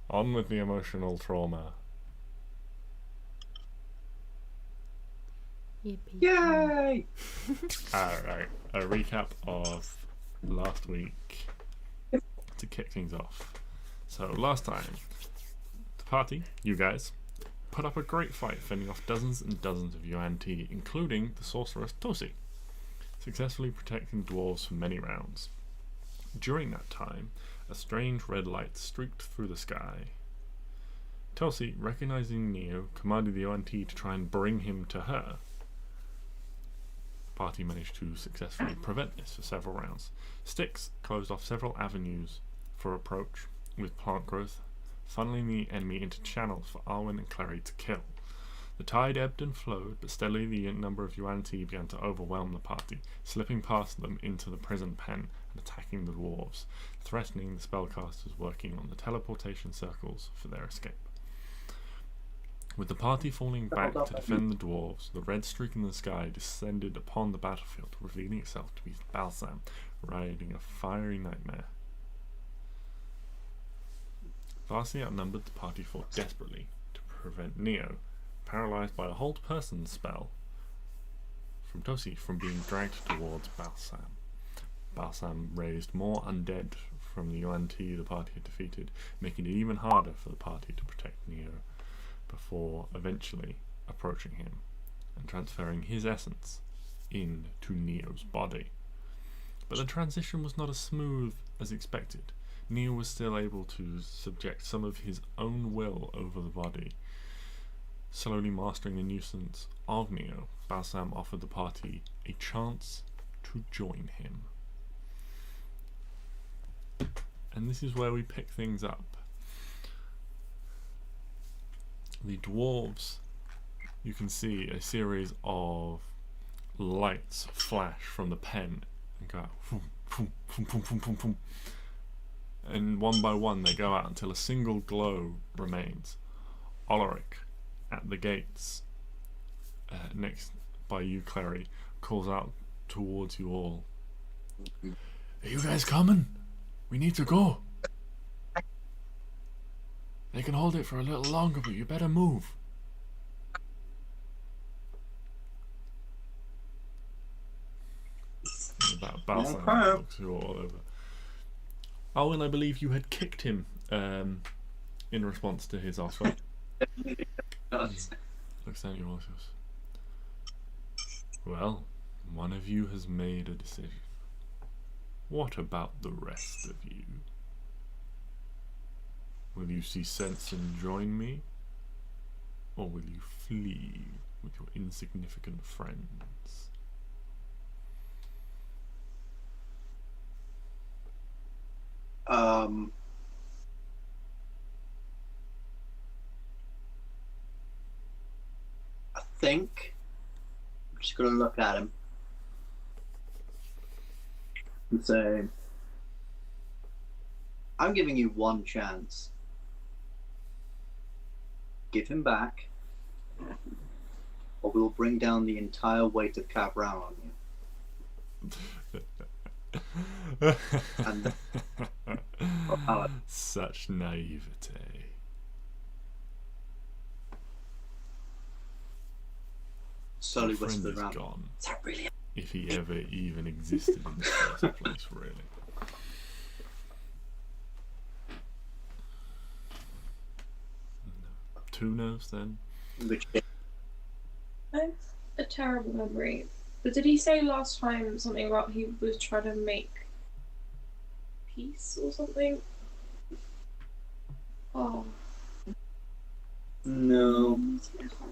On with the emotional trauma. Yippee. Yay! Alright, a recap of last week to kick things off. So last time, the party, you guys, put up a great fight fending off dozens and dozens of Yuan-Ti, including the sorceress Tosi, successfully protecting dwarves for many rounds. During that time, a strange red light streaked through the sky. Tosi, recognizing Neo, commanded the Yuan-Ti to try and bring him to her. The party managed to successfully prevent this for several rounds. Stix closed off several avenues for approach with plant growth, funneling the enemy into channels for Arwen and Klari to kill. The tide ebbed and flowed, but steadily the number of Yuan-Ti began to overwhelm the party, slipping past them into the prison pen and attacking the dwarves, threatening the spellcasters working on the teleportation circles for their escape. With the party falling back to defend the dwarves, the red streak in the sky descended upon the battlefield, revealing itself to be Balsam, riding a fiery nightmare. Vastly outnumbered, the party fought desperately to prevent Neo, paralysed by a hold person spell from Tosi, from being dragged towards Balsam. Balsam raised more undead from the Yuan-Ti the party had defeated, making it even harder for the party to protect Neo, before eventually approaching him and transferring his essence into Neo's body. But the transition was not as smooth as expected. Neo was still able to subject some of his own will over the body. Slowly mastering the nuisance of Neo, Balsam offered the party a chance to join him. And this is where we pick things up. The dwarves, you can see a series of lights flash from the pen and go boom, boom, boom, boom, boom, boom, boom. And one by one they go out until a single glow remains. Olaric, at the gates, next by you, Klari, calls out towards you all. Are you guys coming? We need to go. They can hold it for a little longer, but you better move. That Balsam looks you all over. Arwen, I believe you had kicked him in response to his offer. Looks down at you all. Well, one of you has made a decision. What about the rest of you? Will you see sense and join me? Or will you flee with your insignificant friends? I think I'm just going to look at him and say, I'm giving you one chance. Give him back, or we'll bring down the entire weight of Kavran on you. And such naivete. slowly Your friend whispered is around. gone. Is that really? If he ever even existed in the first place, really. No. 2 nerves then? Which I have a terrible memory. But did he say last time something about he was trying to make peace or something? Oh. no.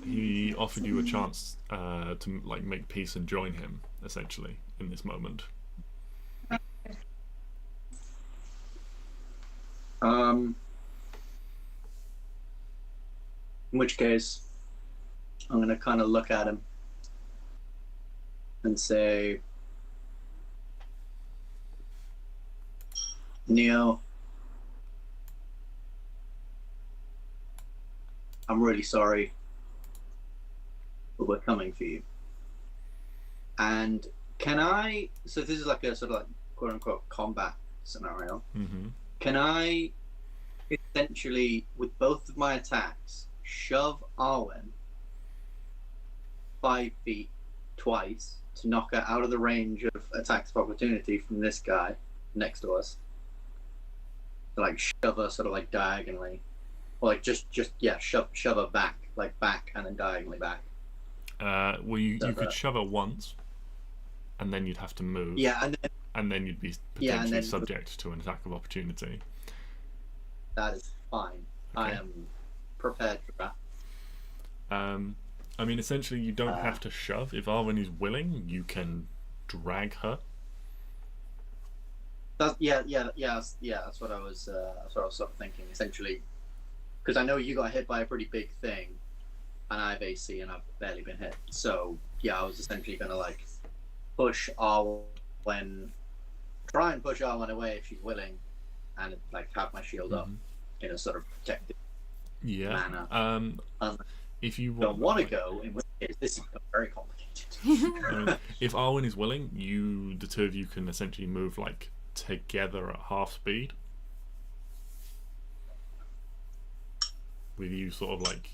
He offered you a chance to like make peace and join him, essentially, in this moment. In which case, I'm going to kind of look at him and say, Neo, I'm really sorry, but we're coming for you. And can I, so this is like a sort of like quote unquote combat scenario. Mm-hmm. Can I essentially, with both of my attacks, shove Arwen 5 feet twice to knock her out of the range of attacks of opportunity from this guy next to us. To like shove her sort of like diagonally, or like just shove her back, like back and then diagonally back. Well, you could shove her once, and then you'd have to move. Yeah, and then you'd be potentially subject to an attack of opportunity. That is fine. Okay. I am prepared for that. I mean, essentially, you don't have to shove. If Arwen is willing, you can drag her. That's That's what I was sort of thinking. Essentially, because I know you got hit by a pretty big thing, and I have AC and I've barely been hit. So yeah, I was essentially gonna like push Arwen, try and push Arwen away if she's willing, and like have my shield up in a sort of protective manner. If you don't want to go, in which case this is very complicated. If Arwen is willing, the two of you can essentially move like together at half speed. With you sort of like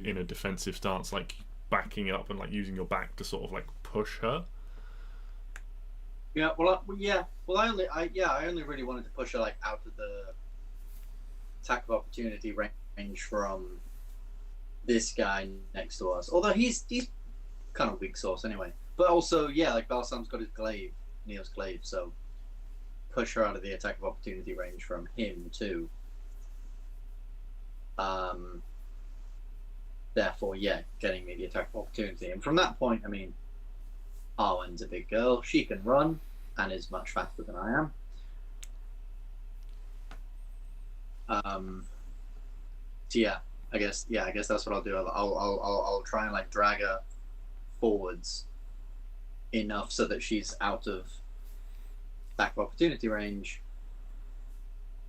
in a defensive stance, like backing up and like using your back to sort of like push her. Yeah, well, I only really wanted to push her like out of the attack of opportunity range from this guy next to us. Although he's kind of weak sauce anyway. But also, yeah, like Balsam's got his glaive, Neo's glaive, so push her out of the attack of opportunity range from him too. Therefore, yeah, getting me the attack of opportunity. And from that point, I mean, Arwen's a big girl. She can run and is much faster than I am. So yeah, I guess that's what I'll do. I'll try and like drag her forwards enough so that she's out of attack of opportunity range,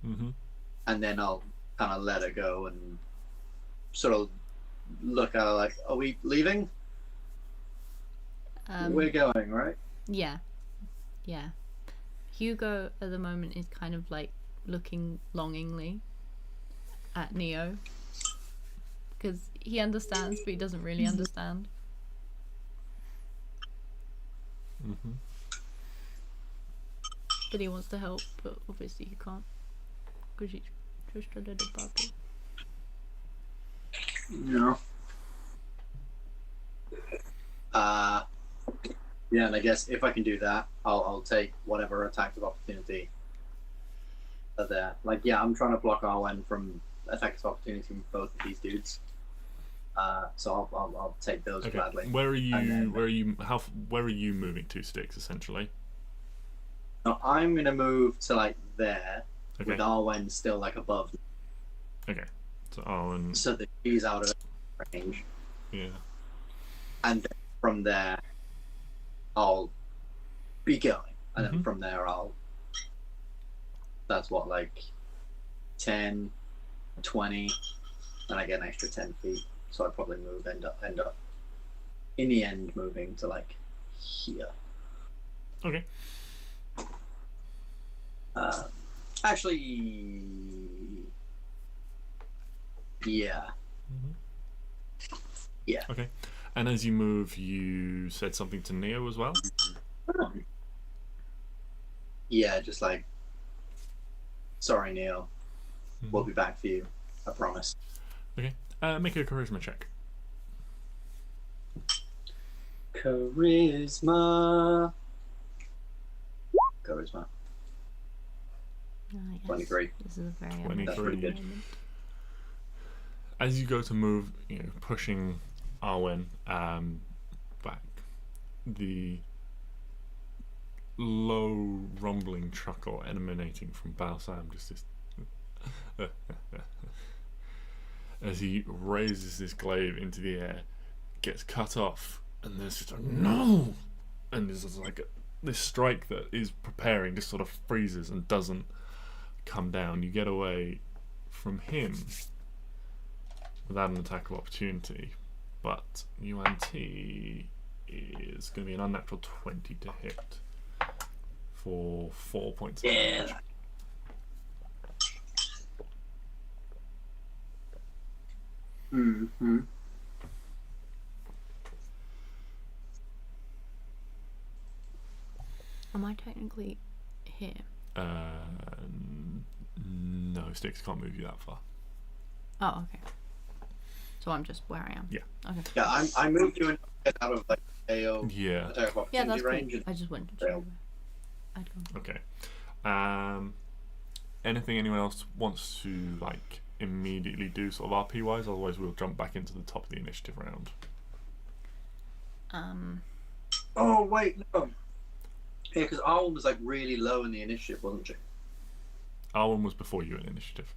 and then I'll kind of let her go and sort of look at her like, are we leaving? We're going, right? Yeah. Hugo at the moment is kind of like looking longingly at Neo because he understands, but he doesn't really understand. But he wants to help, but obviously he can't because he's just a little puppy. No. Yeah, and I guess if I can do that, I'll take whatever attacks of opportunity are there. Like, yeah, I'm trying to block Arwen from attacks of opportunity from both of these dudes. So I'll take those gladly. Where are you? Where are you moving to, Stix? Essentially. No, I'm gonna move to like there, with Arwen still like above. Okay, so Arwen. So that she's out of range. Yeah. And then from there, I'll be going, and then from there that's what, like 10, 20, and I get an extra 10 feet. So I'd probably end up in the end moving to like here. Okay. Actually, yeah. Yeah. Okay. And as you move, you said something to Neo as well? Yeah, just like, sorry, Neo. We'll be back for you. I promise. Okay. Make a charisma check. Charisma. Yes. 23. This is a very 23. Good. As you go to move, pushing Arwen back, the low rumbling chuckle emanating from Balsam just this as he raises this glaive into the air, gets cut off, and there's just a no, and there's just like this strike that is preparing just sort of freezes and doesn't come down. You get away from him without an attack of opportunity, but UNT is going to be an unnatural 20 to hit for 4 points of damage. Mm-hmm. Am I technically here? No, Stix can't move you that far. Oh, okay. So I'm just where I am. Yeah. Okay. Yeah, I moved you out of like AO Yeah. attack of Yeah, opportunity that's range. cool. I just wanted to check where I'd gone. Okay. Anything anyone else wants to like immediately do sort of RP wise? Otherwise, we'll jump back into the top of the initiative round. Oh wait, no. Yeah, because Arwen was like really low in the initiative, wasn't she? Arwen was before you in initiative.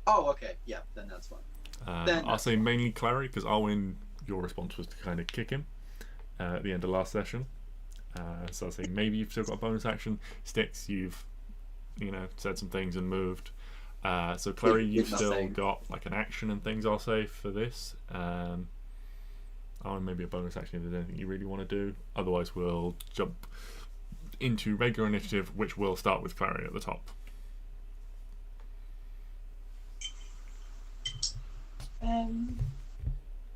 Oh, okay. Yeah, then that's fine. Then I'll say mainly Klari, because Arwen, your response was to kind of kick him at the end of last session. So I'll say maybe you've still got a bonus action. Stix, you've said some things and moved. So Klari, you've still got like an action and things. I'll say for this. Maybe a bonus action if there's anything you really want to do. Otherwise, we'll jump into regular initiative, which will start with Klari at the top.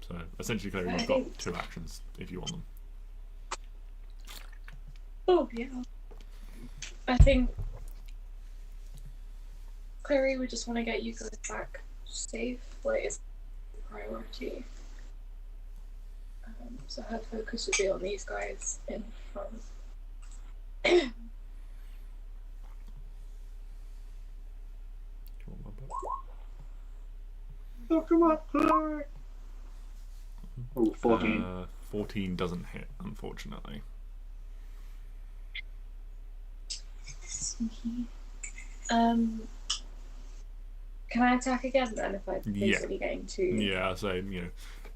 So essentially, Klari, you've got 2 actions if you want them. Oh yeah. I think Clary would just want to get you guys back safe. Like it's a priority. So her focus would be on these guys in front. Oh, come on, Clark. Oh, 14. 14 doesn't hit, unfortunately. Can I attack again then if I'm basically getting to... Yeah, so,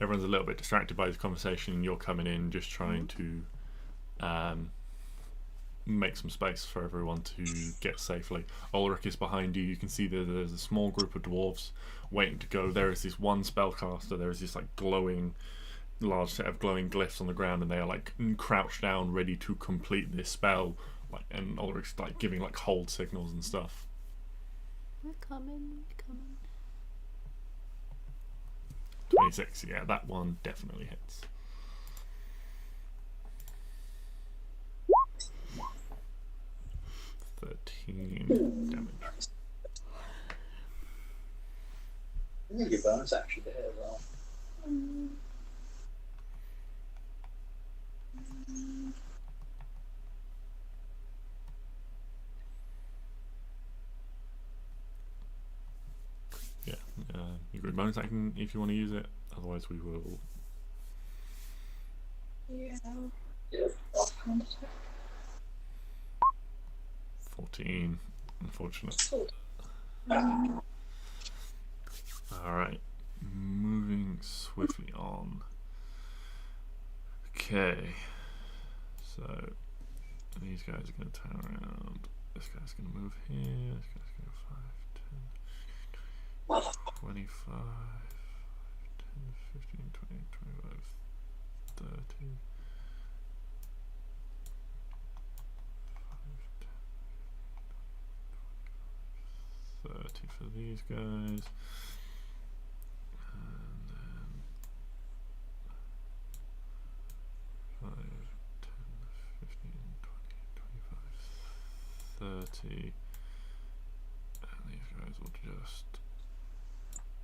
everyone's a little bit distracted by this conversation and you're coming in just trying to make some space for everyone to get safely. Ulrich is behind you. You can see that there's a small group of dwarves waiting to go. There is this one spellcaster. There is this like large set of glowing glyphs on the ground, and they are like crouched down ready to complete this spell. And Ulrich's like giving like hold signals and stuff. We're coming. 26, yeah, that one definitely hits. Damage. I think your bonus action to hit as well. Yeah, you got a bonus action if you want to use it. Otherwise, we will. Yeah. Offhand attack. 14, unfortunate. Alright, moving swiftly on. Okay, so these guys are going to turn around. This guy's going to move here. This guy's going to go 5, 10, 25, 10, 15, 20, 25, 30. 30 for these guys, and then 5, 10, 15, 20, 25, 30, and these guys will just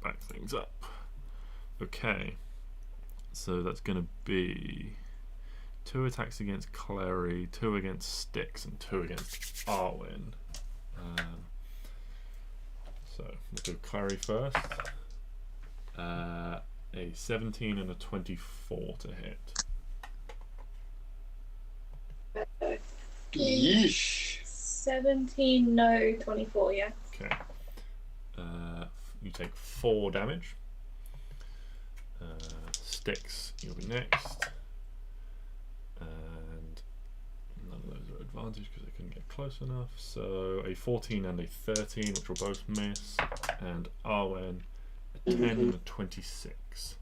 back things up. Okay, so that's going to be 2 attacks against Klari, 2 against Stix, and 2 against Arwen. So we'll do Klari first. A 17 and a 24 to hit. Yeesh. 17, no, 24, yeah. Okay. You take 4 damage. Stix, you'll be next. And none of those are advantage because they couldn't get close enough. So a 14 and a 13, which will both miss. And Arwen, a 10 and a 26.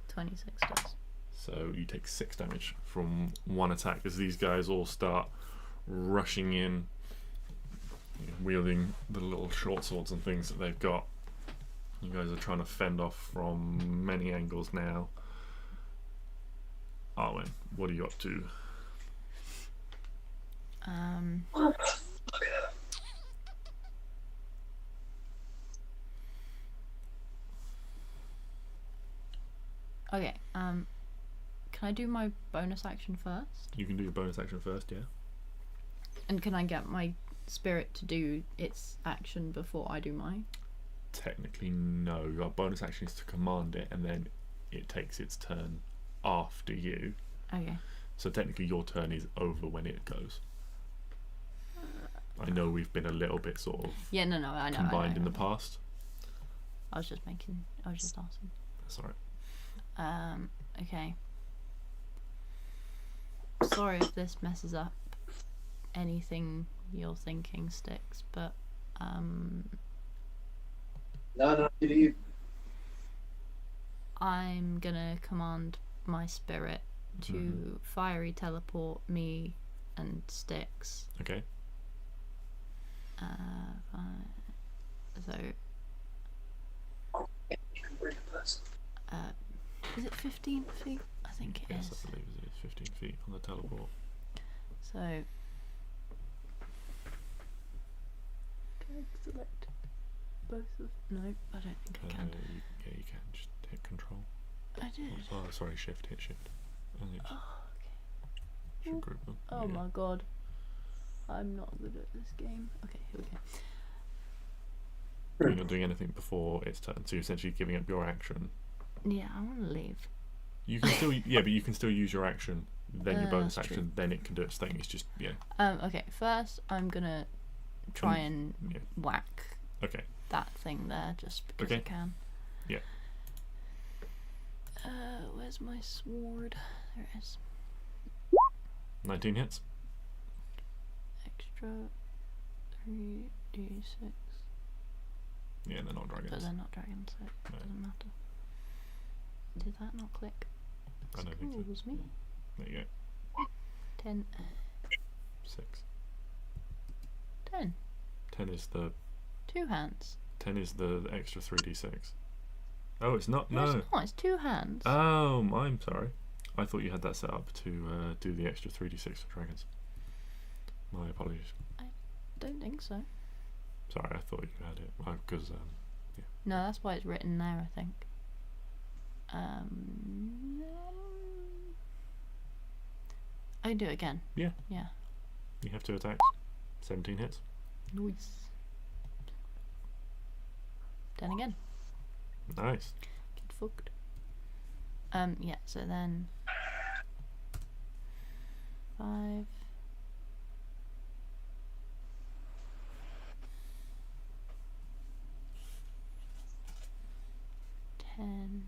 26 does. So you take 6 damage from one attack as these guys all start rushing in, wielding the little short swords and things that they've got. You guys are trying to fend off from many angles now. Arwen, what are you up to? Okay, can I do my bonus action first? You can do your bonus action first, yeah? And can I get my spirit to do its action before I do mine? Technically, no. Your bonus action is to command it, and then it takes its turn after you. Okay. So technically, your turn is over when it goes. I know we've been a little bit sort of Yeah, no, I know. combined in the past. I was just asking. That's alright. Okay. Sorry if this messes up anything you're thinking, Stix, but No, you. I'm gonna command my spirit to fiery teleport me and Stix. Okay. So You can bring a person. is it 15 feet? I think it Yes, is. I believe it is 15 feet on the teleport. So can I select both of? No, I don't think I can. Yeah, you can. Just hit control. I did. Oh, sorry, shift. Hit shift. And it Oh, should group them. oh Yeah. my god. I'm not good at this game. Okay, here we go. You're not doing anything before its turn, so you're essentially giving up your action. Yeah, I want to leave. You can still, yeah, but you can still use your action, then your bonus That's action, then it can do its thing. It's just, yeah, Okay, first I'm gonna try and yeah. whack Okay, that thing there just because I Okay. can. yeah. Where's my sword? There it is. 19 hits. Extra 3d6. Yeah, they're not But dragons. they're not dragons, so it No. doesn't matter. Did that not click? I don't think so. Excuse me. There you go. 10. 6. 10. 10 is the 2 hands. extra 3d6. Oh, it's not. No, No. it's not. It's 2 hands. Oh, I'm sorry. I thought you had that set up to do the extra 3d6 for dragons. My apologies. Don't think so. Sorry, I thought you had it. Because, yeah. No, that's why it's written there, I think. I can do it again. Yeah. Yeah. You have 2 attacks. 17 hits. Nice. 10 again. Nice. Get fucked. Yeah, so then 5. Ten.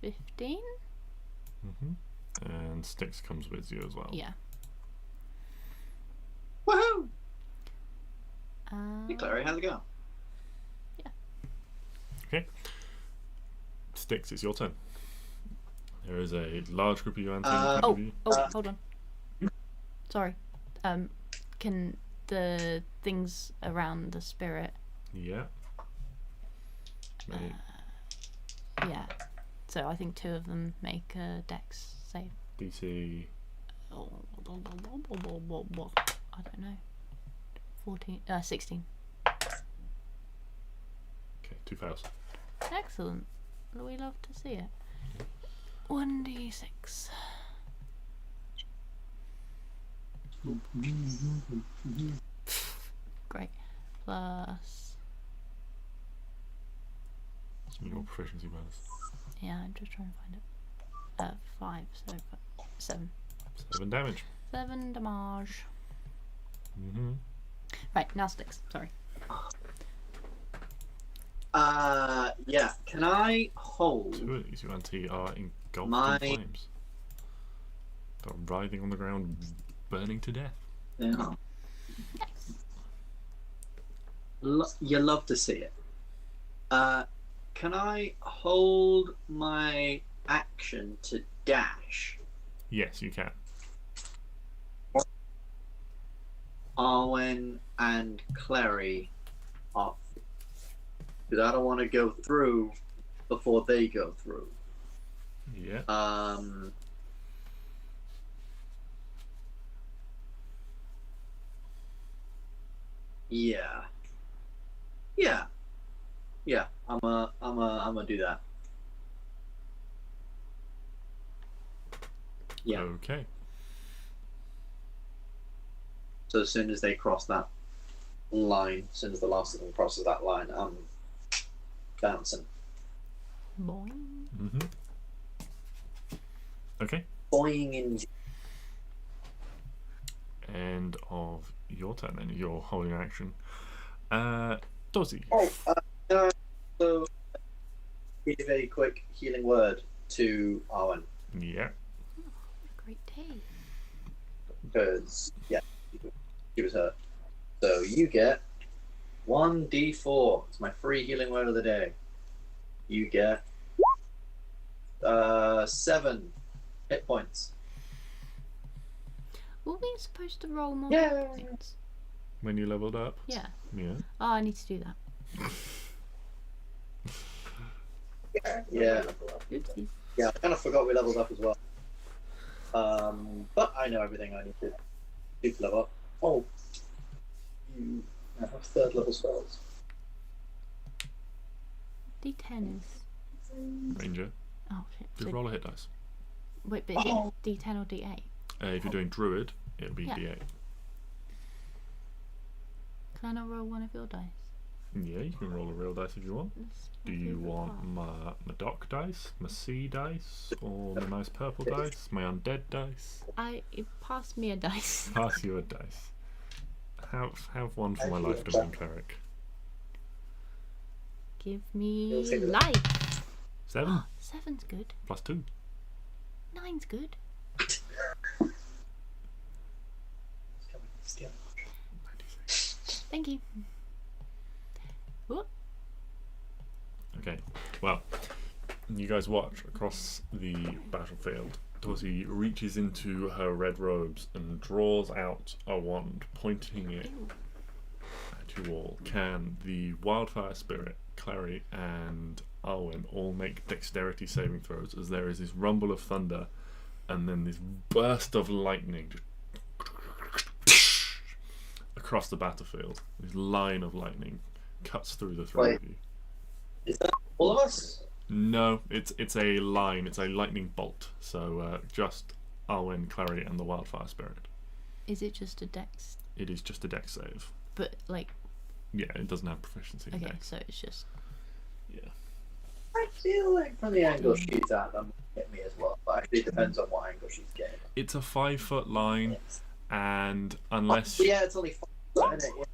15? And Stix comes with you as well. Yeah. Woohoo! Hey, Klari, how's it going? Okay. Stix, it's your turn. There is a large group of you in front of you. Hold on. Sorry. Can the things around the spirit? Yeah. Make Yeah. So I think 2 of them make a dex save. DC. I don't know. 14. 16. Okay, 2 fails. Excellent. We love to see it. 1d6. Great. Plus. Your proficiency bonus. Yeah, I'm just trying to find it. 5, so 7. 7 damage. 7 damage. Right, now Stix. Sorry. Yeah. Can I hold? 2 of these, you auntie, are engulfed My- in flames. They're writhing on the ground, burning to death. Yeah. You love to see it. Can I hold my action to dash? Yes, you can. Arwen and Klari off. Because I don't want to go through before they go through. Yeah. Yeah. I'm gonna do that. Yeah. Okay. So as soon as they cross that line, as soon as the last of them crosses that line, I'm bouncing. Boing. Mhm. Okay. Boing in. End of your turn. Then you're holding action. Dozy. So give a quick healing word to Arwen. Yeah. Great day. Because she was hurt. So you get 1d4. It's my free healing word of the day. You get 7 hit points. Were we supposed to roll more Yeah. hit points? When you leveled up. Yeah. Yeah. Oh, I need to do that. Yeah. Oopsies. Yeah, I kind of forgot we leveled up as well. But I know everything I need to do to level up. Oh, you now have 3rd level spells. D10 is. Ranger. Oh shit. Just So, roll a hit dice. wait, but is it D10 or D8? If you're doing druid, it'll be Yeah. d8. Can I not roll one of your dice? Yeah, you can roll a real dice if you want. That's Do my you favourite want part. my dock dice, my sea dice, or my nice purple dice, my undead dice? It passed me a dice. Pass you a dice. Have one for my life domain cleric. Give me You'll see that. life. 7 7's good. plus 2. 9's good. Thank you. Whoop. Okay, well, you guys watch across the battlefield. Dorsey reaches into her red robes and draws out a wand, pointing it Ew. at you all. Can the wildfire spirit, Klari, and Arwen all make dexterity saving throws as there is this rumble of thunder and then this burst of lightning just across the battlefield. This line of lightning cuts through the three of you. Is that all of us? No, it's a line. It's a lightning bolt. So just Arwen, Klari, and the wildfire spirit. Is it just a dex? It is just a dex save. But like, Yeah, it doesn't have proficiency in okay, dex. so it's just. Yeah. I feel like from the angle she's at, that might hit me as well. But actually, it depends on what angle she's getting. It's a 5-foot line, and unless Yeah, it's only 5 foot, isn't it?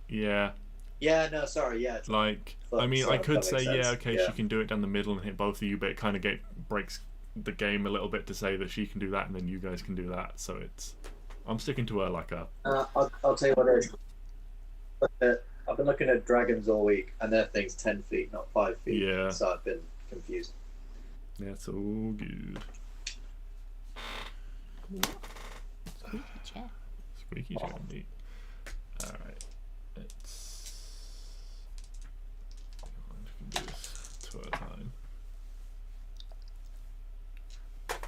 yeah, Yeah, no, sorry, yeah. It's like But- I mean, so I could that say makes sense, yeah, okay, yeah. she can do it down the middle and hit both of you, but it kind of breaks the game a little bit to say that she can do that and then you guys can do that. So I'm sticking to her like a. I'll tell you what it is. I've been looking at dragons all week, and their thing's 10 feet, not 5 feet. Yeah. So I've been confused. That's all good. Squeaky chair. Squeaky chair indeed. Alright. Let's. I can do this 2 at a time.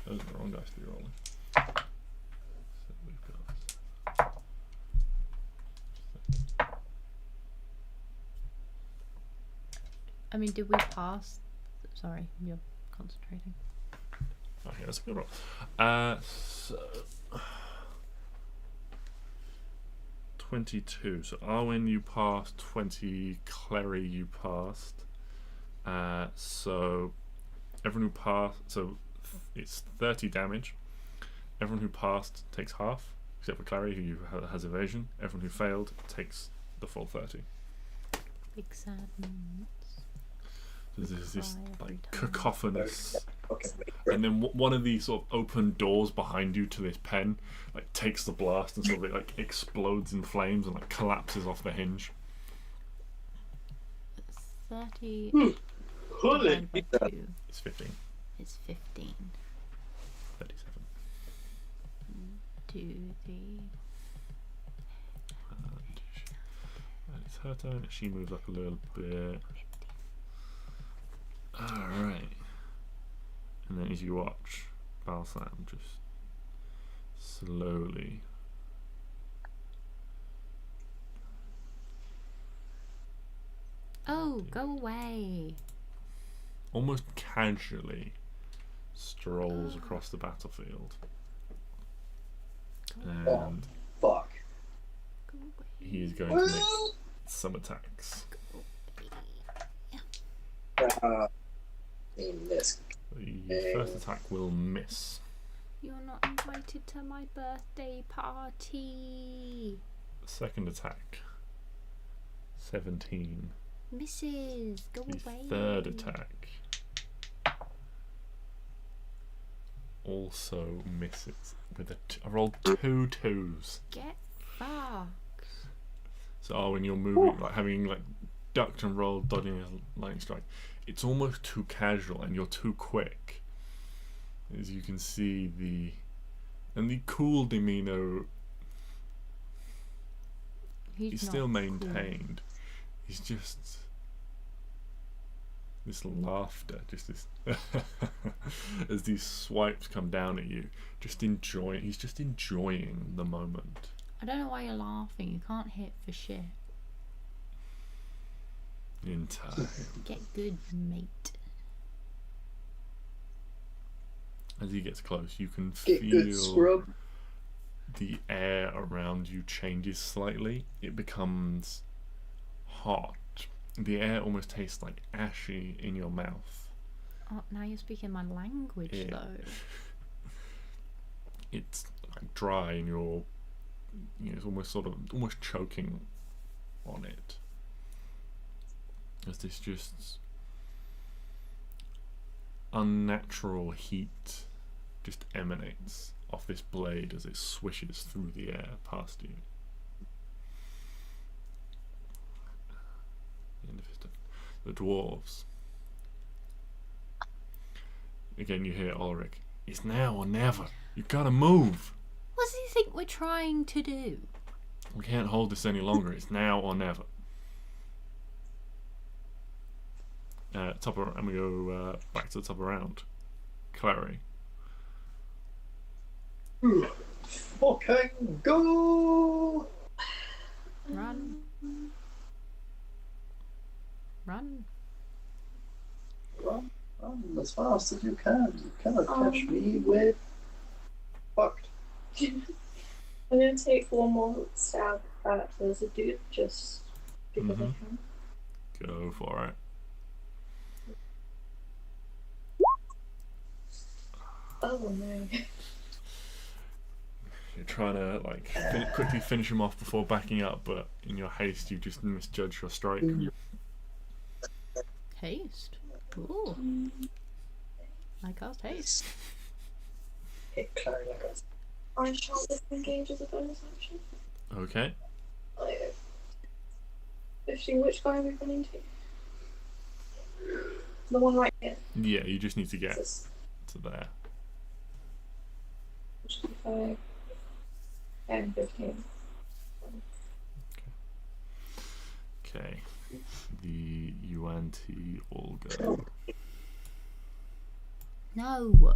Those are the wrong dice to be rolling. So we've got. I mean, did we pass? Sorry, you're concentrating. Okay, that's a good roll. So 22. So Arwen, you passed. 20. Klari, you passed. So everyone who passed. So it's 30 damage. Everyone who passed takes half, except for Klari, who has evasion. Everyone who failed takes the full 30. Big sad moments. So there's this Cry every like time. cacophonous. Okay. And then one of these sort of open doors behind you to this pen like takes the blast and sort of like explodes in flames and like collapses off the hinge. 30 Holy. divided by 2 It's 15. is 15. 37. Do the her turn. She moves up a little bit. Alright. And then as you watch, Balsam just slowly Oh, go away. almost casually strolls across the battlefield. And Fuck. Go away. he is going to make some attacks. In this. The first attack will miss. You're not invited to my birthday party. Second attack, 17. Misses. Go The away. third attack also misses with I rolled 2 2s. Get fucked. So when you're moving, like having like ducked and rolled, dodging a lightning strike, it's almost too casual and you're too quick. As you can see, the cool demeanor He's is not still cool. maintained. He's just this laughter, just this as these swipes come down at you, he's just enjoying the moment. I don't know why you're laughing. You can't hit for shit. In time. Get good, mate. As he gets close, you can Get good, feel scrub. the air around you changes slightly. It becomes hot. The air almost tastes like ashy in your mouth. Oh, now you're speaking my language, Yeah. though. It's like dry and it's almost almost choking on it. As this just unnatural heat just emanates off this blade as it swishes through the air past you. End of his turn. The dwarves. Again, you hear Ulrich. It's now or never. You gotta move. What does he think we're trying to do? We can't hold this any longer. It's now or never. And we go back to the top of the round. Klari. Fucking go! Run. Run. Run as fast as you can. You cannot catch me with fucked. I'm gonna take one more stab at the dude just because I can. Go for it. Oh no. You're trying to quickly finish him off before backing up, but in your haste you just misjudge your strike. Haste. Ooh. I cast haste. Hit Klari like us. I shall disengage as a bonus action. Okay. 50, which guy are we running to? The one right here. Yeah, you just need to get This to there. 55 and 15. Okay. The Yuan-Ti all go. No.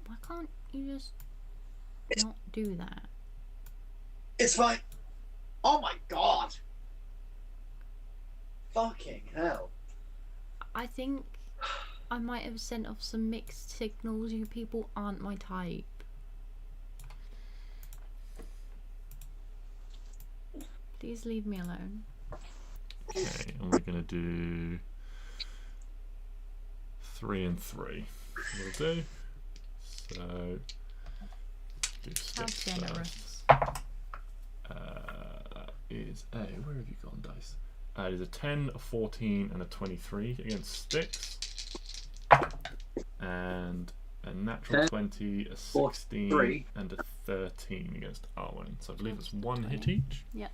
Why can't you just not do that? It's fine. Oh my god. Fucking hell. I think I might have sent off some mixed signals. You people aren't my type. Please leave me alone. Okay, and we're gonna do 3 and 3. Will do. So do How Stix generous. first. That is a where have you gone, dice? It is a 10, a 14, and a 23 against Stix, and a natural 10, 20, a 16, 3. and a 13 against Arwen. So I believe it's 1 hit each. Yep.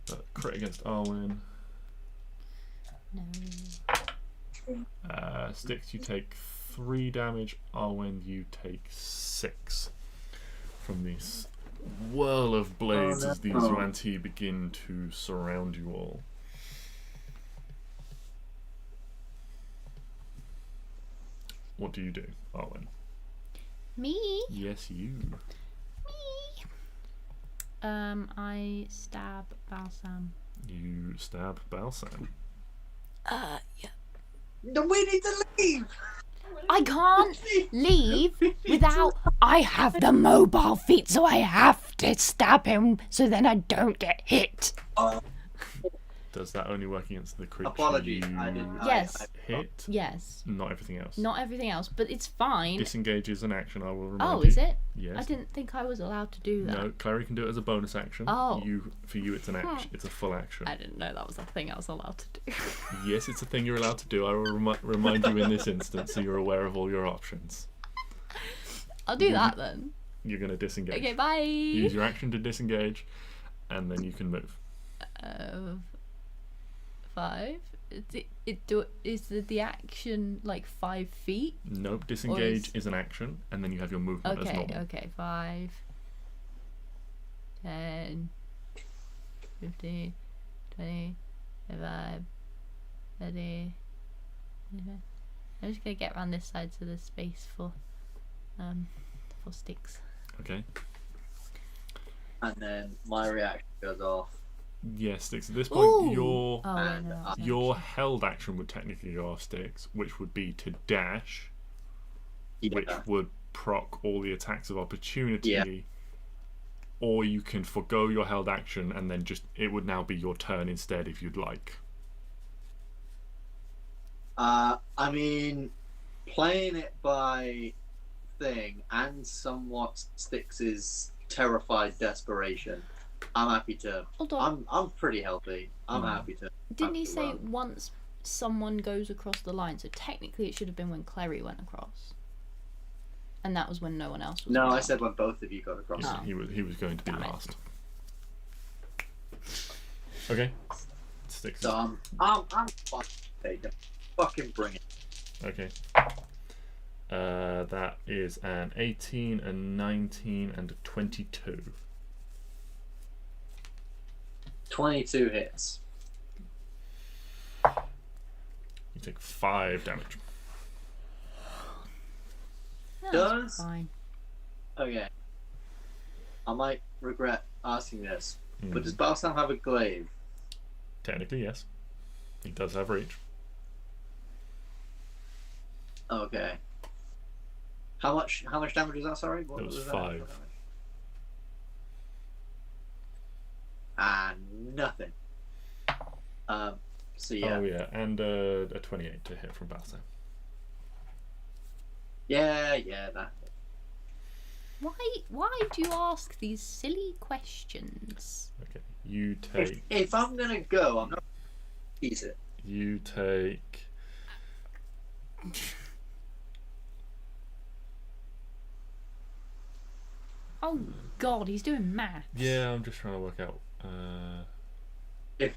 But crit against Arwen. No. Stix, you take 3 damage. Arwen, you take 6 from this whirl of blades Oh, as these no. Manti begin to surround you all. What do you do, Arwen? Me? Yes, you. Me. I stab Balsam. You stab Balsam. Yeah. No, we need to leave. I can't leave without. I have the mobile feet, so I have to stab him so then I don't get hit. Does that only work against the creature Apologies, you I didn't. Yes. hit? Yes. Not everything else. Not everything else, but it's fine. Disengage is an action, I will remind Oh, you. is it? Yes. I didn't think I was allowed to do that. No, Klari can do it as a bonus action. Oh. For you, it's an action. It's a full action. I didn't know that was a thing I was allowed to do. Yes, it's a thing you're allowed to do. I will remind you in this instance, so you're aware of all your options. I'll do that then. You're going to disengage. Okay, bye. Use your action to disengage, and then you can move. 5. Is the action like 5 feet? Nope, disengage is an action, and then you have your movement as Okay, normal. okay. 5, 10, 15, 20, 25, 30. I'm just gonna get around this side so there's space for Stix. Okay. And then my reaction goes off. Yes, Stix. At this point, Ooh. your Oh, wait, And, no, that's an your action. held action would technically go off Stix, which would be to dash, Yeah. which would proc all the attacks of opportunity. Yeah. Or you can forgo your held action, and then it would now be your turn instead if you'd like. I mean, playing it by thing and somewhat Stix's terrified desperation, I'm happy to. Hold on. I'm pretty healthy. I'm happy to. Didn't he have to say run. once someone goes across the line? So technically, it should have been when Klari went across, and that was when no one else was. No, I around. said when both of you got across. Oh. He was going to be Damn it. last. Okay. Stix. So I'm fucking bring it. Okay. That is an 18, a 19, and a 22. 22 hits. You take 5 damage. No, Does- that's fine. Okay. I might regret asking this, but Mm. does Balsam have a glaive? Technically, yes. He does have reach. Okay. How much damage was that? Sorry, what It was that? 5. And nothing. So yeah, Oh yeah, and a 28 to hit from Balsam. yeah, that. Why do you ask these silly questions? Okay. You take. If I'm gonna go, I'm not. Ease it. You take. Oh God, he's doing math. Yeah, I'm just trying to work out. If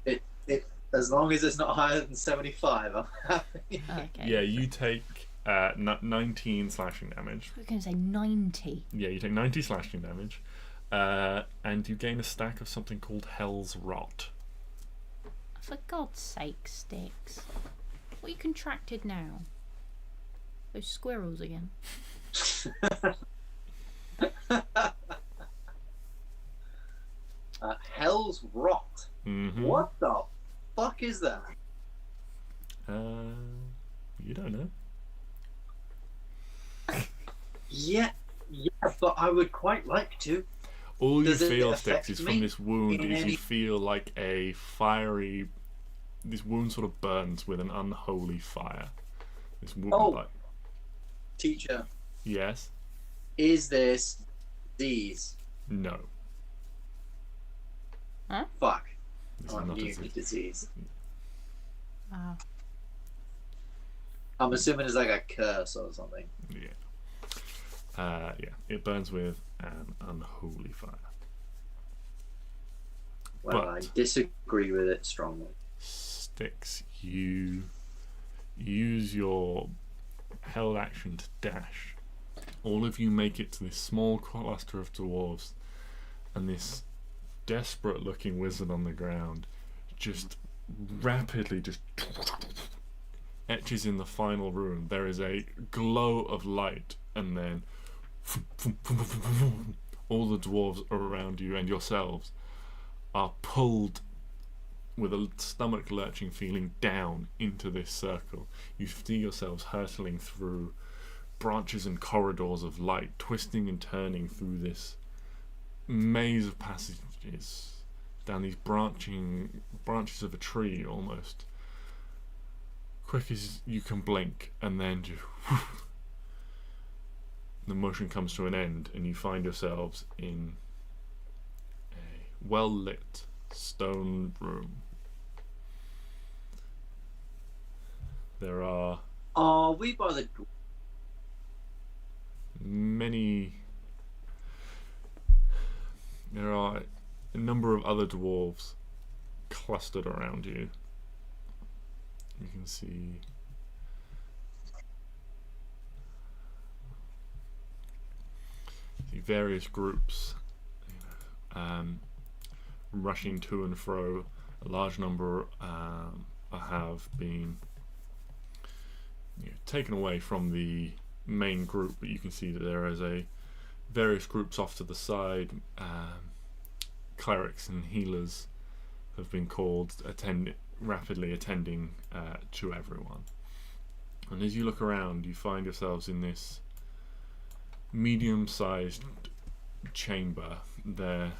as long as it's not higher than 75, I'm happy. Okay. Yeah, you take 19 slashing damage. We're gonna say 90. Yeah, you take 90 slashing damage, and you gain a stack of something called Hell's Rot. For God's sake, Stix. What are you contracted now? Those squirrels again. Hell's Rot. Mm-hmm. What the fuck is that? You don't know. Yeah, but I would quite like to. All you Does it feel, affect Stix, is me from this wound in is any- you feel like a fiery. This wound sort of burns with an unholy fire. This wound, Oh. like, Teacher, yes, is this disease? no, Fuck. this Oh, is I not knew a it was disease. disease. Wow. I'm assuming it's like a curse or something. Yeah, it burns with an unholy fire. Well, But- I disagree with it strongly. Stix, you use your held action to dash. All of you make it to this small cluster of dwarves and this desperate looking wizard on the ground just rapidly just etches in the final rune. There is a glow of light, and then all the dwarves around you and yourselves are pulled with a stomach lurching feeling down into this circle. You see yourselves hurtling through branches and corridors of light, twisting and turning through this maze of passages, down these branches of a tree almost, quick as you can blink, and then just the motion comes to an end, and you find yourselves in a well-lit stone room. There are we by the there are a number of other dwarves clustered around you. You can see various groups rushing to and fro. A large number have been taken away from the main group, but you can see that there is various groups off to the side. Clerics and healers have been called, rapidly attending to everyone. And as you look around, you find yourselves in this medium-sized chamber. There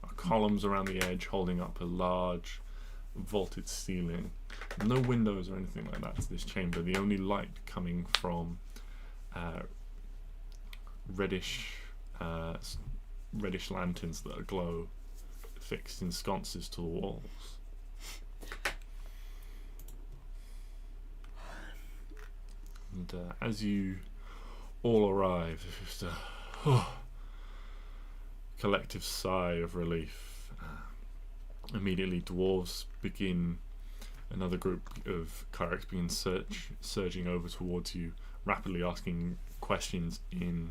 are columns around the edge holding up a large vaulted ceiling. No windows or anything like that to this chamber. The only light coming from reddish lanterns that aglow, fixed in sconces to the walls. And as you all arrive, there's just a collective sigh of relief. Immediately, dwarves begin. Another group of clerics begin surging over towards you, rapidly asking questions in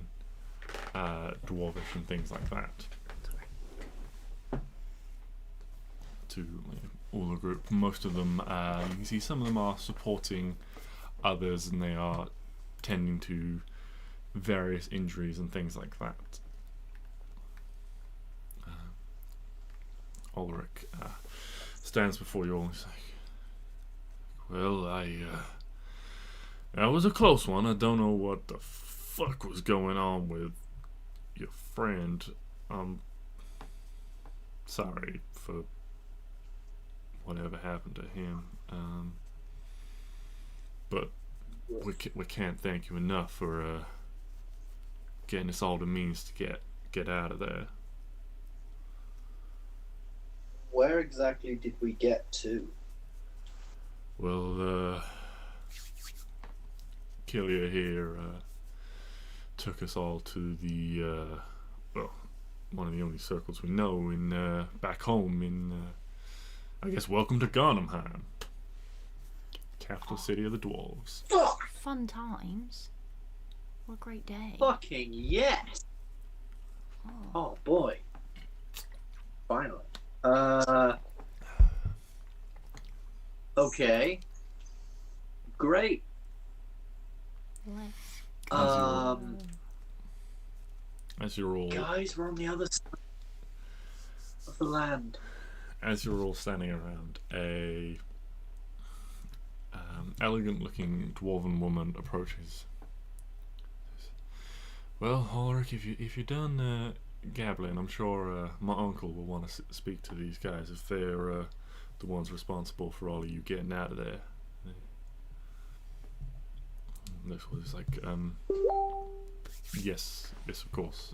Dwarvish and things like that. To all the group, most of them, you can see some of them are supporting others, and they are tending to various injuries and things like that. Ulrich stands before you all and is like, well, that was a close one. I don't know what the fuck was going on with your friend. I'm sorry for whatever happened to him. But we can't thank you enough for getting us all the means to get out of there. Where exactly did we get to? Well, Killia here took us all to the one of the only circles we know in back home in I guess welcome to Garnhamheim, capital city of the dwarves. Fuck! Fun times. What a great day. Fucking yes! Oh boy. Finally. Okay. Great. Let's As you're all guys, we're on the other side of the land. As you're all standing around, a elegant-looking dwarven woman approaches. Well, Ulrich, if you're done gabbling, I'm sure my uncle will want to speak to these guys if they're the ones responsible for all of you getting out of there. And this was like, yes, of course.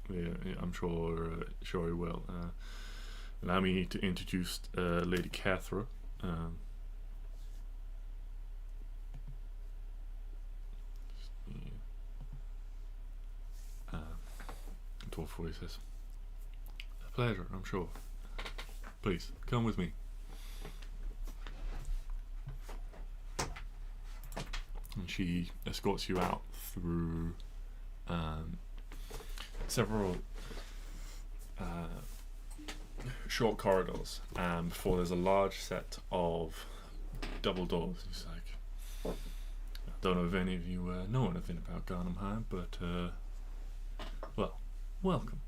Yeah, I'm sure he will. Allow me to introduce Lady Cathra. Dwarf voice says, "A pleasure, I'm sure. Please, come with me." And she escorts you out through several short corridors, and before there's a large set of double doors. He's like, I don't know if any of you know anything about Garnham High, but well, welcome.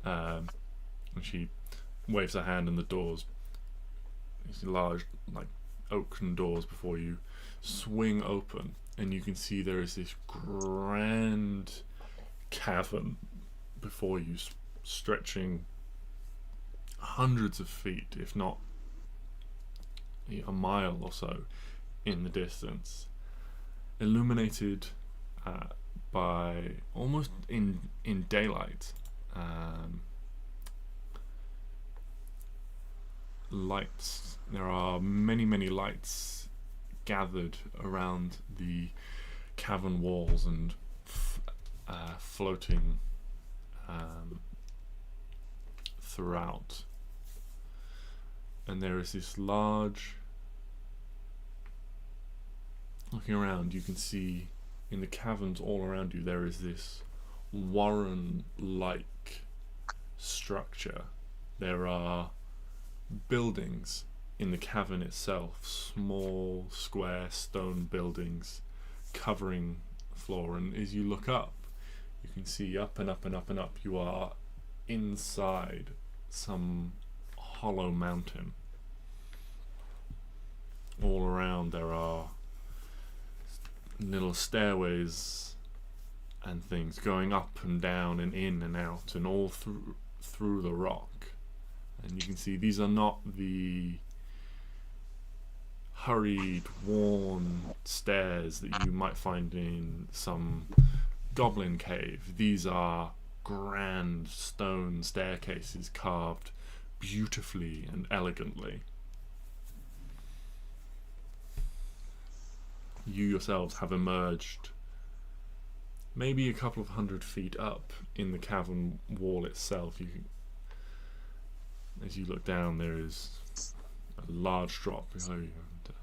And she waves her hand, and the doors, these large, like, oaken doors before you, swing open, and you can see there is this grand cavern before you, stretching hundreds of feet, if not a mile or so in the distance, illuminated by almost in daylight lights. There are many lights gathered around the cavern walls and floating throughout. And there is this large, looking around, you can see in the caverns all around you there is this warren-like structure. There are buildings in the cavern itself, small square stone buildings covering the floor, and as you look up you can see up and up and up and up you are inside some hollow mountain. All around there are little stairways and things going up and down and in and out and all through the rock. And you can see these are not the hurried, worn stairs that you might find in some goblin cave. These are grand stone staircases carved beautifully and elegantly. You yourselves have emerged maybe a couple of 100 feet up in the cavern wall itself. As you look down, there is a large drop below you, and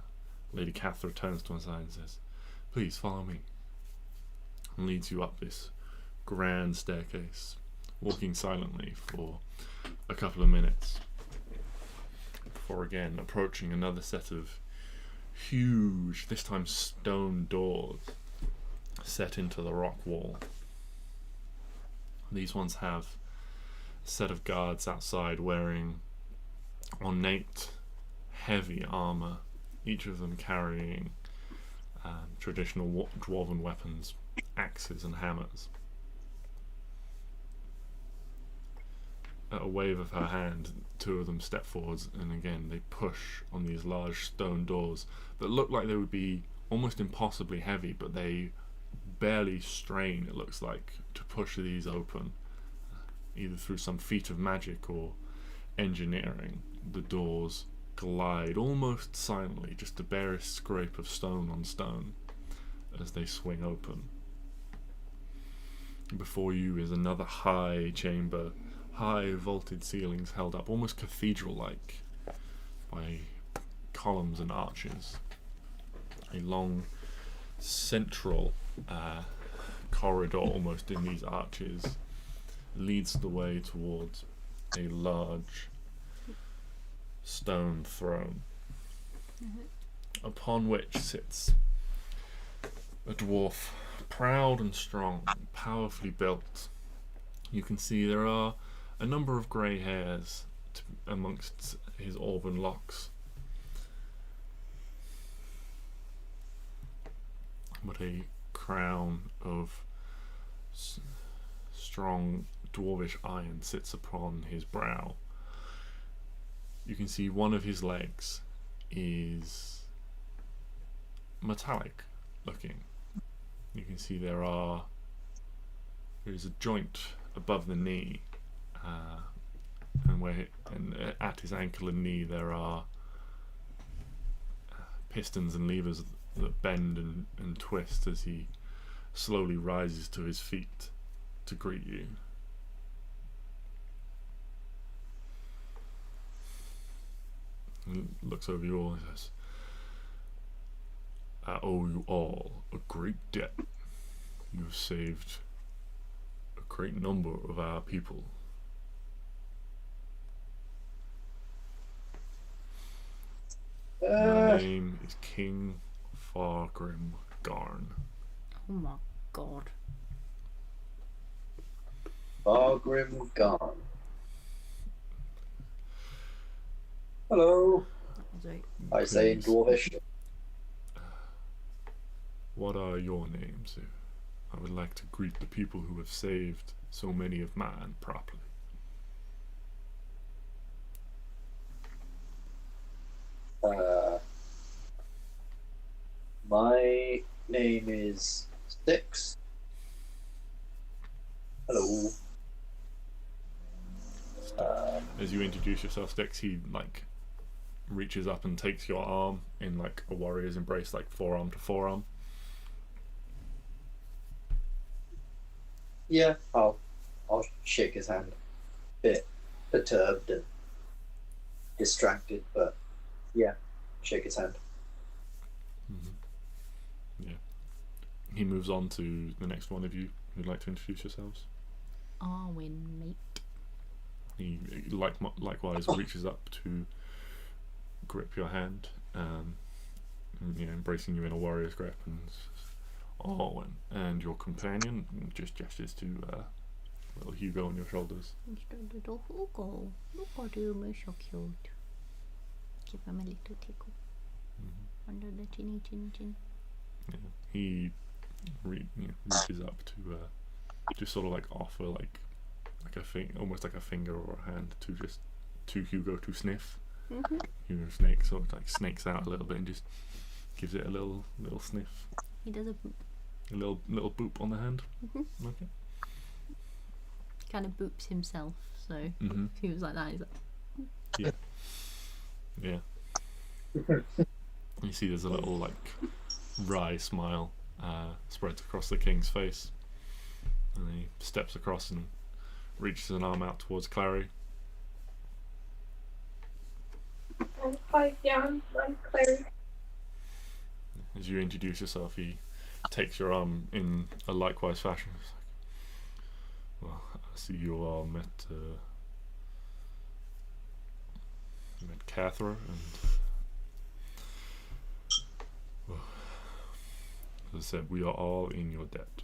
Lady Catherine turns to one side and says, "Please follow me," and leads you up this grand staircase, walking silently for a couple of minutes before again approaching another set of huge, this time stone doors set into the rock wall. These ones have a set of guards outside wearing ornate, heavy armor, each of them carrying traditional dwarven weapons, axes and hammers. At a wave of her hand, two of them step forwards, and again they push on these large stone doors that look like they would be almost impossibly heavy, but they barely strain, it looks like, to push these open, either through some feat of magic or engineering. The doors glide almost silently, just the barest scrape of stone on stone as they swing open. Before you is another high chamber, high vaulted ceilings held up almost cathedral-like by columns and arches. A long central corridor almost in these arches leads the way towards a large stone throne, upon which sits a dwarf, proud and strong, powerfully built. You can see there are a number of grey hairs amongst his auburn locks, but a crown of strong dwarvish iron sits upon his brow. You can see one of his legs is metallic looking. You can see there is a joint above the knee, and at his ankle and knee there are pistons and levers that bend and twist as he slowly rises to his feet to greet you. He looks over you all and says, "I owe you all a great debt. You have saved a great number of our people. My name is King Fargrim Garn. Oh my god. Bargrim gone. Hello. That was it. I say in Please, Dwarvish. what are your names? I would like to greet the people who have saved so many of mine properly. My name is Stix. Hello. As you introduce yourself, Stix, he reaches up and takes your arm in a warrior's embrace, forearm to forearm. Yeah, I'll shake his hand. Bit perturbed and distracted, but yeah, shake his hand. Yeah. He moves on to the next one of you who'd like to introduce yourselves. Arwen, mate. He likewise reaches up to grip your hand, embracing you in a warrior's grip, and Arwen, and your companion just gestures to little Hugo on your shoulders. Mr. Little Hugo. Look at him, he's so cute. Give him a little tickle. Under the chinny chin chin. Yeah. He reaches up to just sort of offer almost like a finger or a hand to Hugo to sniff. Hugo snake sort of snakes out a little bit and just gives it a little sniff. He does a boop. A little boop on the hand. Okay. Kind of boops himself, so if he was like that, he's like... Yeah. You see there's a little wry smile spreads across the king's face, and he steps across and reaches an arm out towards Klari. Hi, yeah, I'm Klari. As you introduce yourself, he takes your arm in a likewise fashion. It's well, I see you all met Cathra, and well, as I said, we are all in your debt.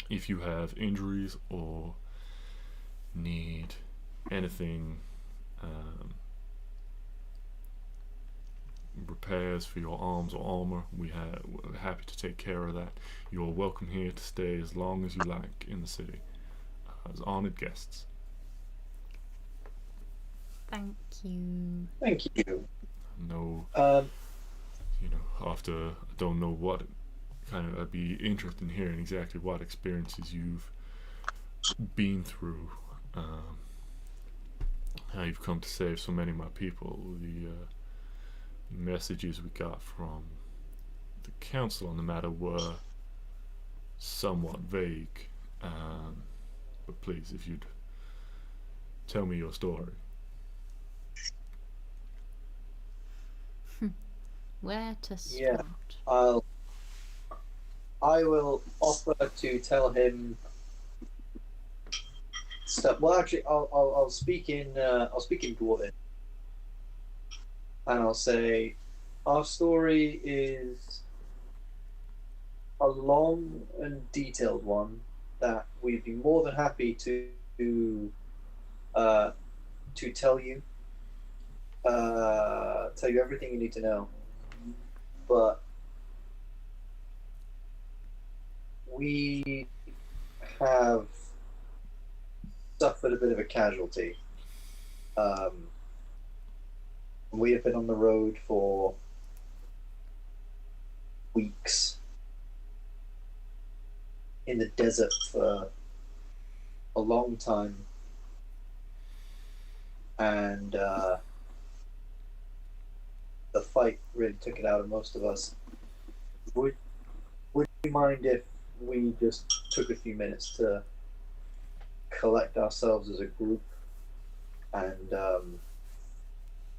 If you have injuries or need anything, repairs for your arms or armor, we're happy to take care of that. You are welcome here to stay as long as you like in the city, as honored guests. Thank you. Thank you. No, after I don't know what I'd be interested in hearing exactly what experiences you've been through, how you've come to save so many of my people. The messages we got from the council on the matter were somewhat vague, but please, if you'd tell me your story. Where to start? Yeah, I will offer to tell him stuff. Well, actually, I'll speak in Dwarven, and I'll say our story is a long and detailed one that we'd be more than happy to tell you everything you need to know. But we have suffered a bit of a casualty. We have been on the road for weeks, in the desert for a long time, and the fight really took it out of most of us. Would you mind if we just took a few minutes to collect ourselves as a group and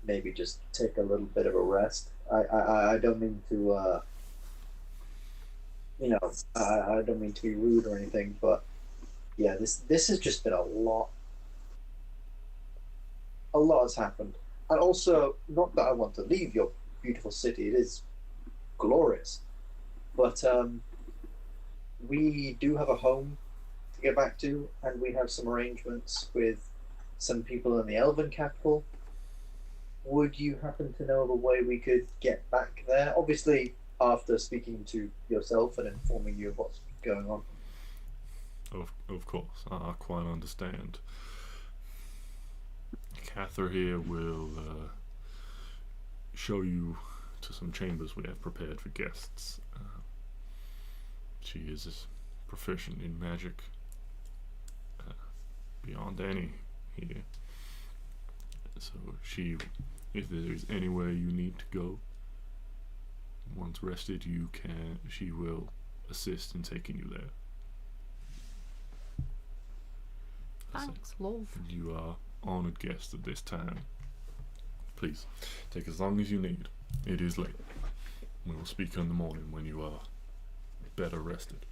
maybe just take a little bit of a rest? I don't mean to I don't mean to be rude or anything, but yeah, this has just been a lot has happened. And also, not that I want to leave your beautiful city, it is glorious. But we do have a home to get back to, and we have some arrangements with some people in the Elven capital. Would you happen to know of a way we could get back there? Obviously, after speaking to yourself and informing you of what's going on. Of course, I quite understand. Catherine here will show you to some chambers we have prepared for guests. She is proficient in magic, beyond any here. So if there is anywhere you need to go, once rested, she will assist in taking you there. Thanks, love. You are honored guests at this time. Please, take as long as you need. It is late. We will speak in the morning when you are better rested.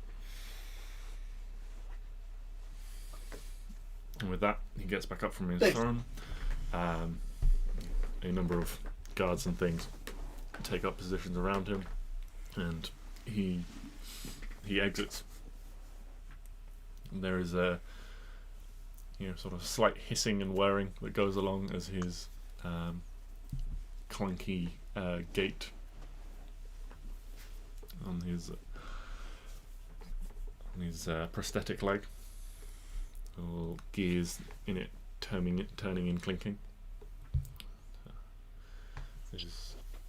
And with that, he gets back up from his throne. A number of guards and things take up positions around him, and he exits. And there is a sort of slight hissing and whirring that goes along as his clunky gate on his prosthetic leg, all gears in it turning and clinking.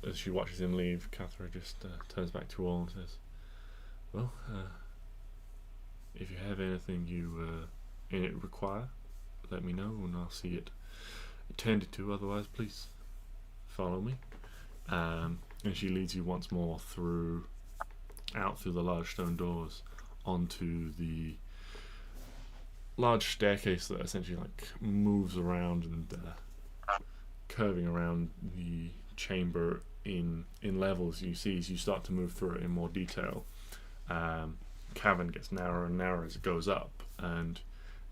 As she watches him leave, Catherine just turns back to all and says, "Well, if you have anything you require, let me know and I'll see it attended to. Otherwise, please follow me." And she leads you once more out through the large stone doors onto the large staircase that essentially moves around and curving around the chamber in levels. You see as you start to move through it in more detail, cavern gets narrower and narrower as it goes up, and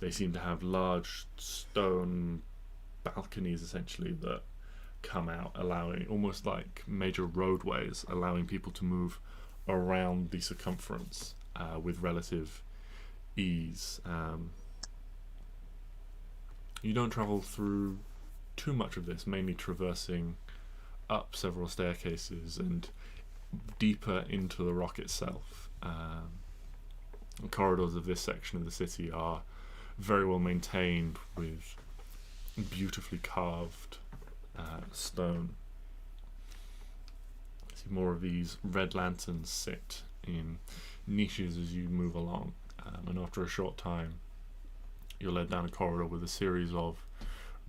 they seem to have large stone balconies essentially that come out, allowing almost like major roadways, allowing people to move around the circumference with relative ease. You don't travel through too much of this, mainly traversing up several staircases and deeper into the rock itself. The corridors of this section of the city are very well maintained with beautifully carved stone. You see more of these red lanterns sit in niches as you move along, and after a short time you're led down a corridor with a series of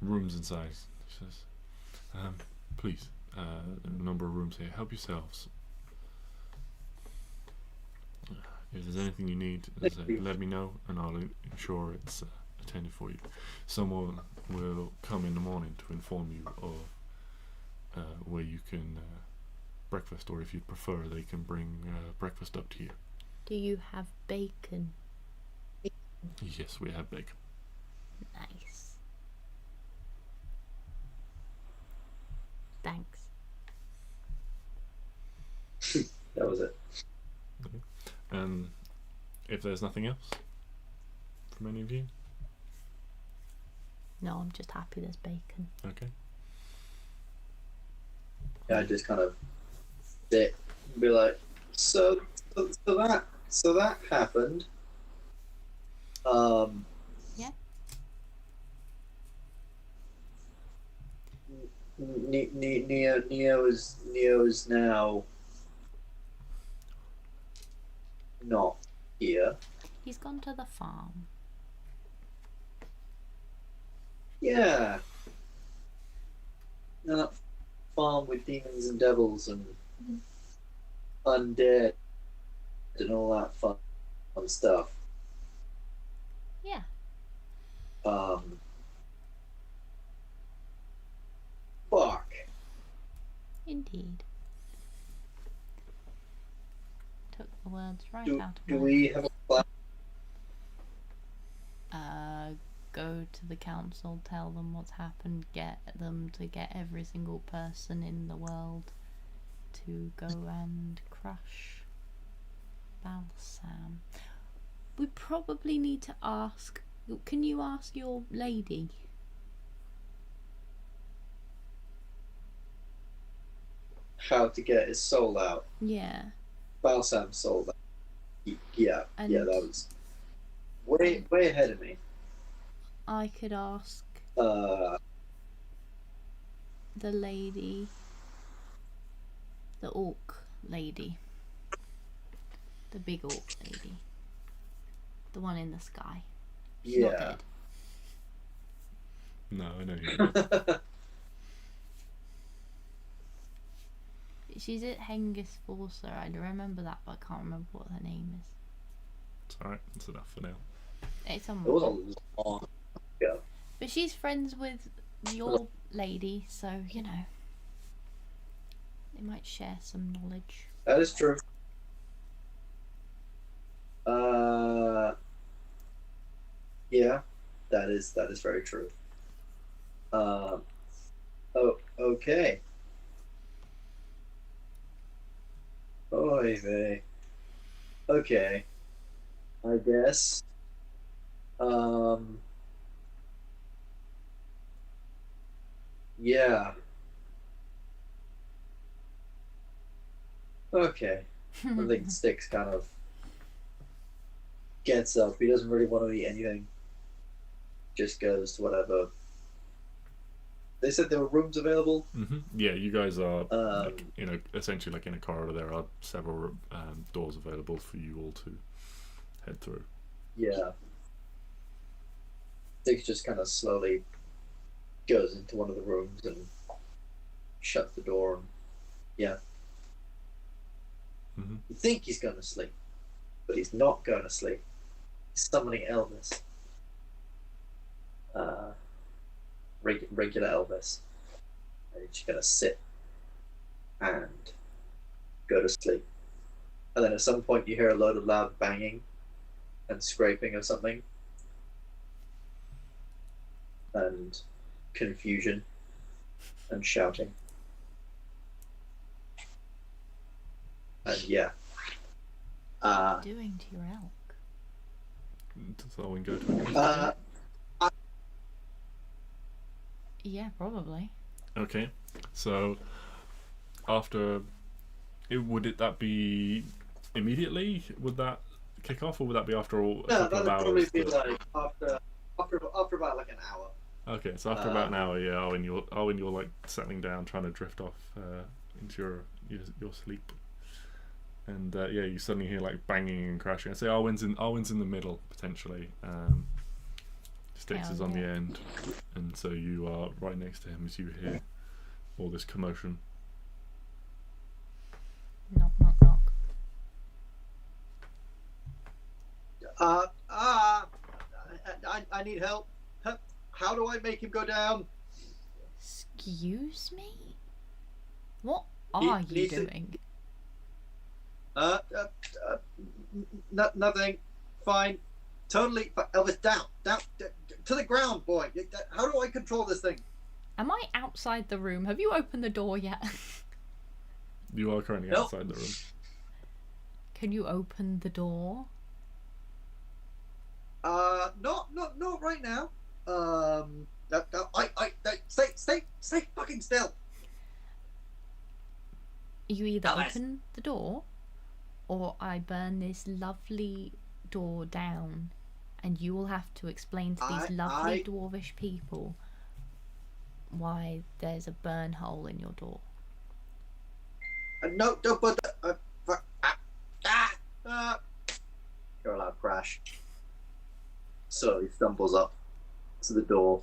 rooms inside. She says, "Please, a number of rooms here. Help yourselves. If there's anything you need, let me know and I'll ensure it's attended for you. Someone will come in the morning to inform you of where you can breakfast, or if you'd prefer, they can bring breakfast up to you." Do you have bacon? Yes, we have bacon. Nice. Thanks. That was it. Okay. And if there's nothing else from any of you? No, I'm just happy there's bacon. Okay. Yeah, I just kind of sit and be like, so that happened. Yeah. Neo is now not here. He's gone to the farm. Yeah. That farm with demons and devils and undead and all that fun stuff. Yeah. Fuck. Indeed. Took the words right Do out of do my we have a plan? mouth. go to the council, tell them what's happened, get them to get every single person in the world to go and crush Balsam. We probably need to ask. Can you ask your lady? How to get his soul out. Yeah. Balsam's soul out. Yeah, And yeah, that was way ahead of me. I could ask Uh, the lady, the orc lady, the big orc lady, the one in the sky. She's not yeah. dead. No, I know you. She's at Hengist Forcer. I remember that, but I can't remember what her name is. It's alright, that's enough for now. It's It was someone. a long ago. But she's friends with your lady, so you know they might share some knowledge. That is true. Yeah, that is very true. Oh, okay. Oy vey. Okay. I guess. Yeah. Okay. I think Stix kind of gets up. He doesn't really want to eat anything. Just goes to whatever. They said there were rooms available. Yeah, you guys are like, essentially like in a corridor. There are several doors available for you all to head through. Yeah. Stix just kind of slowly goes into one of the rooms and shuts the door. And yeah. You think he's going to sleep, but he's not going to sleep. He's summoning Elvis. Regular Elvis. And he's just going to sit and go to sleep. And then at some point you hear a load of loud banging and scraping of something. And confusion and shouting. And yeah. What are you doing to your elk? Does Arwen go to it? Yeah, probably. Okay, so after would that be immediately? Would that kick off, or would that be after a couple of hours? Probably be like after about like an hour. Okay, so after about an hour, yeah, Arwen, you're like settling down, trying to drift off into your sleep, and yeah, you suddenly hear like banging and crashing. I say Arwen's in the middle potentially. Stix is on the end, and so you are right next to him as you hear all this commotion. Knock, knock, knock. I need help. How do I make him go down? Excuse me? What are you doing? Nothing. Fine. Totally. Elvis, down, to the ground, boy. How do I control this thing? Am I outside the room? Have you opened the door yet? You are currently outside the room. Can you open the door? Not right now. Stay fucking still. You either Alice. open the door, or I burn this lovely door down, and you will have to explain to these lovely dwarvish people why there's a burn hole in your door. No, don't put that. Hear a loud crash. So he stumbles up to the door,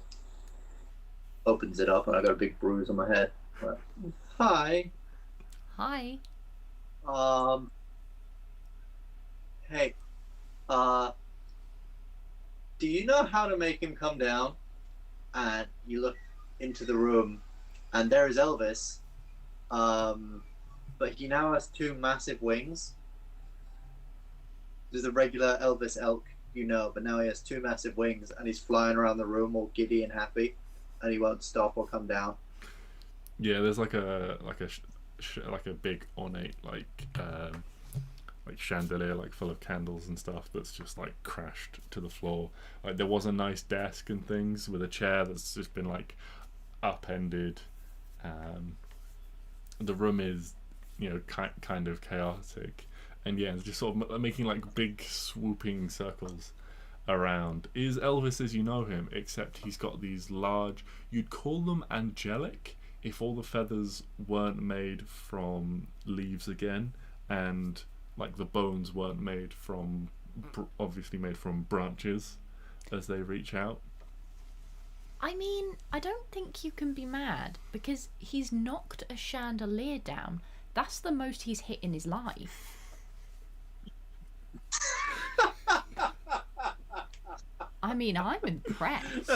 opens it up, and I got a big bruise on my head. Hi. Hi. Hey. Do you know how to make him come down? And you look into the room, and there is Elvis. But he now has two massive wings. There's a regular Elvis elk. you know, but now he has 2 massive wings and he's flying around the room all giddy and happy, and he won't stop or come down. Yeah, there's like a big ornate like chandelier like full of candles and stuff that's just like crashed to the floor. Like there was a nice desk and things with a chair that's just been like upended. The room is, you know, kind of chaotic, and yeah, it's just sort of making like big swooping circles around. Is Elvis as you know him, except he's got these large, you'd call them angelic if all the feathers weren't made from leaves again, and like the bones weren't made from, obviously made from branches as they reach out. I mean, I don't think you can be mad because he's knocked a chandelier down. That's the most he's hit in his life. I mean, I'm impressed.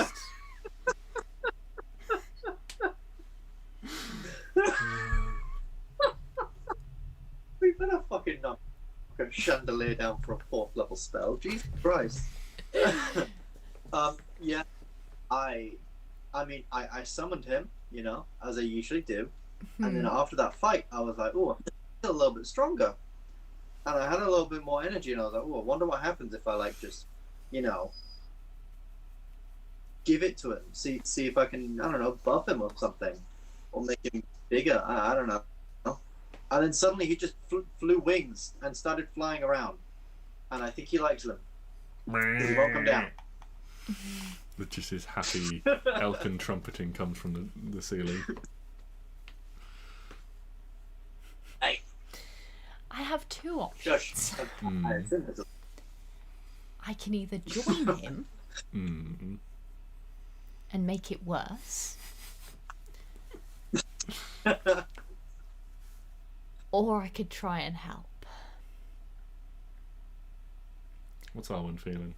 We better fucking knock a chandelier down for a 4th level spell. Jesus Christ. Yeah. I mean, I summoned him, you know, as I usually do. And then after that fight, I was like, oh, I feel a little bit stronger. And I had a little bit more energy, and I was like, oh, I wonder what happens if I, like, just, you know, give it to him. See if I can, I don't know, buff him or something. Or make him bigger. I don't know. And then suddenly he just flew wings and started flying around. And I think he likes them. He won't come down. Just his happy elfin trumpeting comes from the ceiling. Hey. I have 2 options. I can either join him and make it worse, or I could try and help. What's Arwen feeling?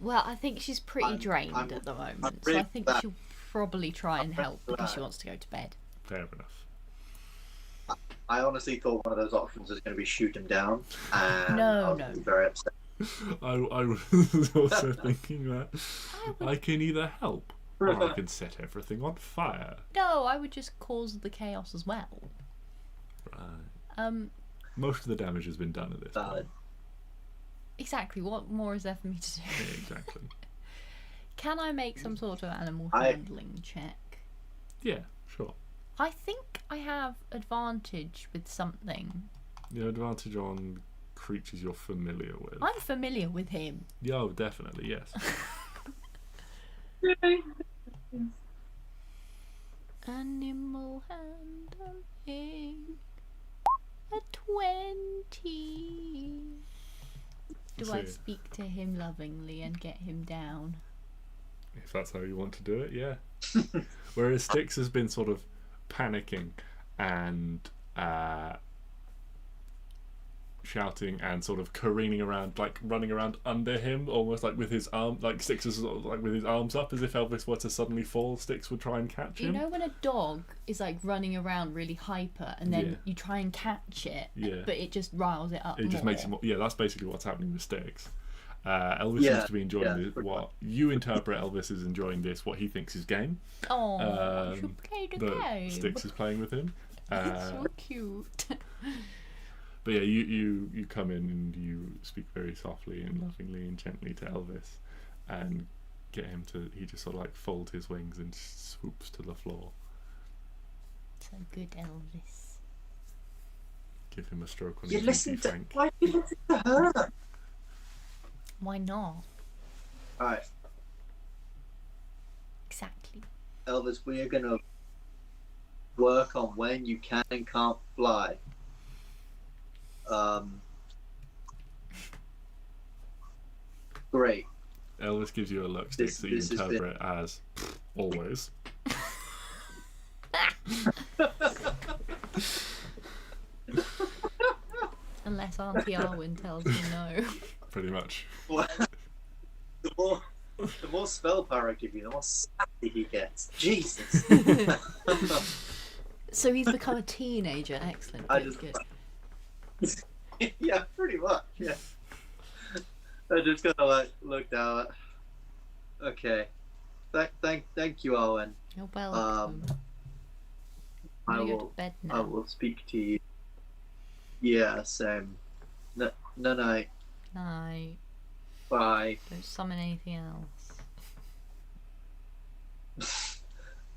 Well, I think she's pretty drained at the moment, so I think she'll probably try and help because she wants to go to bed. Fair enough. I honestly thought one of those options was going to be shoot him down. And I was very upset. I was also thinking that. I can either help or I can set everything on fire. No, I would just cause the chaos as well. Right. Most of the damage has been done at this point. Exactly. What more is there for me to do? Yeah, exactly. Can I make some sort of animal handling check? Yeah, sure. I think I have advantage with something. Yeah, advantage on creatures you're familiar with. I'm familiar with him. Yeah, oh, definitely, yes. Animal handling. A 20. Do I speak to him lovingly and get him down? If that's how you want to do it, yeah. Whereas Stix has been sort of panicking and shouting and sort of careening around, like running around under him, almost like with his arm, like Stix is sort of like with his arms up, as if Elvis were to suddenly fall. Stix would try and catch him. You know when a dog is like running around really hyper, and then you try and catch it, but it just riles it up. It just makes it more. Yeah, that's basically what's happening with Stix. Elvis seems to be enjoying this. What you interpret Elvis is enjoying this, what he thinks is game. Oh, you should play the game. Stix is playing with him. It's so cute. But yeah, you come in and you speak very softly and lovingly and gently to Elvis, and get him to. He just sort of like folds his wings and swoops to the floor. So good, Elvis. Give him a stroke on You his listen pinky to frank. why you listen to her? Why not? Alright, Exactly. Elvis, we are gonna work on when you can and can't fly. Great. Elvis gives you a look, Stix, that you interpret as always. Unless Auntie Arwen tells me no. Pretty much. Well, the more spell power I give you, the more sassy he gets. Jesus. So he's become a teenager. Excellent. Good. Yeah, pretty much. Yeah. I just kind of like looked down. Okay. Thank you, Arwen. You're welcome. I I'm gonna go will. to bed now. I will speak to you. Yeah, same. No, night. Night. Bye. Don't summon anything else.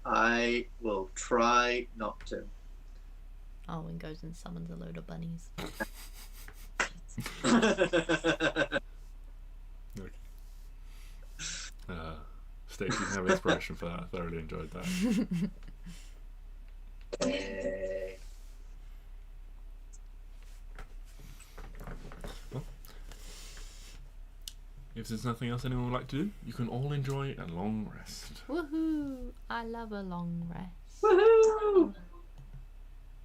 I will try not to. Arwen goes and summons a load of bunnies. Stix, you can have inspiration for that. I thoroughly enjoyed that. Hey. Well, if there's nothing else anyone would like to do, you can all enjoy a long rest. Woohoo! I love a long rest. Woohoo!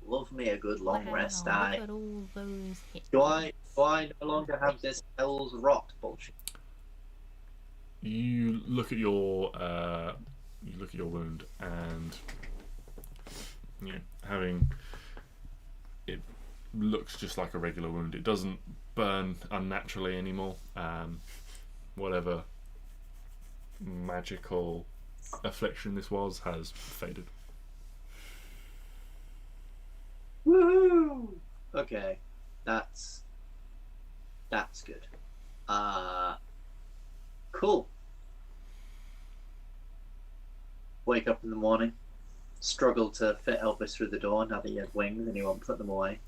Love me a good long Wow, rest. look at all those hits. Do I no longer have this Hell's Rot bullshit? You look at your wound, and having it looks just like a regular wound. It doesn't burn unnaturally anymore. Whatever magical affliction this was has faded. Woohoo! Okay, that's good. Cool. Wake up in the morning, struggle to fit Elvis through the door now that he had wings and he won't put them away.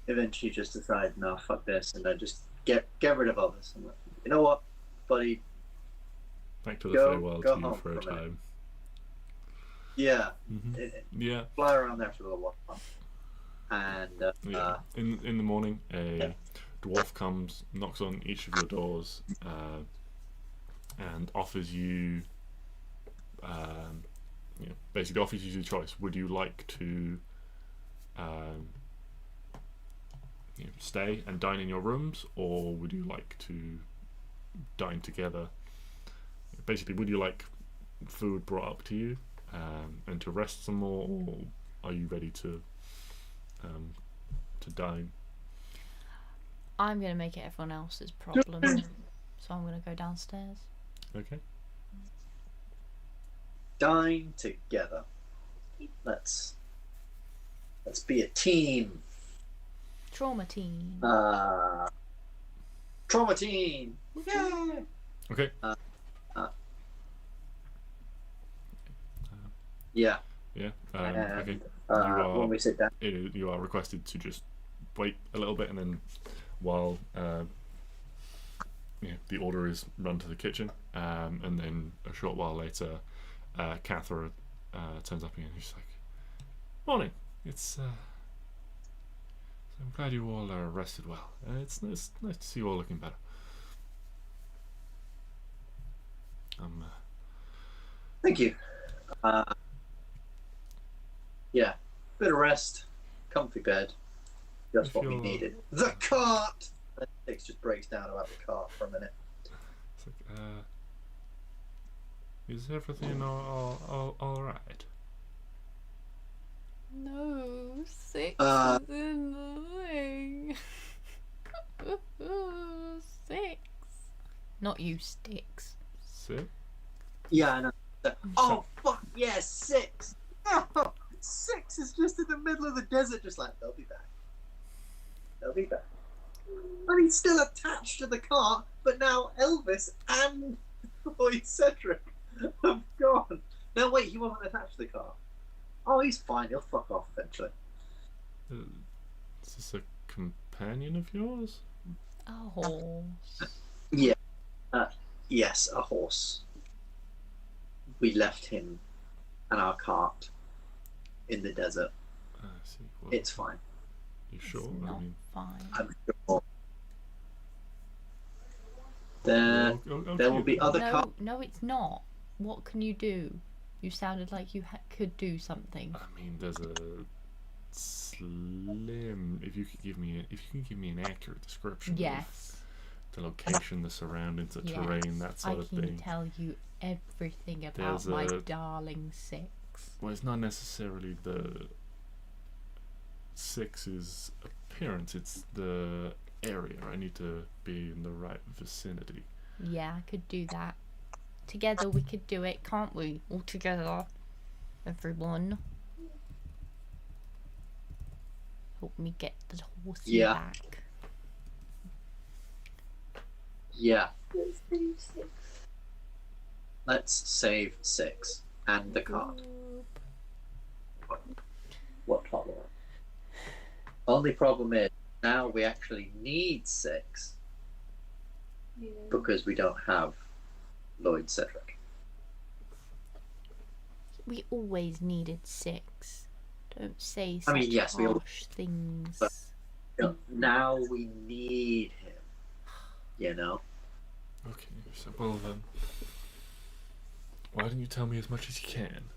Eventually just decide, no, fuck this, and then just get rid of Elvis. I'm like, you know what, buddy? Back to the Go Feywild to you home for a for a minute. time. Yeah. Yeah. Fly around there for a little while. And Yeah. In the morning, a dwarf comes, knocks on each of your doors, and offers you, basically offers you the choice. Would you like to, stay and dine in your rooms, or would you like to dine together? Basically, would you like food brought up to you, and to rest some more, or are you ready to dine? I'm going to make it everyone else's problem, so I'm going to go downstairs. Okay. dine together. Let's be a team. Trauma team. Trauma team. Yeah. Okay. Yeah. Yeah. And, Okay. when we sit down. You are requested to just wait a little bit, and then while the order is run to the kitchen, and then a short while later, Kavran turns up again. She's like, "Morning. It's I'm glad you all are rested well. It's nice to see you all looking better. Thank you. Yeah, bit of rest, comfy bed, just what we needed. The cart. Stix just breaks down about the cart for a minute. It's like, is everything all right? No, Stix is in the thing. Stix. Not you, Stix. Sick? Yeah, I know. Oh fuck yeah, 6. Oh, 6 is just in the middle of the desert, just like they'll be back. They'll be back. And he's still attached to the cart, but now Elvis and boy Cedric have gone. No, wait, he wasn't attached to the cart. Oh, he's fine. He'll fuck off eventually. Is this a companion of yours? A horse. Yeah. Yes, a horse. We left him and our cart in the desert. I see. Well, It's fine. You sure? It's not fine. I'm sure. There will be other carts. No, it's not. What can you do? You sounded like you could do something. I mean, there's a slim. If you can give me an accurate description. Yes. Of the location, the surroundings, the terrain, that sort of I thing. can tell you everything about There's my a- darling 6. Well, it's not necessarily the 6's appearance, it's the area. I need to be in the right vicinity. Yeah, I could do that. Together we could do it, can't we? All together. Everyone. Help me get the horsey Yeah. back. Yeah. Let's do 6. Let's save 6 and the card. What card? Only problem is now we actually need 6 Yeah. because we don't have Lloyd Cedric. We always needed 6. Don't say I such mean, yes, we all- harsh things. but- Now we need him. You know? Okay, so well then, why don't you tell me as much as you can?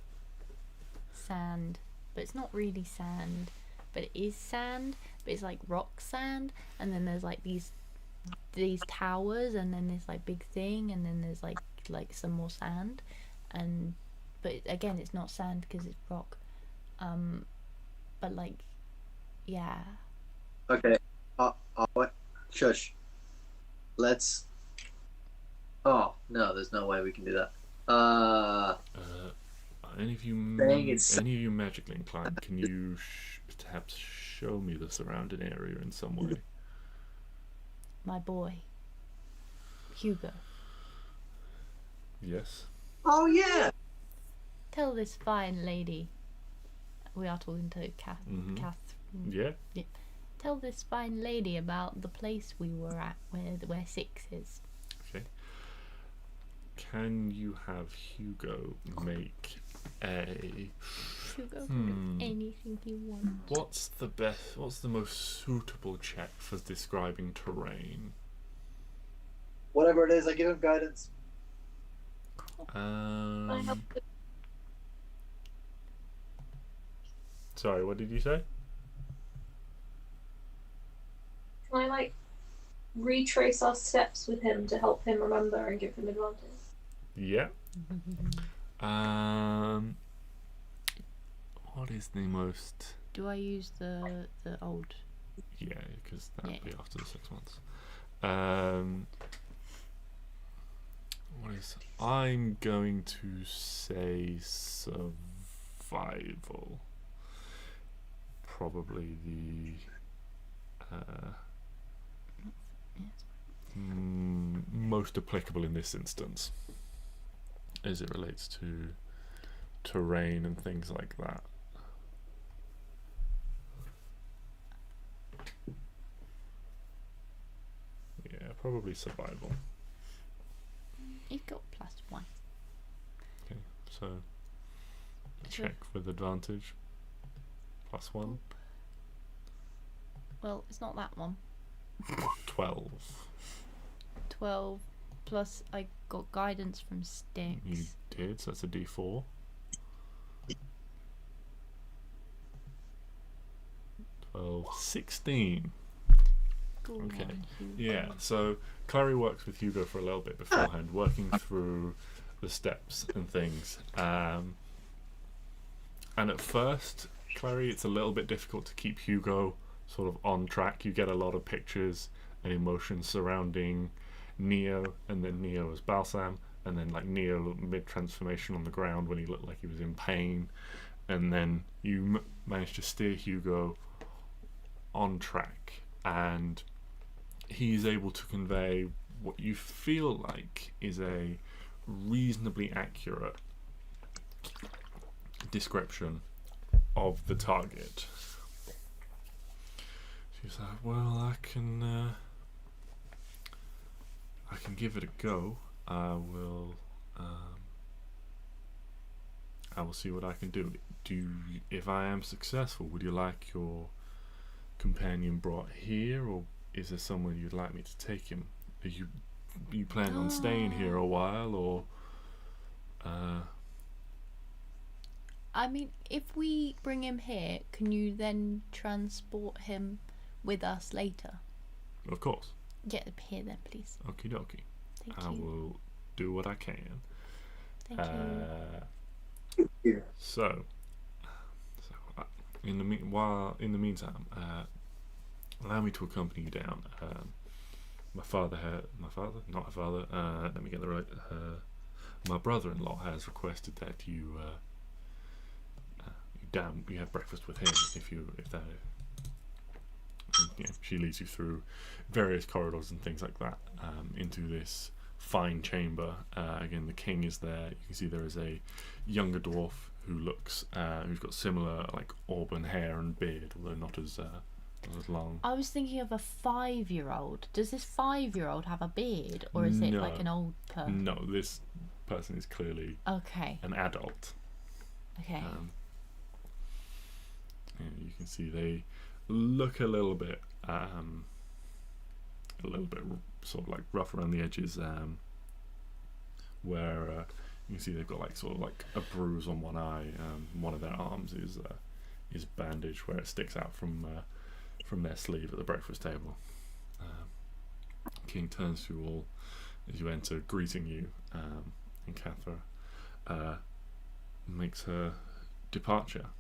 Sand. But it's not really sand. But it is sand. But it's like rock sand. And then there's like these towers. And then there's like big thing. And then there's like some more sand. And but again, it's not sand because it's rock. But like, yeah. Okay. What? Shush. Let's. Oh no, there's no way we can do that. Any of you magically inclined, can you perhaps show me the surrounding area in some way? My boy, Hugo. Yes. Oh yeah. Tell this fine lady. We are talking to Kath. Mhm. Catherine. Yeah. Tell this fine lady about the place we were at, where 6 is. Okay. Can you have Hugo make a? Hugo can do anything he wants. What's the most suitable check for describing terrain? Whatever it is, I give him guidance. I have to Sorry, what did you say? Can I like retrace our steps with him to help him remember and give him advantage? Yeah. What is the most? Do I use the old? Yeah, because that'll Yeah. be after the 6 months. What is? I'm going to say survival. Probably the most applicable in this instance, as it relates to terrain and things like that. Yeah, probably survival. You've got +1. Okay, so Sure. check with advantage. +1. Well, it's not that one. 12. 12 plus I got guidance from Stix. You did, so that's a D4. 12, 16. Go Okay. on, Hugo. Yeah, so Klari works with Hugo for a little bit beforehand, working through the steps and things. And at first, Klari, it's a little bit difficult to keep Hugo sort of on track. You get a lot of pictures and emotions surrounding Neo, and then Neo as Balsam, and then like Neo mid-transformation on the ground when he looked like he was in pain. And then you managed to steer Hugo on track, and he's able to convey what you feel like is a reasonably accurate description of the target. She's like, well, I can give it a go. I will see what I can do. If I am successful, would you like your companion brought here, or is there somewhere you'd like me to take him? Are you plan on staying here a while, or I mean, if we bring him here, can you then transport him with us later? Of course. Get him here then, please. Okie dokie. Thank I you. will do what I can. Thank you. Yeah. Uh, In the meantime, allow me to accompany you down. My brother-in-law has requested that you have breakfast with him. She leads you through various corridors and things like that into this fine chamber. Again, the king is there. You can see there is a younger dwarf who's got similar like auburn hair and beard, although not as long. I was thinking of a 5-year-old. Does this 5-year-old have a beard, or is it like an old person? No, this person is clearly an adult. Okay. You can see they look a little bit sort of like rough around the edges, where you can see they've got like sort of like a bruise on one eye. One of their arms is bandaged where it sticks out from their sleeve at the breakfast table. King turns to you all as you enter, greeting you, and Kavran makes her departure.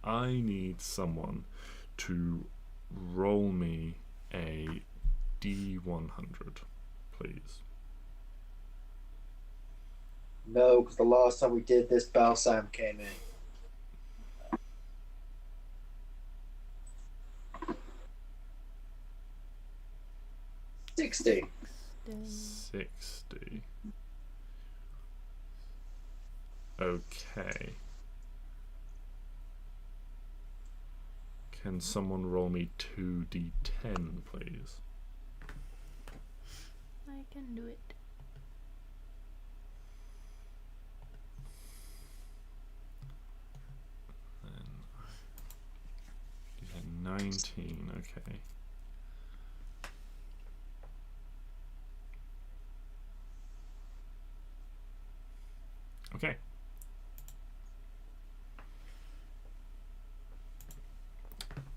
I need someone to roll me a D100, please. No, because the last time we did this, Balsam came in. 60. 60. Okay. Can someone roll me 2d10, please? I can do it. Then 19, okay. Okay.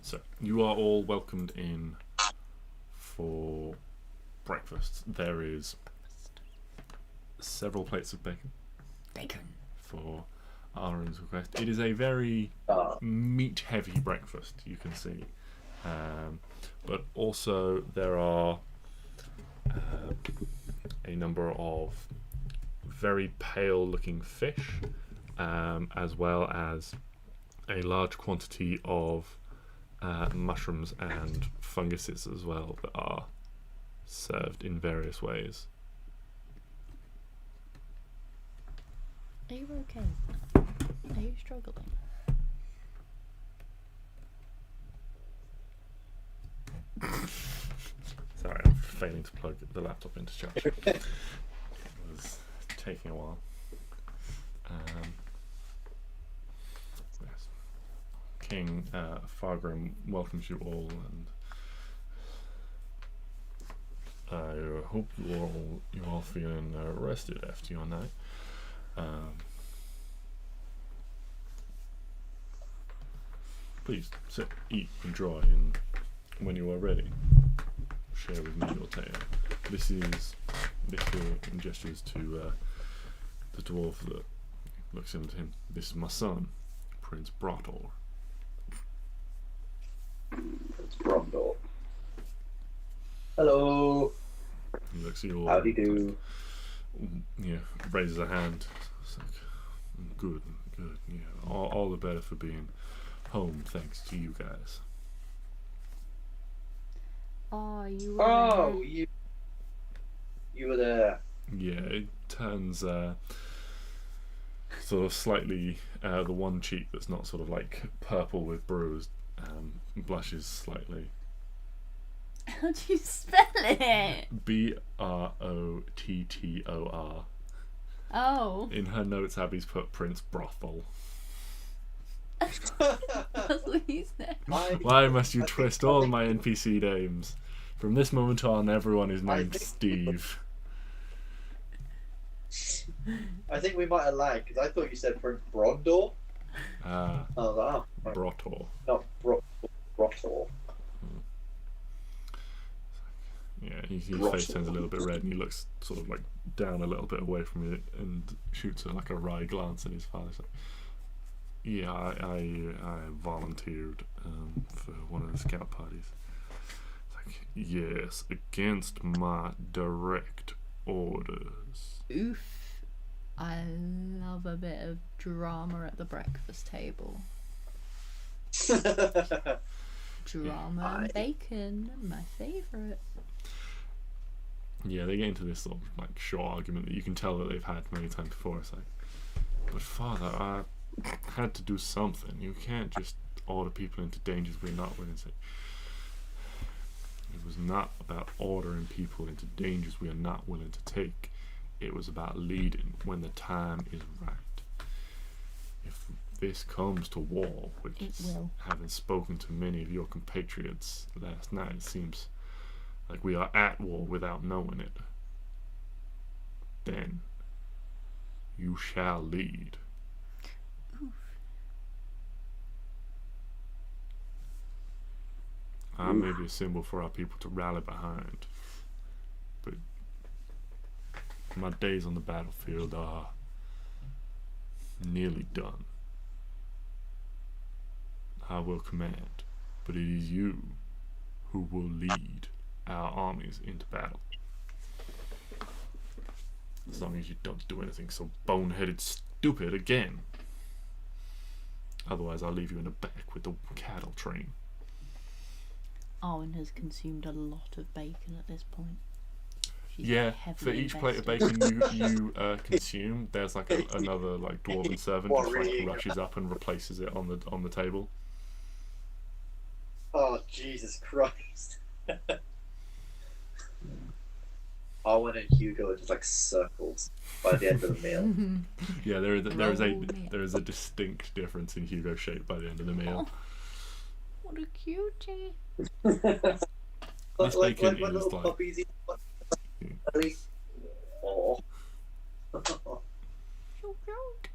So, you are all welcomed in for breakfast. There is several plates of bacon. For Arwen's request. It is a very meat-heavy breakfast, you can see. But also there are a number of very pale-looking fish, as well as a large quantity of mushrooms and funguses as well that are served in various ways. Are you okay? Are you struggling? Sorry, I'm failing to plug the laptop into charge. It was taking a while. Yes. King Fargrim welcomes you all, and I hope you all feeling rested after your night. Please sit, eat, enjoy, and when you are ready, share with me your tale. This here in gestures to the dwarf that looks into him. This is my son, Prince Brotor. Prince Brondor. Hello. He looks at you all. Howdy do. Yeah, raises a hand. It's like, good. Yeah, all the better for being home, thanks to you guys. Oh, you were there. You were there. Yeah, it turns sort of slightly the one cheek that's not sort of like purple with bruise blushes slightly. How do you spell it? Brottor. Oh. In her notes, Abby's put Prince Brothel. That's what he said. Why must you twist all my NPC names? From this moment on, everyone is named Steve. I think we might have lagged, because I thought you said Prince Brondor. Ah. Oh, right. Brotor. Not Brotor. Yeah, his face turns a little bit red, and he looks sort of like down a little bit away from it, and shoots like a wry glance at his father. He's like, Yeah, I volunteered for one of the scout parties. It's like, yes, against my direct orders. Oof. I love a bit of drama at the breakfast table. Drama and bacon, my favourite. Yeah, they get into this sort of like short argument that you can tell that they've had many times before. It's like, but father, I had to do something. You can't just order people into dangers we're not willing to. It was not about ordering people into dangers we are not willing to take. It was about leading when the time is right. If this comes to war, which It will. having spoken to many of your compatriots last night, it seems like we are at war without knowing it, then you shall lead. I may be a symbol for our people to rally behind, but my days on the battlefield are nearly done. I will command, but it is you who will lead our armies into battle. As long as you don't do anything so boneheaded stupid again. Otherwise I'll leave you in the back with the cattle train. Arwen has consumed a lot of bacon at this point. She's Yeah, for heavily each plate of invested. bacon you consume, there's like another like dwarven servant just like rushes up and replaces it on the table. Oh, Jesus Christ. Arwen and Hugo are just like circles by the end of the meal. Yeah, there Rolling. is a distinct difference in Hugo's shape by the end of the meal. Oh, what a cutie. This like bacon when is little like puppies eat. Oh. So cute.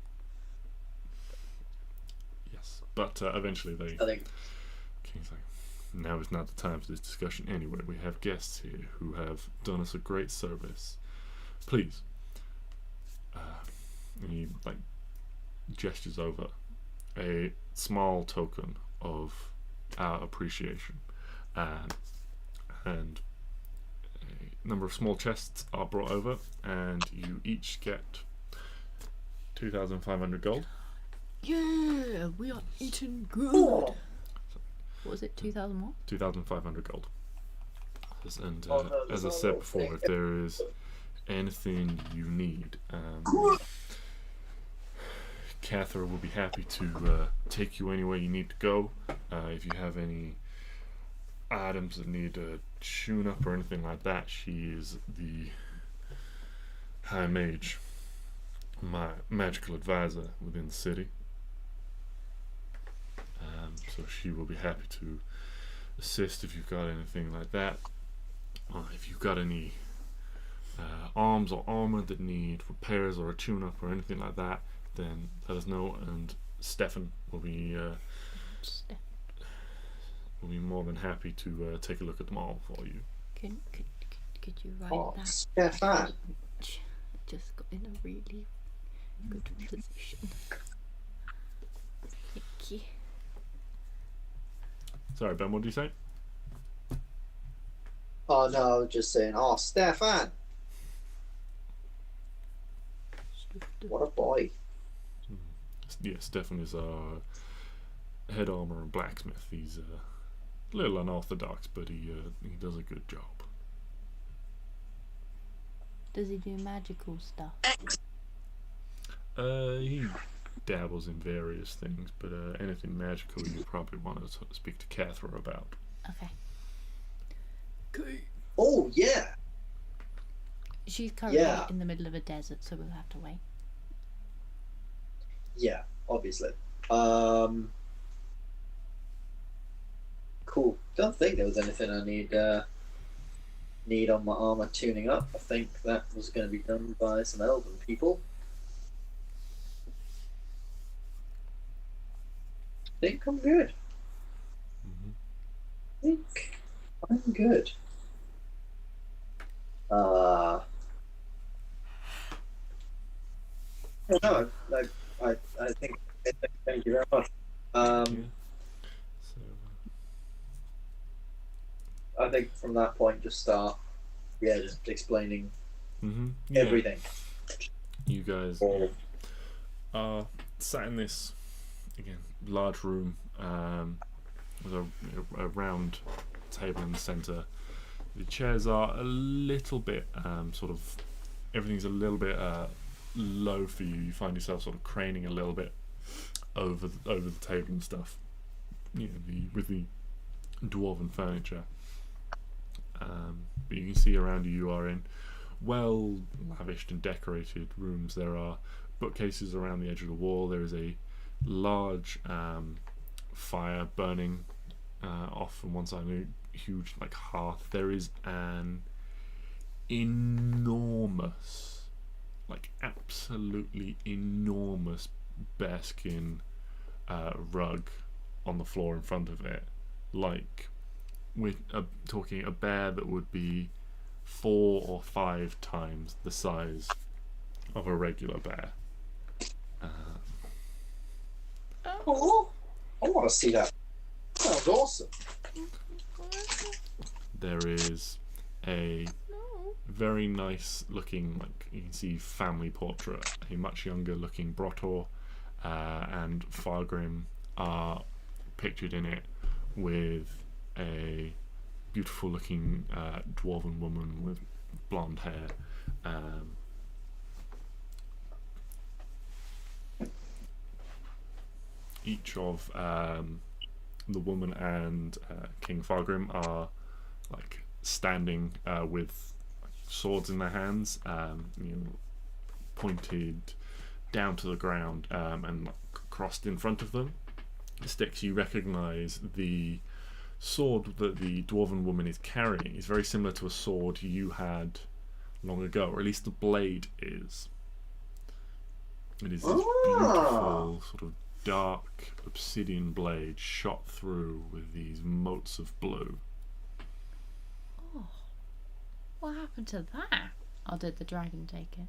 yes, but eventually they. I think King's like, now is not the time for this discussion anyway. We have guests here who have done us a great service. Please. And he like gestures over a small token of our appreciation, and a number of small chests are brought over, and you each get 2,500 gold. Yeah, we are eating good. Oh. What was it, 2,000 more? 2,500 gold. And Oh, no, as I there's said no before, thing. if there is anything you need, Cathra will be happy to take you anywhere you need to go. If you have any items that need a tune up or anything like that, she is the High Mage, my magical advisor within the city. So she will be happy to assist if you've got anything like that. If you've got any arms or armor that need repairs or a tune-up or anything like that, then let us know, and Stefan will be more than happy to take a look at them all for you. Could you write Oh, that? Stefan. I just got in a really good position. Thank you. Sorry, Ben, what did you say? Oh no, I was just saying, oh, Stefan. What a boy. Yeah, Stefan is our head armor and blacksmith. He's a little unorthodox, but he does a good job. Does he do magical stuff? He dabbles in various things, but anything magical you probably want to speak to Cathra about. Okay. Oh yeah. She's currently Yeah. in the middle of a desert, so we'll have to wait. Yeah, obviously. Cool. Don't think there was anything I need on my armor tuning up. I think that was going to be done by some elven people. I think I'm good. I think I'm good. I don't know. I think Thank you very much. Yeah. So, I think from that point, just start, just explaining yeah. everything. You guys Or are sat in this again large room with a round table in the centre. The chairs are a little bit sort of everything's a little bit low for you. You find yourself sort of craning a little bit over the table and stuff. You know, with the dwarven furniture. But you can see around you, you are in well lavished and decorated rooms. There are bookcases around the edge of the wall. There is a large fire burning off from one side, a huge like hearth. There is an enormous, like absolutely enormous bearskin rug on the floor in front of it, like we're talking a bear that would be 4 or 5 times the size of a regular bear. oh, I want to see that. Sounds awesome. There is a very nice looking, like you can see, family portrait. A much younger looking Brotor and Fargrim are pictured in it, with a beautiful looking dwarven woman with blonde hair. Each of the woman and King Fargrim are like standing with swords in their hands, pointed down to the ground and like, crossed in front of them. Stix, you recognise the sword that the dwarven woman is carrying is very similar to a sword you had long ago, or at least the blade is. It is this beautiful sort of dark obsidian blade shot through with these motes of blue. Oh, what happened to that? Or did the dragon take it?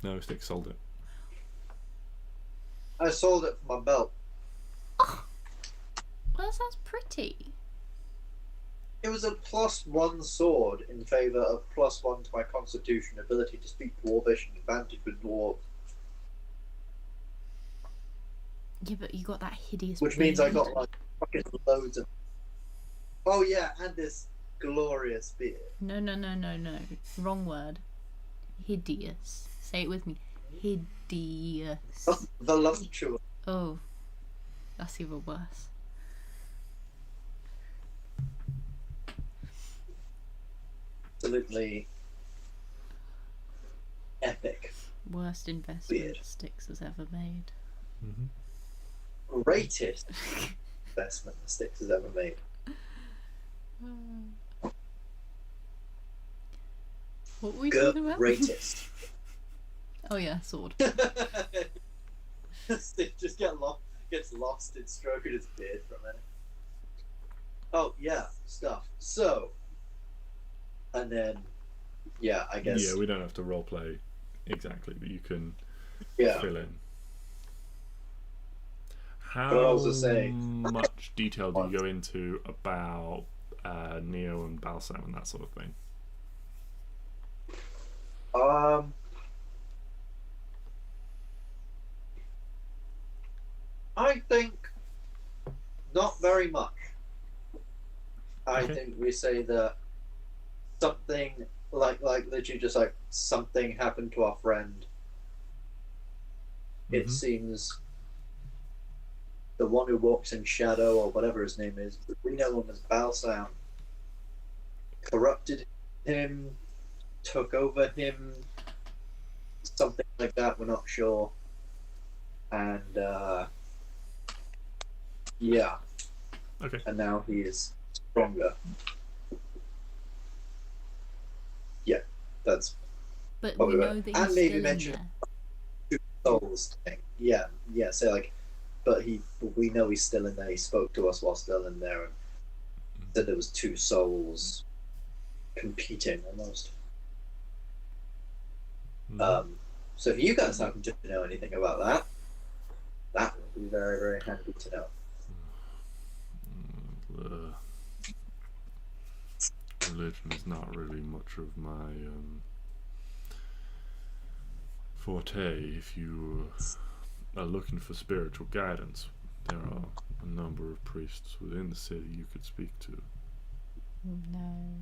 No, Stix sold it. I sold it for my belt. Oh, well, that sounds pretty. It was a +1 sword in favour of +1 to my constitution, ability to speak Dwarvish, and advantage with dwarves. Yeah, but you got that hideous Which means I blade. got like fucking loads of. Oh yeah, and this glorious beard. No. Wrong word. Hideous. Say it with me. Hideous. Voluptuous. Oh, that's even worse. Absolutely epic. Worst investment Weird. Stix has ever made. Greatest investment the Stix has ever made. What were we talking about? Greatest. Oh yeah, sword. Stix just gets lost in stroking his beard for a minute. Oh yeah, stuff. So, and then, yeah, I guess. Yeah, we don't have to roleplay exactly, but you can Yeah. fill in. How But I was just saying, much detail do you go into about Neo and Balsam and that sort of thing? I think not very much. I Okay. think we say that something like literally just like something happened to our friend. It seems the one who walks in shadow, or whatever his name is, but we know him as Balsam, corrupted him, took over him, something like that, we're not sure. And yeah. Okay. And now he is stronger. Yeah, that's But probably we right. know that And he's maybe still in mention there. souls thing. Yeah. So like, but we know he's still in there. He spoke to us while still in there, and said there was 2 souls competing almost. So if you guys happen to know anything about that, that would be very, very handy to know. Religion is not really much of my forte. If you are looking for spiritual guidance, there are a number of priests within the city you could speak to. No.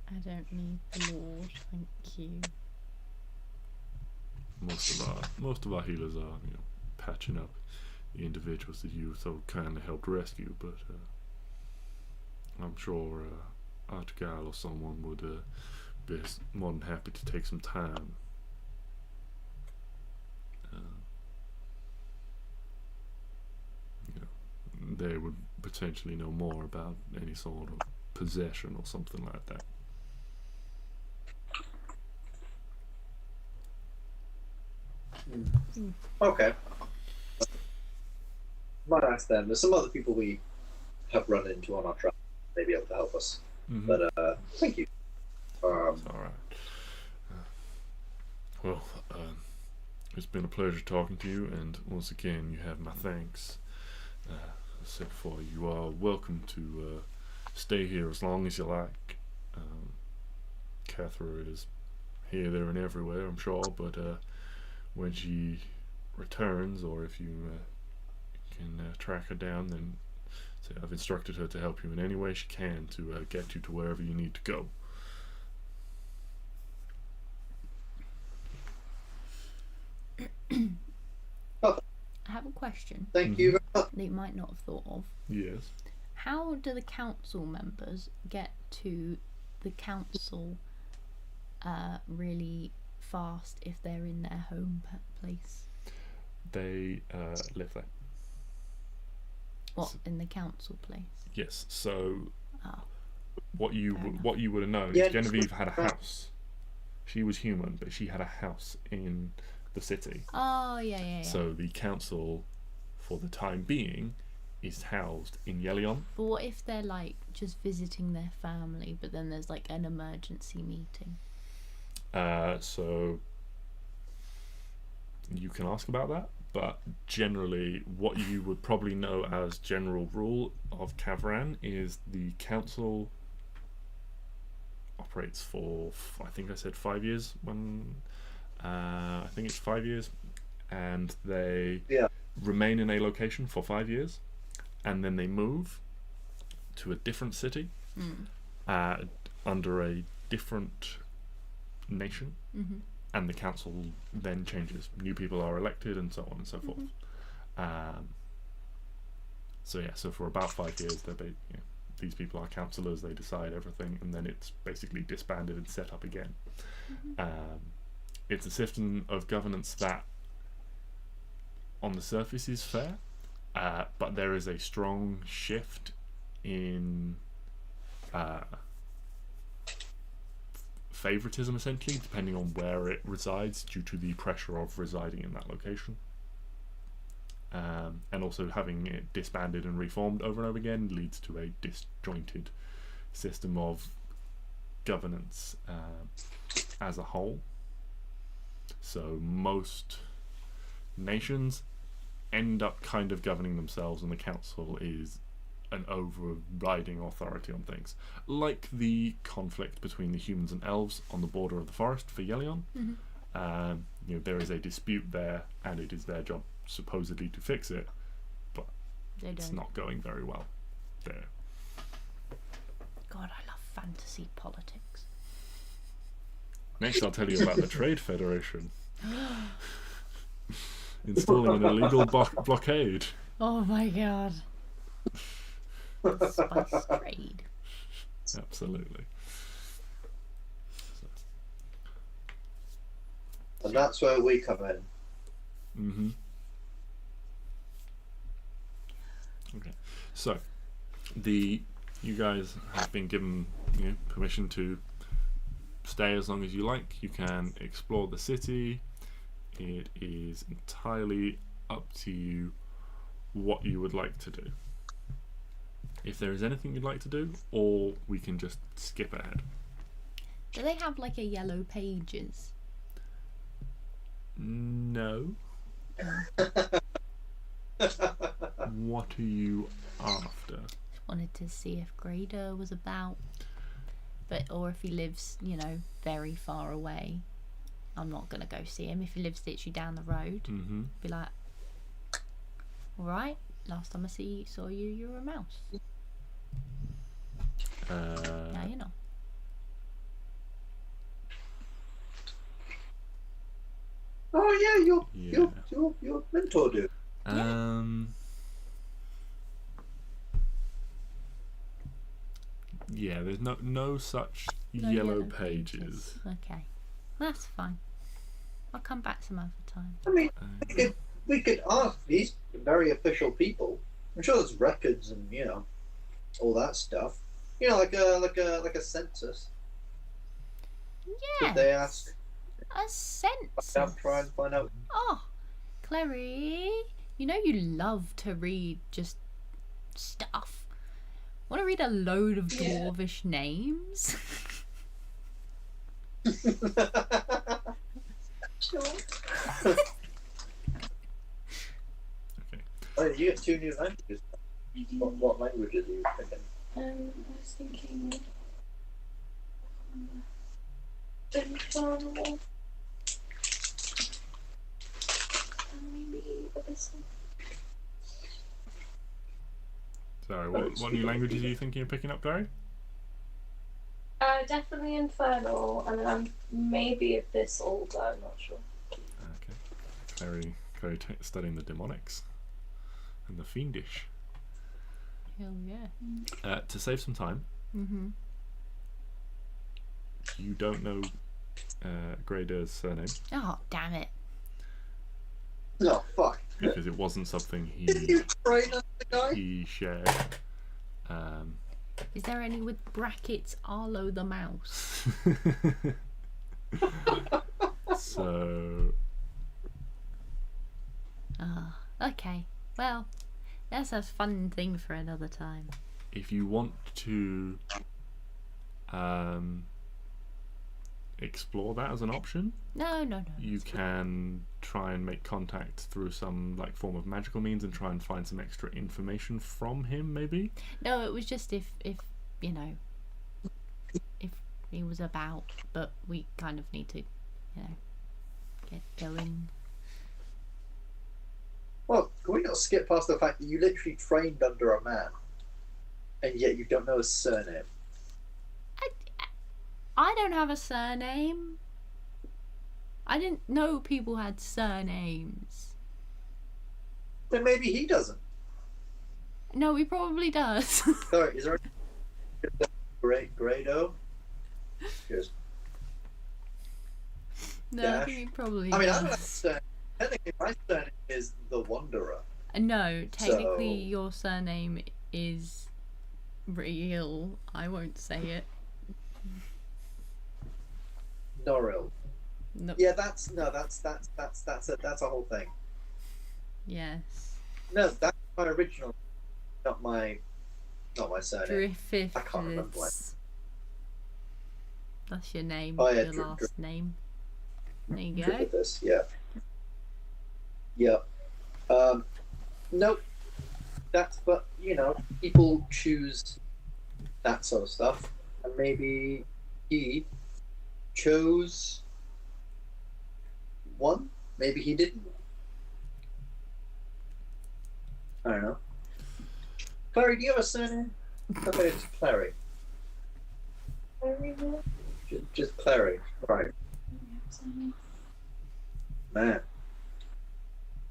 I don't need the Lord, thank you. Most of our healers are, patching up the individuals that you so kindly helped rescue, but I'm sure Archgal or someone would be more than happy to take some time. They would potentially know more about any sort of possession or something like that. Okay. Might ask them. There's some other people we have run into on our travel, maybe able to help us. Mm-hmm. But thank you. It's all right. Well, it's been a pleasure talking to you, and once again, you have my thanks. As I said before, you are welcome to stay here as long as you like. Cathra is here, there, and everywhere, I'm sure, but when she returns, or if you can track her down, then say I've instructed her to help you in any way she can to get you to wherever you need to go. I have a question Thank you very much. that you might not have thought of. Yes. How do the council members get to the council really fast if they're in their home place? They live there. What, in the council place? Yes. So Oh, what you fair enough. what you would have known Yeah, is Genevieve had a house. She was human, but she had a house in the city. Oh, yeah. So the council, for the time being, is housed in Yelion. But what if they're like just visiting their family, but then there's like an emergency meeting? So you can ask about that, but generally what you would probably know as general rule of Kavran is the council operates for, I think I said 5 years, I think it's 5 years, and they remain in a location for 5 years, and then they move to a different city under a different nation, and the council then changes. New people are elected, and so on and so forth. So for about 5 years, these people are councillors. They decide everything, and then it's basically disbanded and set up again. It's a system of governance that, on the surface, is fair, but there is a strong shift in favoritism, essentially, depending on where it resides, due to the pressure of residing in that location. And also having it disbanded and reformed over and over again leads to a disjointed system of governance as a whole. So most nations end up kind of governing themselves, and the council is an overriding authority on things, like the conflict between the humans and elves on the border of the forest for Yelion. There is a dispute there, and it is their job supposedly to fix it, but it's not going very well there. God, I love fantasy politics. Next I'll tell you about the Trade Federation installing an illegal blockade. Oh my god. Spice trade. Absolutely. And that's where we come in. Okay. So, you guys have been given permission to stay as long as you like. You can explore the city. It is entirely up to you what you would like to do. If there is anything you'd like to do, or we can just skip ahead. Do they have like a yellow pages? No. What are you after? Wanted to see if Grader was about, or if he lives, very far away. I'm not gonna go see him. If he lives literally down the road, be like, all right. Last time I saw you, you were a mouse. Now you're not. Oh yeah, your mentor dude. Yeah, there's no such No yellow pages. Okay, that's fine. I'll come back some other time. I mean, we could ask these very official people. I'm sure there's records and all that stuff. Like a census. Yeah. Could they ask? A census. Try and find out. Oh, Clary, you love to read just stuff. Want to read a load of dwarvish names? Sure. Okay. Oh, you get 2 new languages. What languages are you thinking? I was thinking infernal and maybe abyssal. Sorry, what new languages are you thinking of picking up, Clary? Definitely infernal, and then maybe abyssal, though I'm not sure. Okay. Clary studying the demonics and the fiendish. Hell yeah. To save some time, you don't know Grader's surname. Oh, damn it. No, fuck. Because it wasn't something Did you train on the guy? he shared. Is there any with brackets Arlo the mouse? So Okay. Well, that's a fun thing for another time. if you want to explore that as an option, No. you can try and make contact through some form of magical means and try and find some extra information from him, maybe. No, it was just if if he was about, but we kind of need to, get going. Well, can we not skip past the fact that you literally trained under a man, and yet you don't know his surname? I don't have a surname. I didn't know people had surnames. Then maybe he doesn't. No, he probably does. Sorry, is there a Grado? Cheers. No, Dash. I think he probably I mean, I don't does. understand. Technically, my surname is the Wanderer. No, technically So- your surname is real. I won't say it. Noril. No. Yeah, that's a whole thing. Yes. No, that's my original, not my surname. Griffiths. I can't remember what. That's your name. Oh, yeah, your last name. There you go. Griffiths, yeah. Yeah. Nope. But people choose that sort of stuff, and maybe he chose one. Maybe he didn't. I don't know. Clary, do you have a surname? Okay, it's Clary. Just Clary. Right. Man.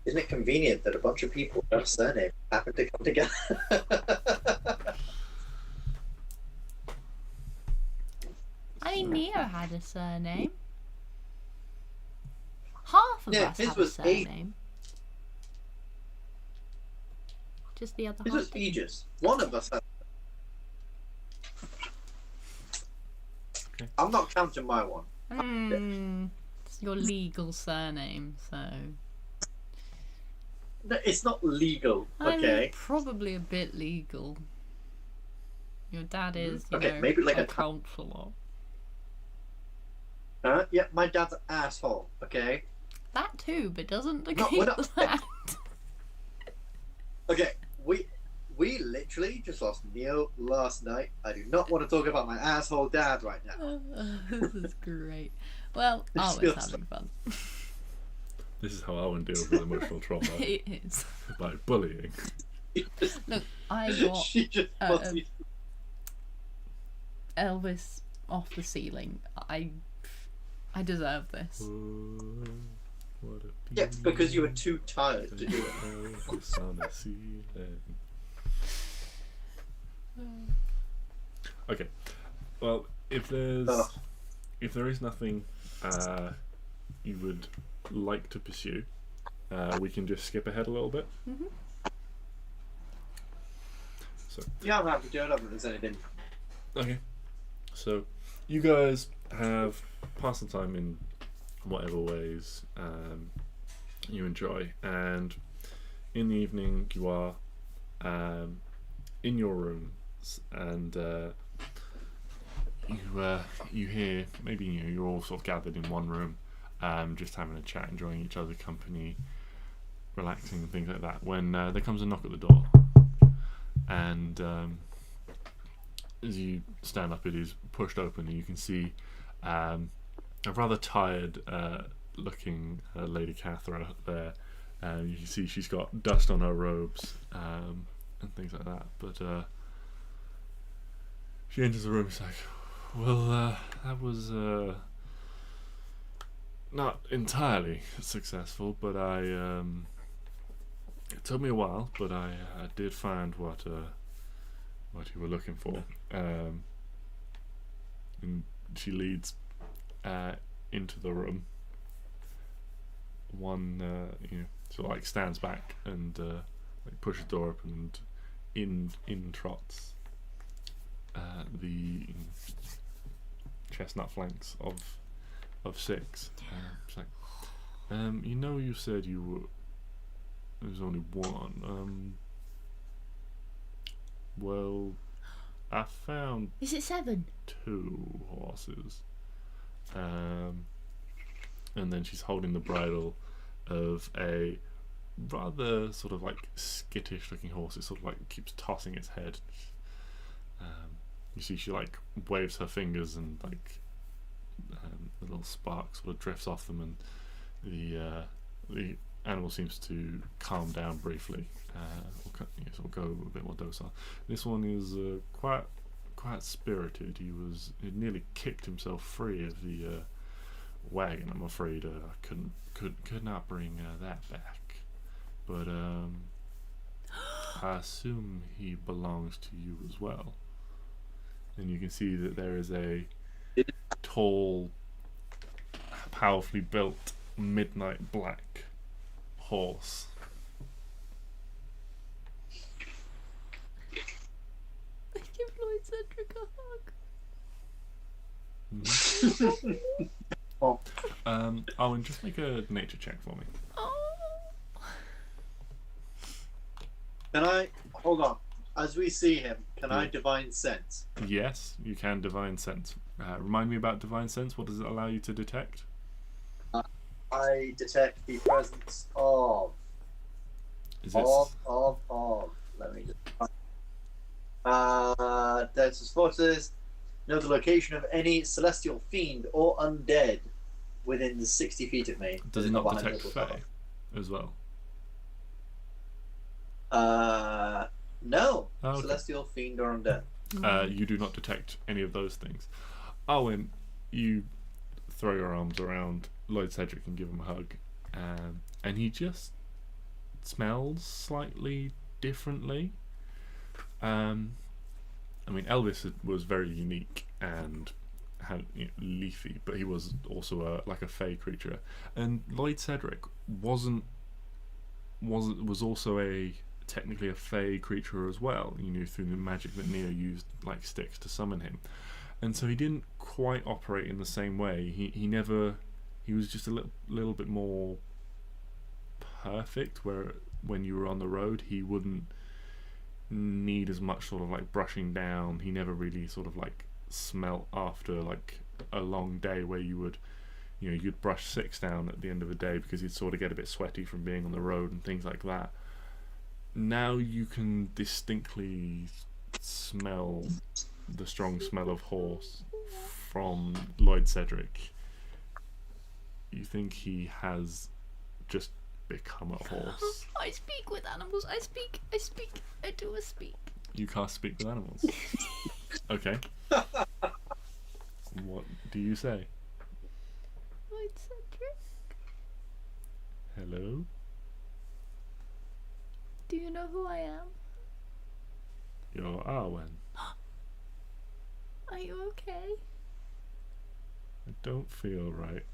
Isn't it convenient that a bunch of people who have surnames happen to come together? I mean, Neo had a surname. Half of us his have a was surname. Just the other This half. was Aegis. One of us had. Okay. I'm not counting my one. It's your legal surname, so. No, it's not legal, I mean, okay? probably a bit legal. Your dad is, Okay, maybe like a a- counselor. Yeah, my dad's an asshole, okay? That too, but doesn't No, negate we're not- that. Okay, we literally just lost Neo last night. I do not want to talk about my asshole dad right now. This is great. Well, This Arwen's feels- having fun. This is how Arwen deals with emotional trauma, It is. by bullying. Look, I got She just Elvis off the ceiling. I deserve this. What a yeah, because you were too tired to do it. Elvis on the ceiling. Okay. Well, if there is nothing you would like to pursue, we can just skip ahead a little bit. Mm-hmm. So Yeah, I'm happy to. I don't think there's anything. okay. So you guys have passed the time in whatever ways you enjoy, and in the evening you are in your rooms, and you hear, maybe you're all sort of gathered in one room, just having a chat, enjoying each other's company, relaxing and things like that, when there comes a knock at the door, and as you stand up, it is pushed open, and you can see a rather tired looking Lady Cathra there. You can see she's got dust on her robes and things like that, but she enters the room. It's like, well, that was not entirely successful, but it took me a while, but I did find what you were looking for. And she leads into the room. One sort of like stands back and like pushes the door open, and in trots the chestnut flanks of Stix. It's like, you said there's only one. Well, I found Is it 7? 2 horses. And then she's holding the bridle of a rather sort of like skittish looking horse. It sort of like keeps tossing its head. You see she like waves her fingers, and like the little spark sort of drifts off them, and the animal seems to calm down briefly, or sort of go a bit more docile. This one is quite spirited. He nearly kicked himself free of the wagon. I'm afraid I could not bring that back, but I assume he belongs to you as well. And you can see that there is a tall, powerfully built midnight black horse. I give Lloyd Cedric a hug. Owen, just make a nature check for me. Oh. Can I hold on? As we see him, can I Yeah. divine sense? Yes, you can divine sense. Remind me about divine sense. What does it allow you to detect? I detect the presence of. Is it Let me just. Densus forces. Know the location of any celestial fiend or undead within 60 feet of me. does it not behind detect double Fae as well? cover? No. Oh, okay. Celestial fiend or undead. You do not detect any of those things. Owen, you throw your arms around Lloyd Cedric and give him a hug, and he just smells slightly differently. I mean, Elvis was very unique and had leafy, but he was also like a fey creature, and Lloyd Cedric was also technically a fey creature as well. Through the magic that Neo used, like Stix, to summon him, and so he didn't quite operate in the same way. He was just a little bit more perfect, where when you were on the road he wouldn't need as much sort of like brushing down. He never really sort of like smelt after like a long day, where you would you'd brush Stix down at the end of the day because he'd sort of get a bit sweaty from being on the road and things like that. now you can distinctly smell the strong smell of horse from Lloyd Cedric. You think he has just become a horse. I speak with animals. I do speak. You can't speak with animals. Okay. What do you say? Lloyd Cedric, Hello? do you know who I am? You're Arwen. Are you okay? I don't feel right.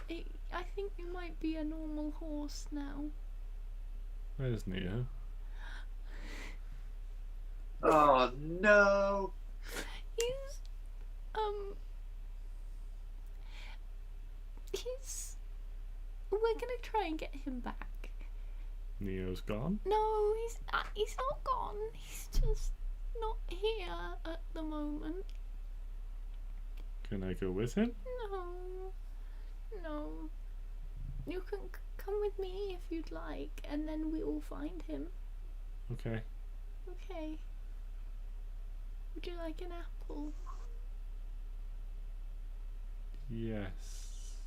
I think you might be a normal horse now. Where's Neo? Oh no! He's we're gonna try and get him back. Neo's gone? No, he's not gone. He's just not here at the moment. Can I go with him? No. You can come with me if you'd like, and then we will find him. Okay. Okay. Would you like an apple? Yes.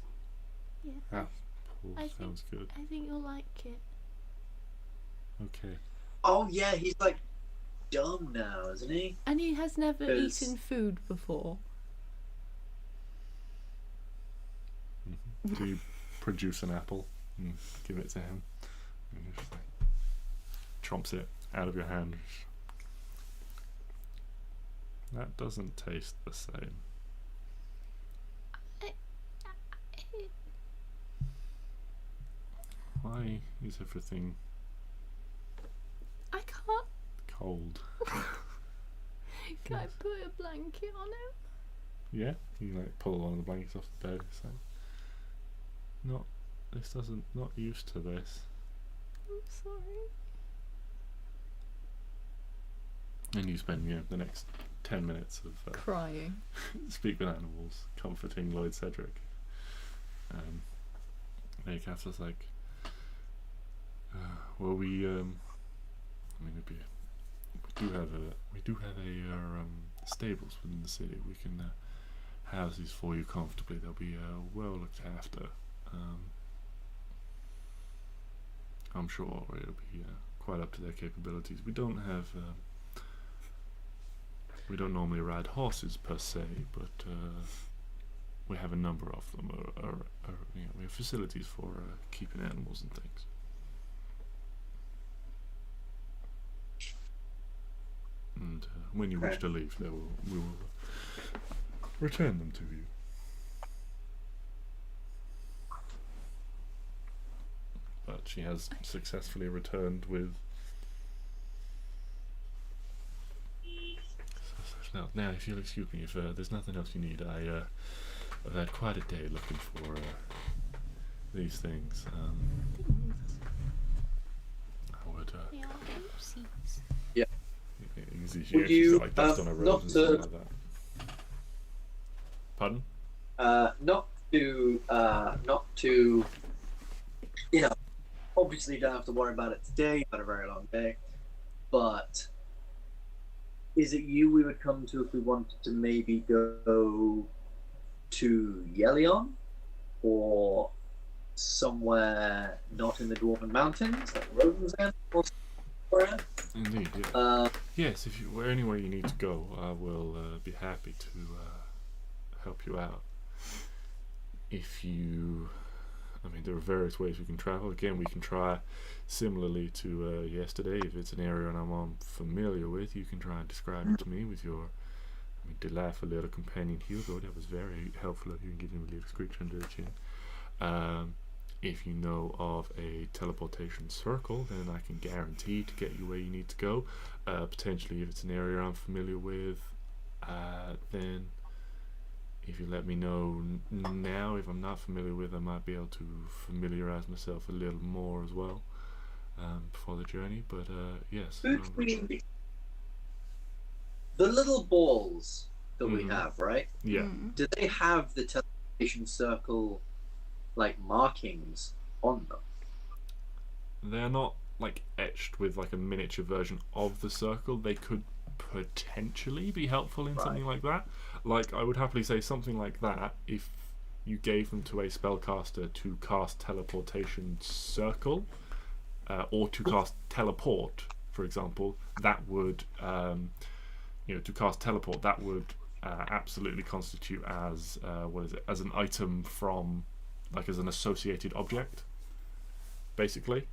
Yeah. Apple I sounds good. I think you'll like it. Okay. Oh yeah, he's like dumb now, isn't he? And he has never 'Cause- eaten food before. Do you produce an apple and give it to him? And he just like chomps it out of your hand. That doesn't taste the same. Why is everything I can't. cold? Can I put a blanket on him? Yeah, you like pull one of the blankets off the bed. It's like, not used to this. I'm sorry. And you spend the next 10 minutes of Crying. speak with animals, comforting Lloyd Cedric. Maycap's like, well, we do have a stables within the city. We can house these for you comfortably. They'll be well looked after. I'm sure it'll be quite up to their capabilities. We don't normally ride horses per se, but we have a number of them. We have facilities for keeping animals and things. And when you wish to leave, we will return them to you. But she has successfully returned with. Now, if you'll excuse me, if there's nothing else you need, I've had quite a day looking for these things. I would. They are oopsies. She's Would you, like dust on her robes and stuff like that. Pardon? Not to, obviously you don't have to worry about it today. You've had a very long day, but is it you we would come to if we wanted to maybe go to Yelion or somewhere not in the Dwarven Mountains, like Rosen's or somewhere? Indeed, yeah. Yes, if you anywhere you need to go, I will be happy to help you out. There are various ways we can travel. Again, we can try similarly to yesterday. If it's an area I'm familiar with, you can try and describe it to me with your delightful little companion Hugo. That was very helpful of you in giving him a little screech under the chin. If you know of a teleportation circle, then I can guarantee to get you where you need to go. Potentially, if it's an area I'm familiar with, then if you let me know now, if I'm not familiar with, I might be able to familiarize myself a little more as well before the journey. But yes. The little balls that we have, right? Yeah. Do they have the teleportation circle like markings on them? They're not like etched with like a miniature version of the circle, they could potentially be helpful in something like that. Like, I would happily say something like that if you gave them to a spellcaster to cast teleportation circle, or to cast teleport, for example. That would, to cast teleport, that would absolutely constitute as as an item from, like, as an associated object, basically,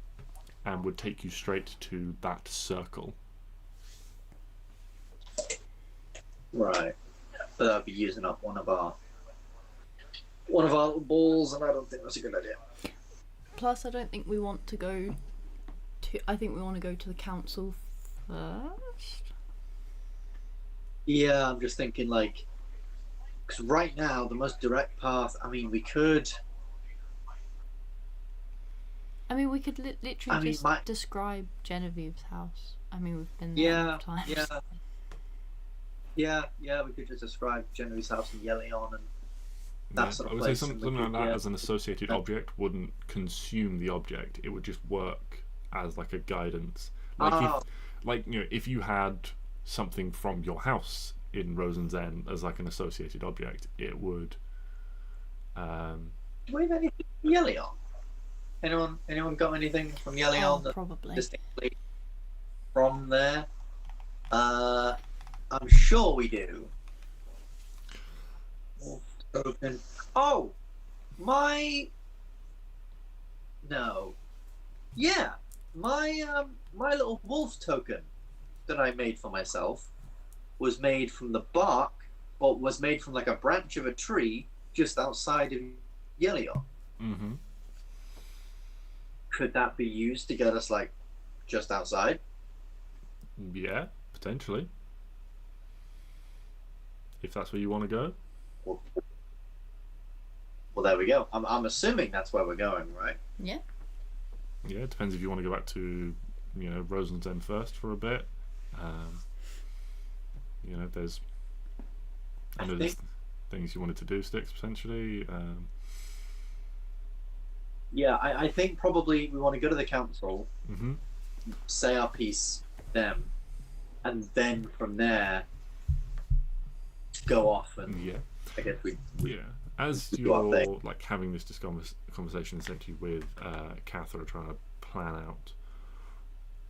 and would take you straight to that circle. Right. But that'd be using up one of our little balls, and I don't think that's a good idea. Plus, I don't think we want to go to. I think we want to go to the council first. Yeah, I'm just thinking, like, because right now the most direct path. I mean, we could. I mean, we could literally just describe Genevieve's house. I mean, we've been there enough times. Yeah, we could just describe Genevieve's house and Yelion and that sort of I would place. say something like that as an associated object wouldn't consume the object. It would just work as like a guidance. Like, if you had something from your house in Rosen's End as like an associated object, it would. Do we have anything from Yelion? Anyone got anything from Yelion? Oh, probably. Distinctly from there? I'm sure we do. Oh, my little wolf token that I made for myself was made from the bark, or was made from like a branch of a tree just outside of Yelion. Mm-hmm. Could that be used to get us like just outside? Yeah, potentially. If that's where you want to go. Well, there we go. I'm assuming that's where we're going, right? Yeah. Yeah, it depends if you want to go back to, Rosen's End first for a bit. There's things you wanted to do, Stix, potentially. Yeah, I think probably we want to go to the council, Mm-hmm. say our piece, them, and then from there go off and I guess we as you're like having this conversation essentially with Catherine, trying to plan out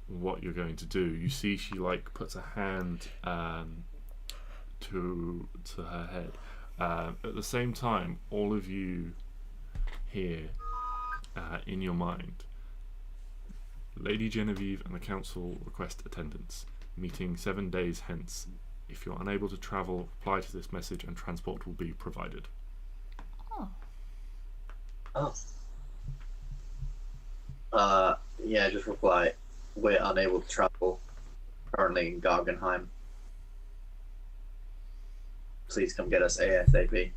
what you're going to do, you see she like puts a hand to her head. At the same time, all of you hear in your mind, Lady Genevieve and the council request attendance. Meeting 7 days hence. If you're unable to travel, reply to this message and transport will be provided. Yeah, just reply, we're unable to travel, currently in Gargenheim. Please come get us ASAP.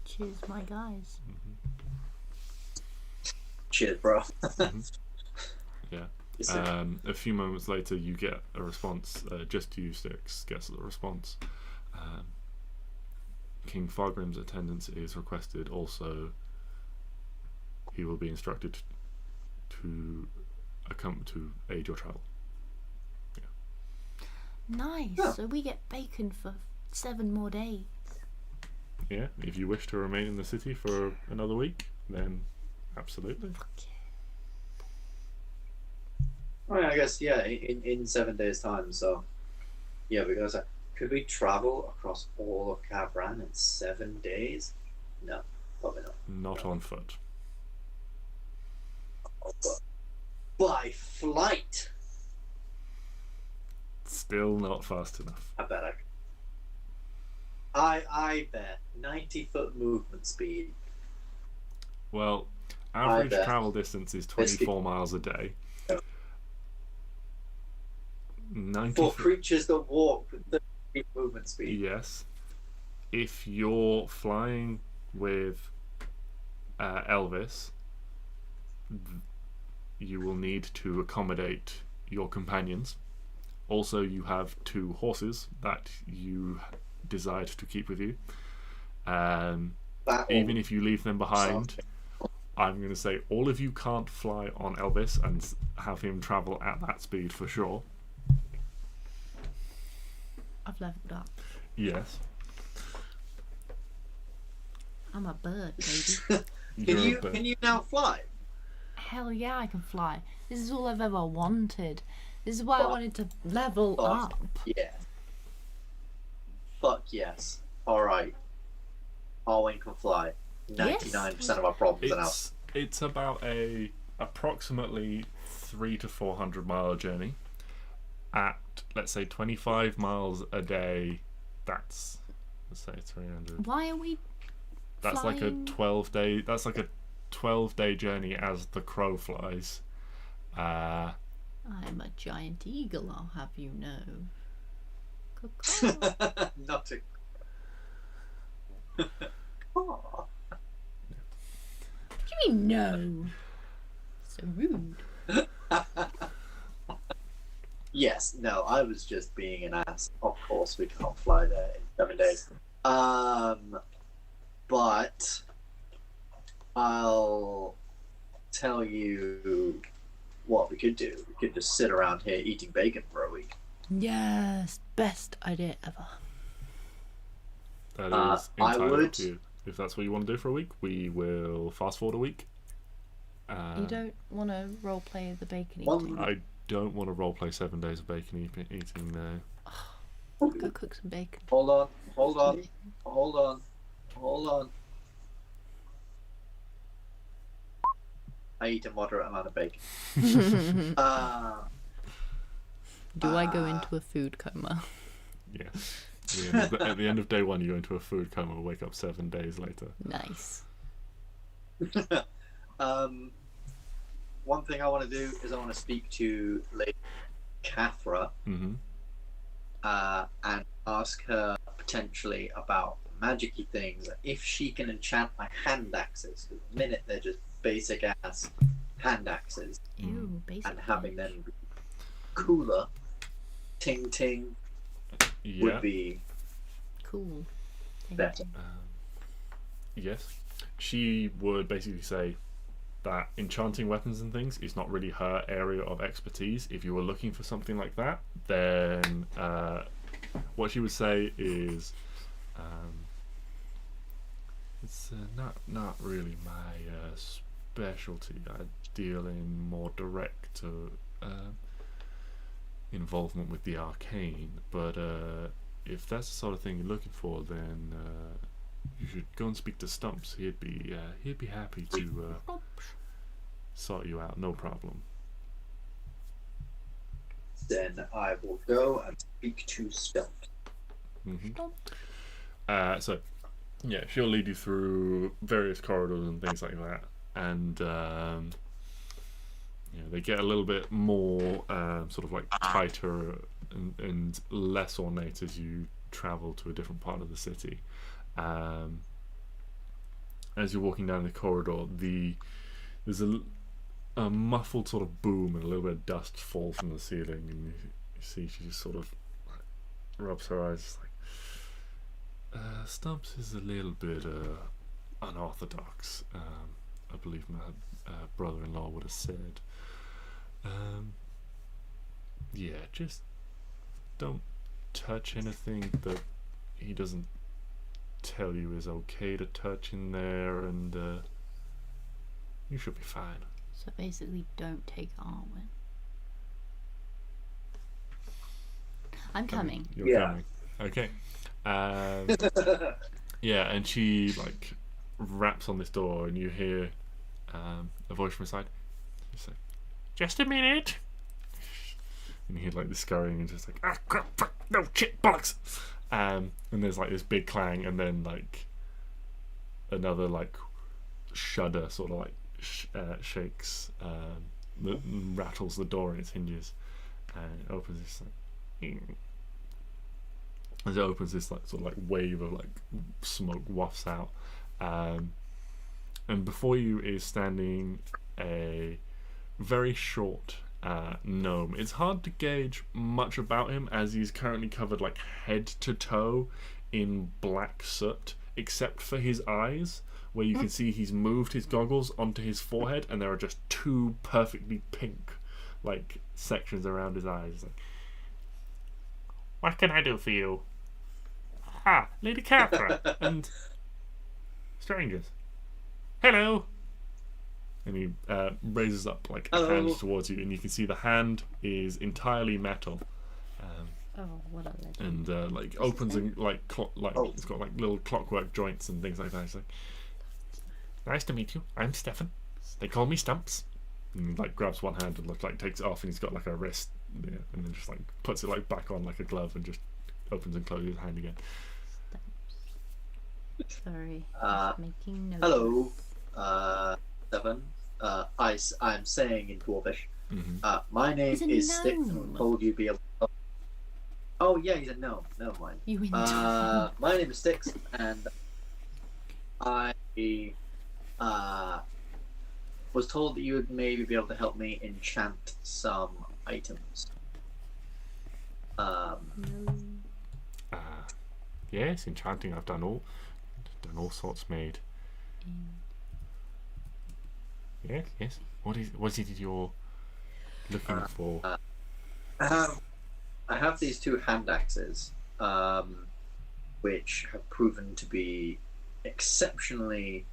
Cheers, my guys. Cheers, bro. Yeah. A few moments later, you get a response. Just you, Stix, gets a response. King Fargrim's attendance is requested. Also, he will be instructed to aid your travel. Nice. Yeah. So we get bacon for 7 more days. Yeah. If you wish to remain in the city for another week, then absolutely. Well, I guess in 7 days' time. So because could we travel across all of Kavran in 7 days? No, probably not. Not on foot. But by flight. Still not fast enough. I bet I bet 90-foot movement speed. Well, average travel distance is 24 miles a day. For creatures that walk with 30 movement speed. Yes. If you're flying with Elvis, you will need to accommodate your companions. Also, you have 2 horses that you desired to keep with you. Even if you leave them behind, I'm going to say all of you can't fly on Elvis and have him travel at that speed for sure. I've leveled up. Yes. I'm a bird, baby. Can you now fly? Hell yeah, I can fly. This is all I've ever wanted. This is why I wanted to level up. Yeah. Fuck yes. Alright. Arwen can fly. 99% of our problems are now. It's about a approximately 300 to 400 mile journey. At, let's say, 25 miles a day, that's, let's say 300. Why are we That's flying? like a 12-day. That's like a 12-day journey as the crow flies. I'm a giant eagle, I'll have you know. Caw-caw. Not a. Oh. What do you mean no? So rude. Yes, no, I was just being an ass. Of course, we cannot fly there in 7 days. But I'll tell you what we could do. We could just sit around here eating bacon for a week. Yes, best idea ever. That is I entirely would. up to you. If that's what you want to do for a week, we will fast forward a week. You don't want to roleplay the bacon One- eating? I don't want to roleplay 7 days of bacon eating now. Go cook some bacon. Hold on. I eat a moderate amount of bacon. Do I go into a food coma? Yes. At the end of day 1, you go into a food coma and wake up 7 days later. Nice. One thing I want to do is I want to speak to Lady Cathra Mm-hmm. and ask her potentially about magic-y things. If she can enchant my hand axes. 'Cause at the minute they're just basic ass hand axes. Ew, basic. And having them be cooler, ting ting, Yeah. would be Cool. better. Yes. She would basically say that enchanting weapons and things is not really her area of expertise. If you were looking for something like that, then what she would say is it's not really my specialty. I deal in more direct involvement with the arcane, but if that's the sort of thing you're looking for, then you should go and speak to Stumps. He'd be happy to sort you out, no problem. Then I will go and speak to Stump. Mm-hmm. So, yeah, she'll lead you through various corridors and things like that, and they get a little bit more sort of like tighter and less ornate as you travel to a different part of the city. As you're walking down the corridor, there's a muffled sort of boom and a little bit of dust fall from the ceiling, and you see she just sort of rubs her eyes like, Stumps is a little bit unorthodox, I believe my brother-in-law would have said. Yeah, just don't touch anything that he doesn't tell you is okay to touch in there, and you should be fine. So basically, don't take Arwen. I'm coming. You're Yeah. coming. Okay. Yeah, and she like raps on this door, and you hear a voice from inside. She's like, "Just a minute." And you hear like the scurrying, and just like, "Ah, crap, fuck, no shit, bollocks." And there's like this big clang, and then like another like shudder sort of like shakes, rattles the door in its hinges, and it opens this like. As it opens, this like sort of like wave of like smoke wafts out, and before you is standing a very short gnome. It's hard to gauge much about him as he's currently covered like head to toe in black soot. except for his eyes, where you can see he's moved his goggles onto his forehead, and there are just two perfectly pink, like, sections around his eyes. It's like, what can I do for you? Ah, Lady Capra and strangers. Hello. And he raises up like a hand towards you, and you can see the hand is entirely metal. Oh, what a legend! And like opens and like it's got like little clockwork joints and things like that. It's like, nice to meet you. I'm Stefan. They call me Stumps. And he like grabs one hand and like takes it off, and he's got like a wrist, and then just like puts it like back on like a glove, and just opens and closes his hand again. Stumps. Sorry, just making notes. Hello, Stefan. I'm saying in Dwarvish. Mm-hmm. My name He's a is Stix, and gnome. I'm told you'd be able to... Oh, yeah, he's a gnome. Never mind. You My name is Stix, and I was told that you would maybe be able to help me enchant some items. Yes, enchanting. I've done all sorts made. Yes. What is it you're looking for? I have these two hand axes, which have proven to be exceptionally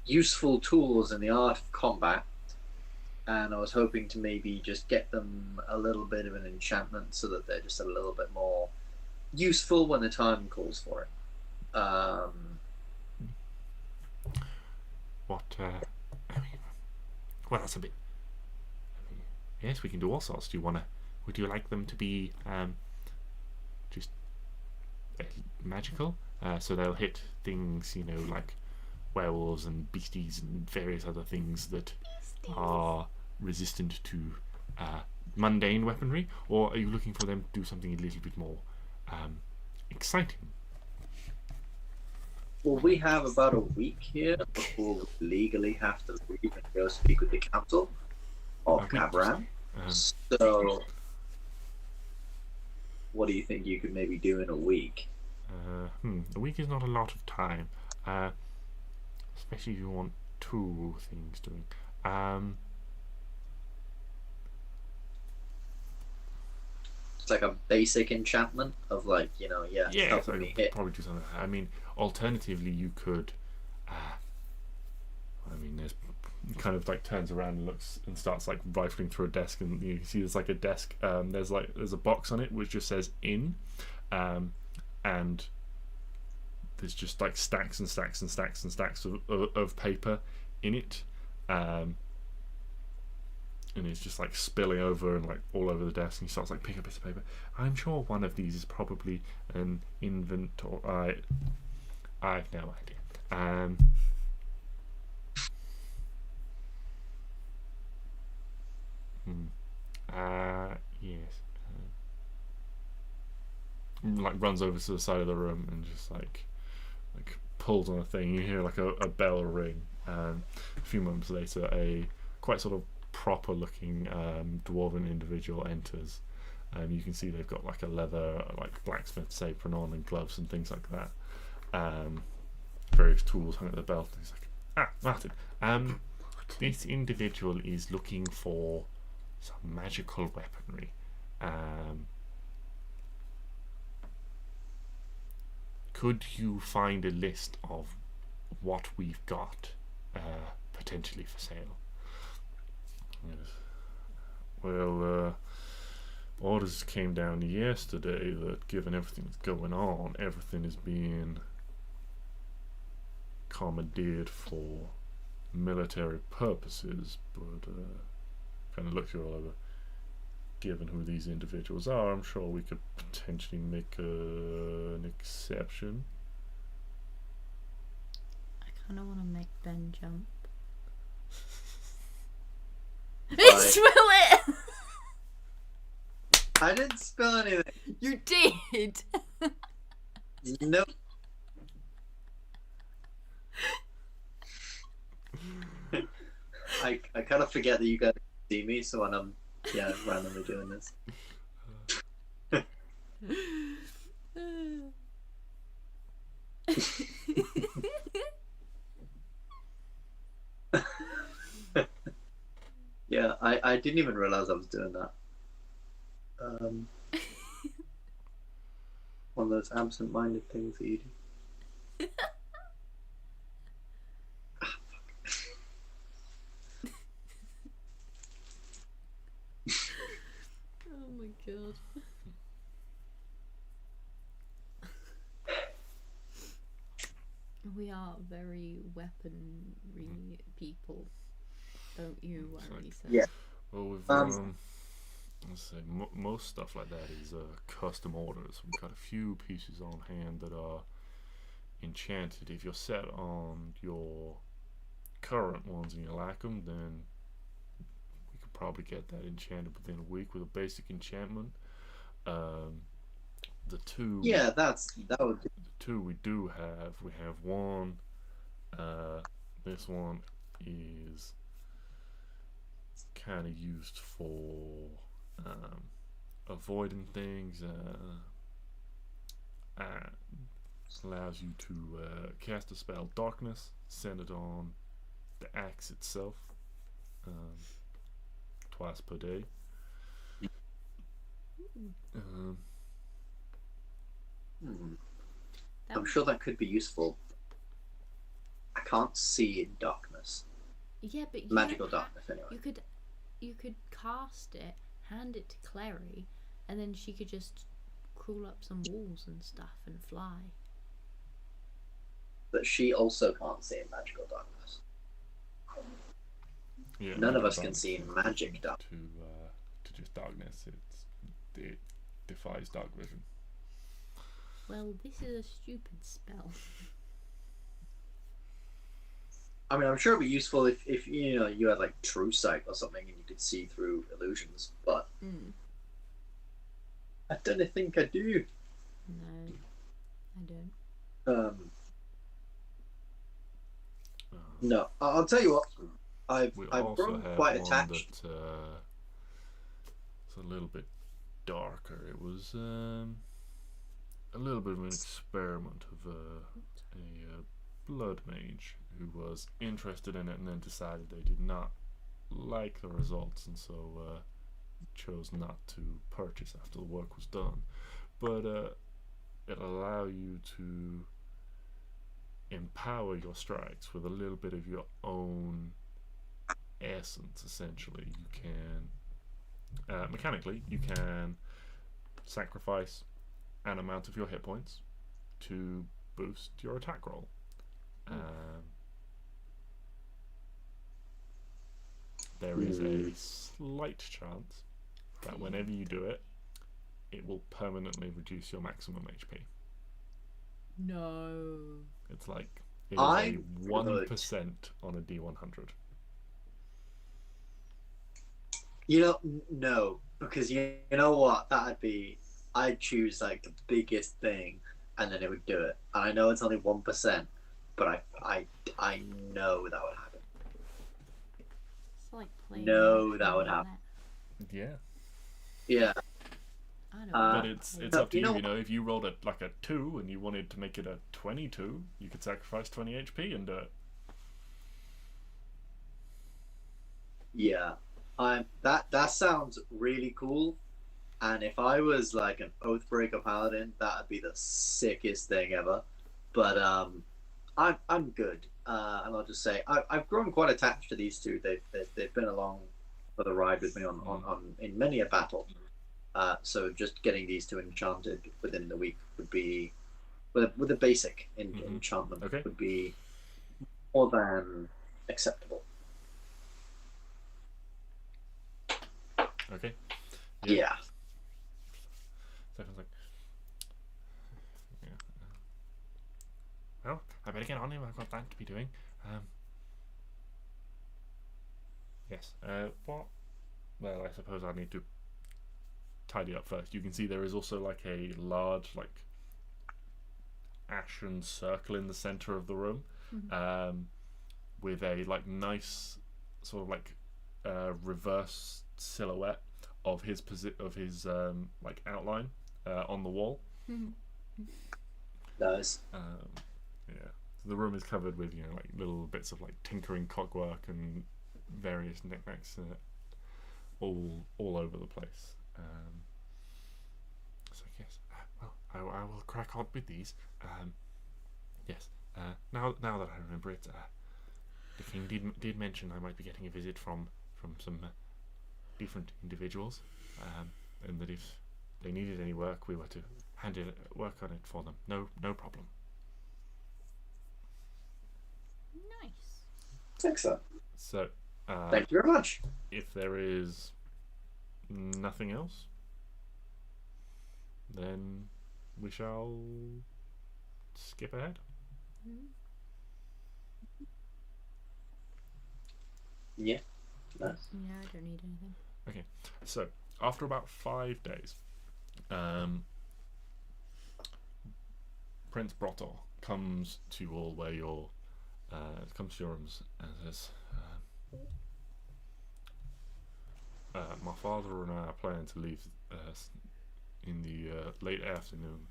useful tools in the art of combat, and I was hoping to maybe just get them a little bit of an enchantment so that they're just a little bit more useful when the time calls for it. Well, that's a bit. Yes, we can do all sorts. Would you like them to be just magical? So they'll hit things, like werewolves and beasties and various other things that are resistant to mundane weaponry, or are you looking for them to do something a little bit more exciting? Well, we have about a week here before we legally have to leave and go speak with the council of Kavran. So, what do you think you could maybe do in a week? A week is not a lot of time, especially if you want two things doing. It's like a basic enchantment of helping me hit. Probably do something. I mean, alternatively, you could. There's kind of like turns around and looks and starts like rifling through a desk, and you see there's like a desk. There's a box on it which just says "in," and there's just like stacks and stacks and stacks and stacks of paper in it. And it's just like spilling over and like all over the desk, and he starts like picking up bits of paper. I'm sure one of these is probably an inventory. I've no idea. Yes. Like runs over to the side of the room and just like pulls on a thing. You hear like a bell ring. A few moments later, a quite sort of proper looking dwarven individual enters. You can see they've got like a leather like blacksmith's apron on and gloves and things like that. Various tools hung at the belt. He's like, Martin, this individual is looking for some magical weaponry. Could you find a list of what we've got potentially for sale? Yes. Well, orders came down yesterday that given everything that's going on, everything is being commandeered for military purposes, but kind of looked you all over. Given who these individuals are, I'm sure we could potentially make an exception. I kind of want to make Ben jump. Spill it! I didn't spill anything. You did! Nope. I kind of forget that you guys see me, so when I'm randomly doing this. I didn't even realize I was doing that. One of those absent-minded things that you do. Oh my god. We are very weaponry people. Don't you worry, sir. Yeah. Well, with let's say most stuff like that is custom orders. We've got a few pieces on hand that are enchanted. If you're set on your current ones and you like them, then we could probably get that enchanted within a week with a basic enchantment. The two. Yeah, that would. The two we do have. We have one. This one is kind of used for avoiding things. Allows you to cast a spell darkness, send it on the axe itself, twice per day. I'm sure that could be useful. I can't see in darkness. Yeah, but you Magical don't darkness, anyway. You could cast it, hand it to Clary, and then she could just crawl up some walls and stuff and fly. But she also can't see in magical darkness. Yeah, None of magical us can see in magic darkness. To just darkness. It defies dark vision. Well, this is a stupid spell. I mean, I'm sure it'd be useful if you know you had like true sight or something and you could see through illusions, but I don't think I do. No, I don't. No, I'll tell you what. I've also grown have quite one attached. that it's a little bit darker. It was a little bit of an experiment of a blood mage who was interested in it and then decided they did not like the results, and so chose not to purchase after the work was done. But it allows you to empower your strikes with a little bit of your own essence. Essentially, you can mechanically you can sacrifice an amount of your hit points to boost your attack roll. There is a slight chance that whenever you do it, it will permanently reduce your maximum HP. No. It's like it is a 1% on a D100. You know, no, because you know what? I'd choose like the biggest thing, and then it would do it. And I know it's only 1%, but I know that would happen. It's like playing. No, that would happen. Yeah. Yeah. I don't But it's up to you. know- You know, if you rolled a 2 and you wanted to make it a 22, you could sacrifice 20 HP and do it. Yeah. That sounds really cool. And if I was like an Oathbreaker Paladin, that would be the sickest thing ever. But I'm good. And I'll just say I've grown quite attached to these two. They've been along for the ride with me on in many a battle. So just getting these two enchanted within the week would be with a basic enchantment would be more than acceptable. Okay. Yeah. Stefan's like, yeah. Well, I better get on him. I've got that to be doing. Yes. What? Well, I suppose I need to tidy up first. You can see there is also like a large, like, ashen circle in the center of the room, with a like nice sort of like reverse silhouette of his like outline on the wall. Nice. Yeah. So the room is covered with like little bits of like tinkering clockwork and various knickknacks in it. all over the place. So yes, well, I will crack on with these. Yes. Now that I remember it, the king did mention I might be getting a visit from some different individuals, and that if they needed any work, we were to work on it for them. No problem. Nice. Excellent. So, Thank you very much. if there is nothing else, then we shall skip ahead. Mhm. Yeah. Nice. Yeah, I don't need anything. So, after about 5 days, Prince Brotor comes to you all where you're, comes to your rooms and says, my father and I are planning to leave in the late afternoon.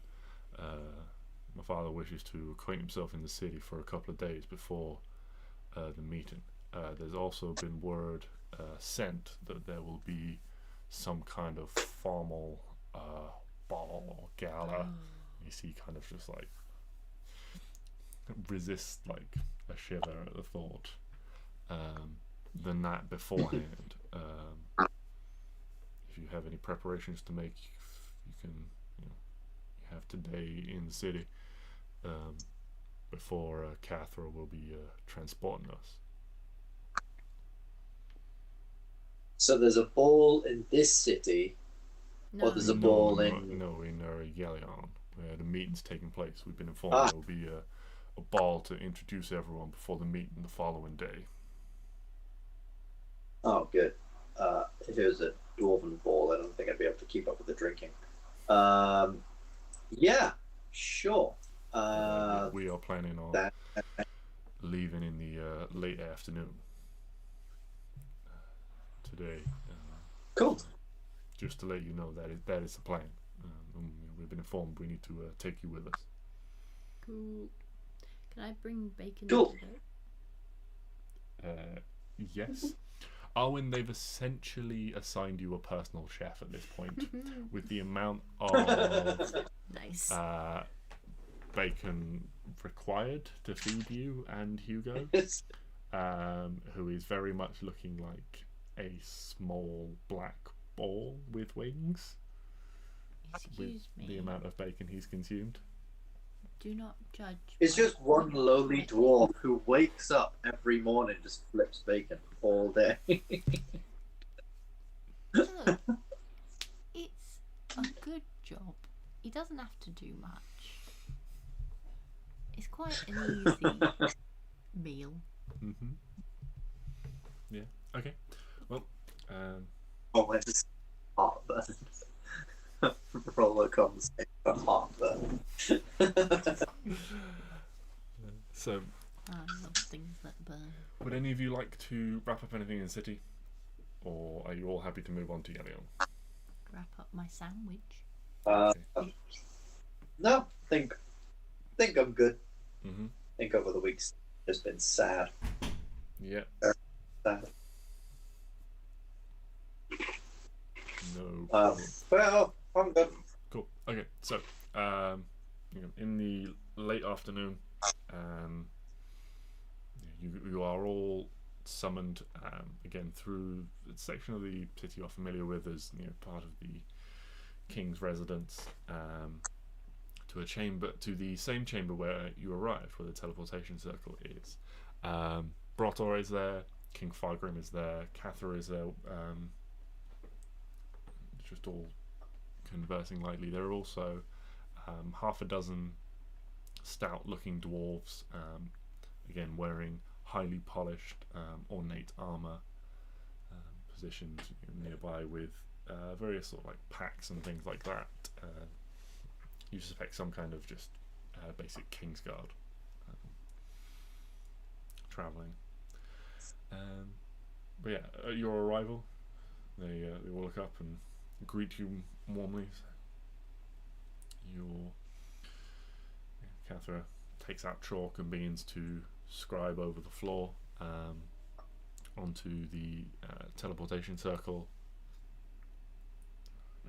My father wishes to acquaint himself in the city for a couple of days before the meeting. There's also been word sent that there will be some kind of formal ball or gala. You see, kind of just like resist like a shiver at the thought. The night beforehand, if you have any preparations to make, you can, you have today in the city before Cathra will be transporting us. So there's a ball in this city, No. or there's a ball in. in Galeon, where the meeting's taking place. We've been informed there will be a ball to introduce everyone before the meeting the following day. Oh, good. If it was a dwarven ball, I don't think I'd be able to keep up with the drinking. Yeah, sure. We are planning on leaving in the late afternoon today. Cool. Just to let you know that is the plan. We've been informed we need to take you with us. Cool. Can I bring bacon Cool. today? Yes. Arwen, they've essentially assigned you a personal chef at this point, with the amount of Nice. bacon required to feed you and Hugo, who is very much looking like a small black ball with wings. Excuse with me. the amount of bacon he's consumed. Do not judge. It's my just one lowly dwarf who wakes up every morning and just flips bacon all day. Look, it's a good job. He doesn't have to do much. It's quite an easy meal. Mm-hmm. Yeah. Okay. Well. Oh, it's heartburn. Roller comes for heartburn. So, I love things that burn. would any of you like to wrap up anything in the city, or are you all happy to move on to Galeon? Wrap up my sandwich. No, think I'm good. Mm-hmm. Think over the weeks it's been sad. Yeah. Sad. No. Well, I'm good. Cool. Okay. So, in the late afternoon, you are all summoned again through the section of the city you're familiar with as part of the king's residence, to the same chamber where you arrived, where the teleportation circle is. Brotor is there, King Fargrim is there, Cathra is there, just all conversing lightly. There are also half a dozen stout-looking dwarves, again wearing highly polished, ornate armor, positioned nearby with various sort of like packs and things like that. You suspect some kind of just basic Kingsguard traveling. But yeah, at your arrival, they all look up and greet you warmly. Cathra takes out chalk and begins to scribe over the floor onto the teleportation circle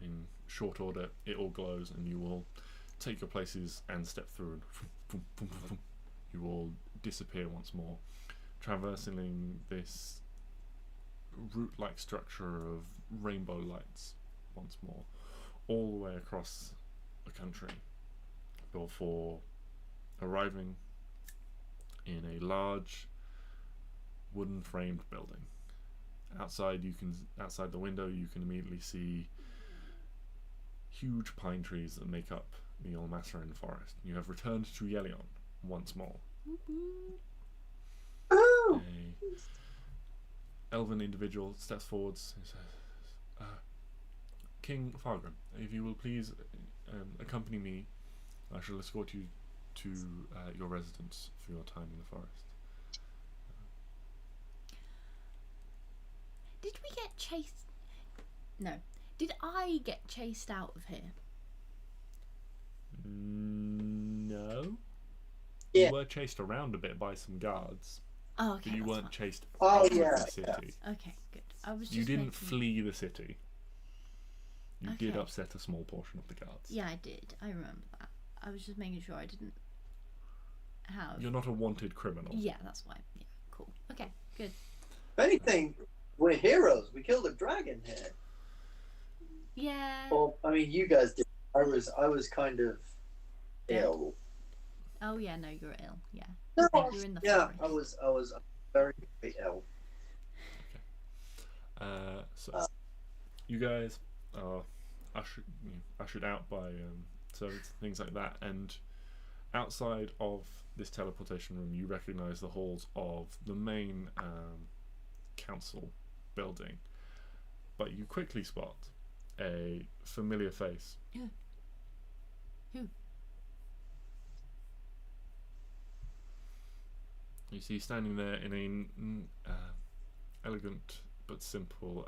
in short order, it all glows, and you all take your places and step through, and you all disappear once more, traversing this root-like structure of rainbow lights once more, all the way across the country, before arriving in a large wooden framed building. Outside the window you can immediately see huge pine trees that make up the Olmassarin forest. You have returned to Yelion once more. Oh! A elven individual steps forwards and says, King Fargrim, if you will please accompany me, I shall escort you to your residence for your time in the forest. Did we get chased? No. Did I get chased out of here? No. Yeah. You were chased around a bit by some guards, Oh, okay. but you that's weren't fine. chased Oh, out yeah, of the city. Okay, good. I was just You didn't making... flee the city. You did Okay. upset a small portion of the guards. Yeah, I did. I remember that. I was just making sure I didn't have... You're not a wanted criminal. Yeah, that's why. Yeah, cool. Okay, good. If anything, we're heroes. We killed a dragon here. Yeah. Well, I mean, you guys did. I was kind of Dead? ill. Oh, yeah, no, you're ill. Yeah. No, You're in the yeah, forest. I was very, very ill. So you guys are ushered out by servants and things like that, and outside of this teleportation room you recognise the halls of the main council building, but you quickly spot a familiar face. Yeah. Who? You see standing there in a elegant but simple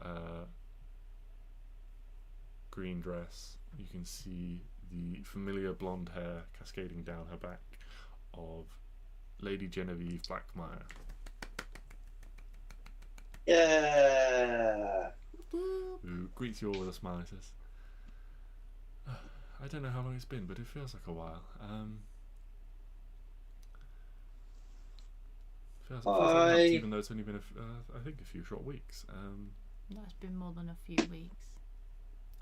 green dress. You can see the familiar blonde hair cascading down her back of Lady Genevieve Blackmire. Yeah. Who greets you all with a smile and says, I don't know how long it's been, but it feels like a while. Feels like months, even though it's only been I think a few short weeks. That's been more than a few weeks.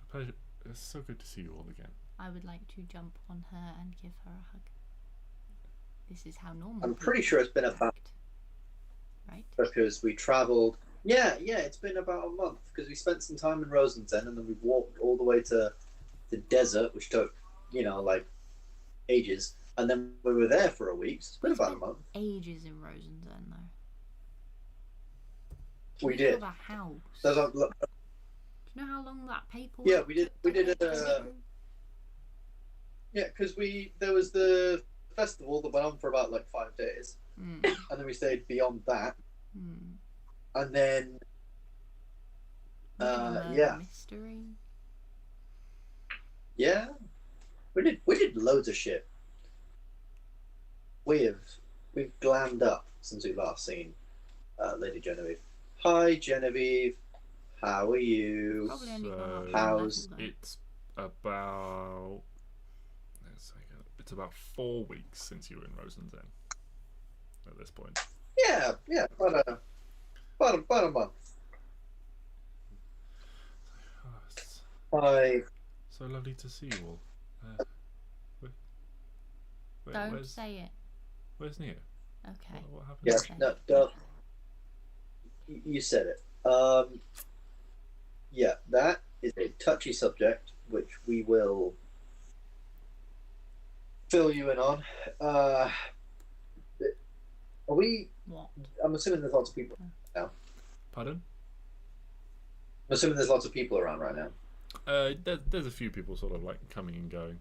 A pleasure. It's so good to see you all again. I would like to jump on her and give her a hug. This is how normal. I'm pretty people sure it's been about, act, right? because we travelled. Yeah, it's been about a month because we spent some time in Rosenzen and then we walked all the way to the desert, which took, like ages. And then we were there for a week. So it's been about a month. Ages in Rosenzen, though. We did. Have a house. There's Do you know how long that paper? Yeah, we did. We did. Yeah, because there was the festival that went on for about like 5 days, and then we stayed beyond that, and then mystery. Yeah, we did loads of shit. We've glammed up since we last seen Lady Genevieve. Hi Genevieve, how are you? Probably only gone up one how's level, though. It's about it's about 4 weeks since you were in Rosenzen at this point. Yeah, about a month. Oh, it's Hi. so lovely to see you all. Don't say it. Where's Neo? Okay. What happened? Yeah, Okay. no, don't. You said it. Yeah, that is a touchy subject, which we will fill you in on. Are we? What? I'm assuming there's lots of people now. Pardon? I'm assuming there's lots of people around right now. There's a few people sort of like coming and going.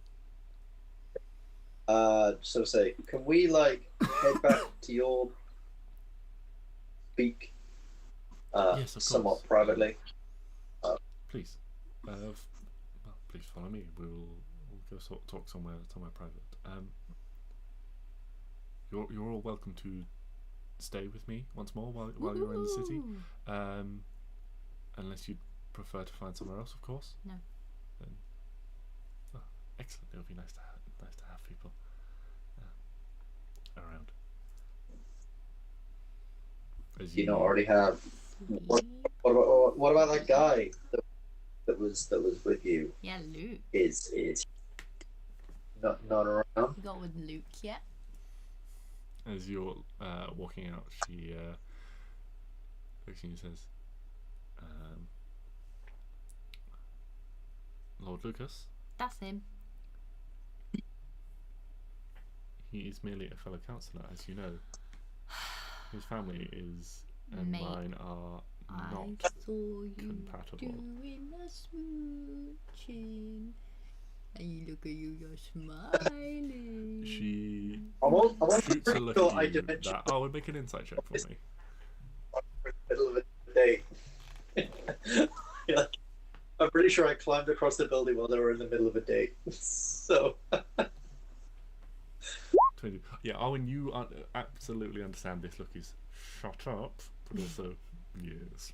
So say, can we like head back to your speak? Yes, of somewhat course. privately. Please, please follow me. We'll go talk somewhere private. You're all welcome to stay with me once more while you're in the city. Woohoo! Unless you'd prefer to find somewhere else, of course. No. Excellent. It would be nice to have people around. As Do you not already have? What about that guy that was with you? Yeah, Luke. Is not around? You got with Luke yet? As you're walking out, she looks at you and says, Lord Lucas, That's him. he is merely a fellow councillor, as you know. His family is and Mate, mine are I not saw you compatible. doing a smooching. And you look at you, you're smiling. She I'm shoots a look sure at I you dimension that, oh, make an insight check for me. in the middle of the day. Yeah, I'm pretty sure I climbed across the building while they were in the middle of a date. So 20. Yeah, Arwen, you absolutely understand this look is shut up, but also yes.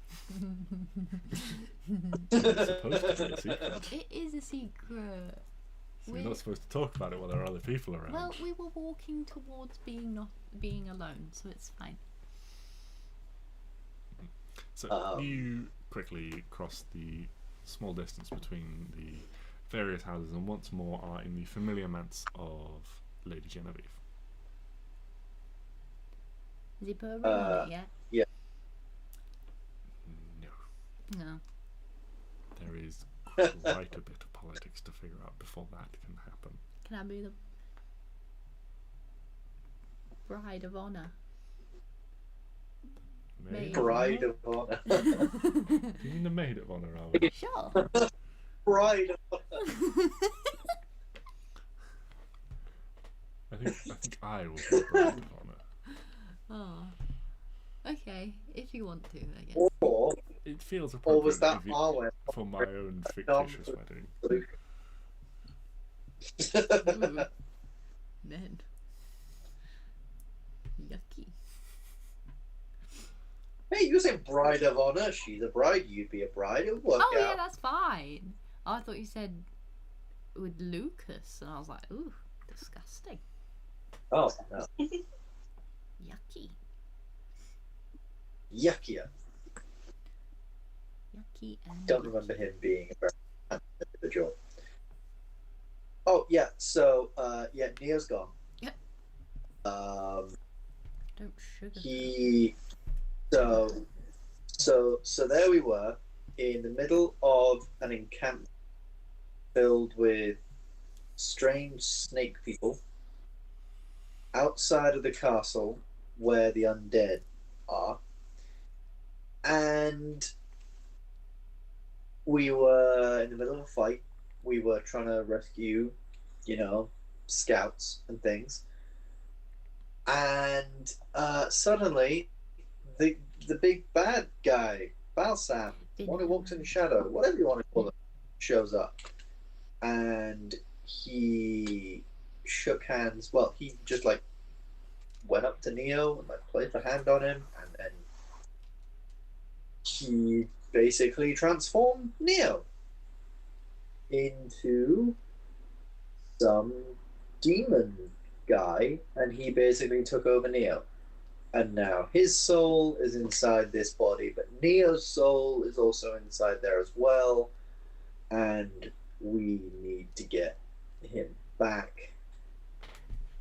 It's supposed to be a secret. It is a secret. So you're not supposed to talk about it while there are other people around. Well, we were walking towards not being alone, so it's fine. So you quickly cross the small distance between the various houses and once more are in the familiar manse of Lady Genevieve. Has he put a ring on it yet? No. No. There is quite a bit of politics to figure out before that can happen. Can I be the bride of honour? Maid? Bride of honor. Do you mean the maid of honour, Arwen? Sure. Bride of honor. I think I will be the bride of honour. Oh. Okay, if you want to, I guess. Or It feels or was appropriate that if Arwen? for my own fictitious wedding. Ooh. Men. Yucky. Hey, you say bride of honor. She's a bride. You'd be a bride. It'll work Oh yeah, out. that's fine. I thought you said with Lucas, and I was like, ooh, disgusting. Oh no, Yucky. yuckier. Yucky and Don't remember him being a very handsome individual. Oh yeah, so yeah, Neo's gone. Yep. Don't sugar. He so there we were in the middle of an encampment filled with strange snake people outside of the castle where the undead are, and we were in the middle of a fight. We were trying to rescue, scouts and things, and suddenly the big bad guy, Balsam, one who walks in the shadow, whatever you want to call it, shows up, and he shook hands. Well, he just went up to Neo and placed a hand on him, and he basically transformed Neo into some demon guy, and he basically took over Neo. And now his soul is inside this body, but Neo's soul is also inside there as well, and we need to get him back.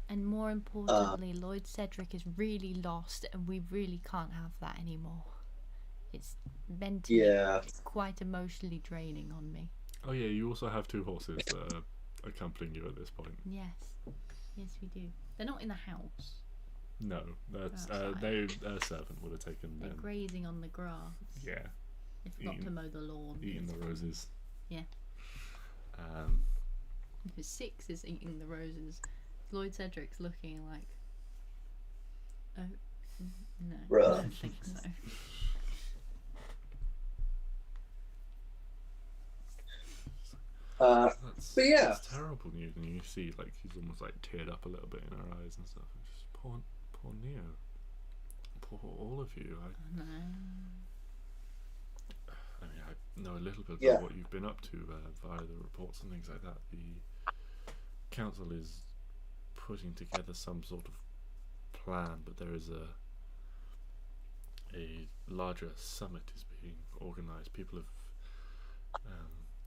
And more importantly, Lloyd Cedric is really lost, and we really can't have that anymore. It's mentally quite emotionally draining on me. Oh yeah, you also have two horses accompanying you at this point. Yes, yes we do. They're not in the house. No, that's Outside. a servant would have taken They're them. grazing on the grass. Yeah, They forgot to mow the lawn. eating the roses. Yeah. Because Stix is eating the roses. Lloyd Cedric's looking like, oh no, Bruh. I don't think so. But yeah. That's terrible news, and you see he's almost teared up a little bit in her eyes and stuff. And just poor Neo, poor all of you. No. I mean, I know a little bit Yeah. about what you've been up to via the reports and things like that. council is putting together some sort of plan, but there is a larger summit is being organised. People have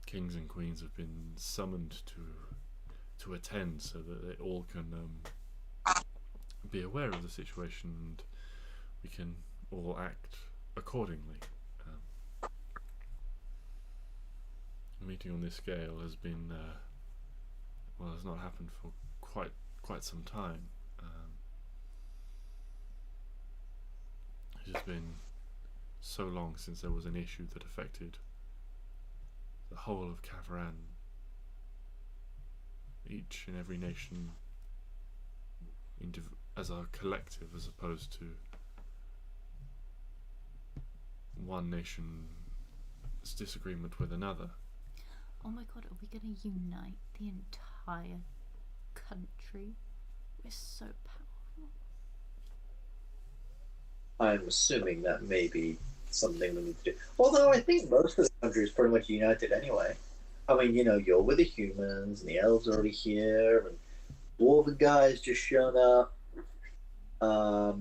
kings and queens have been summoned to attend, so that they all can be aware of the situation and we can all act accordingly. A meeting on this scale has been has not happened for quite some time. It has been so long since there was an issue that affected the whole of Kavran, each and every nation as a collective, as opposed to one nation's disagreement with another. Oh my god, are we going to unite the entire country? We're so powerful. I'm assuming that may be something we need to do. Although I think most of the country is pretty much united anyway. I mean, you're with the humans, and the elves are already here, and dwarven guys just shown up. So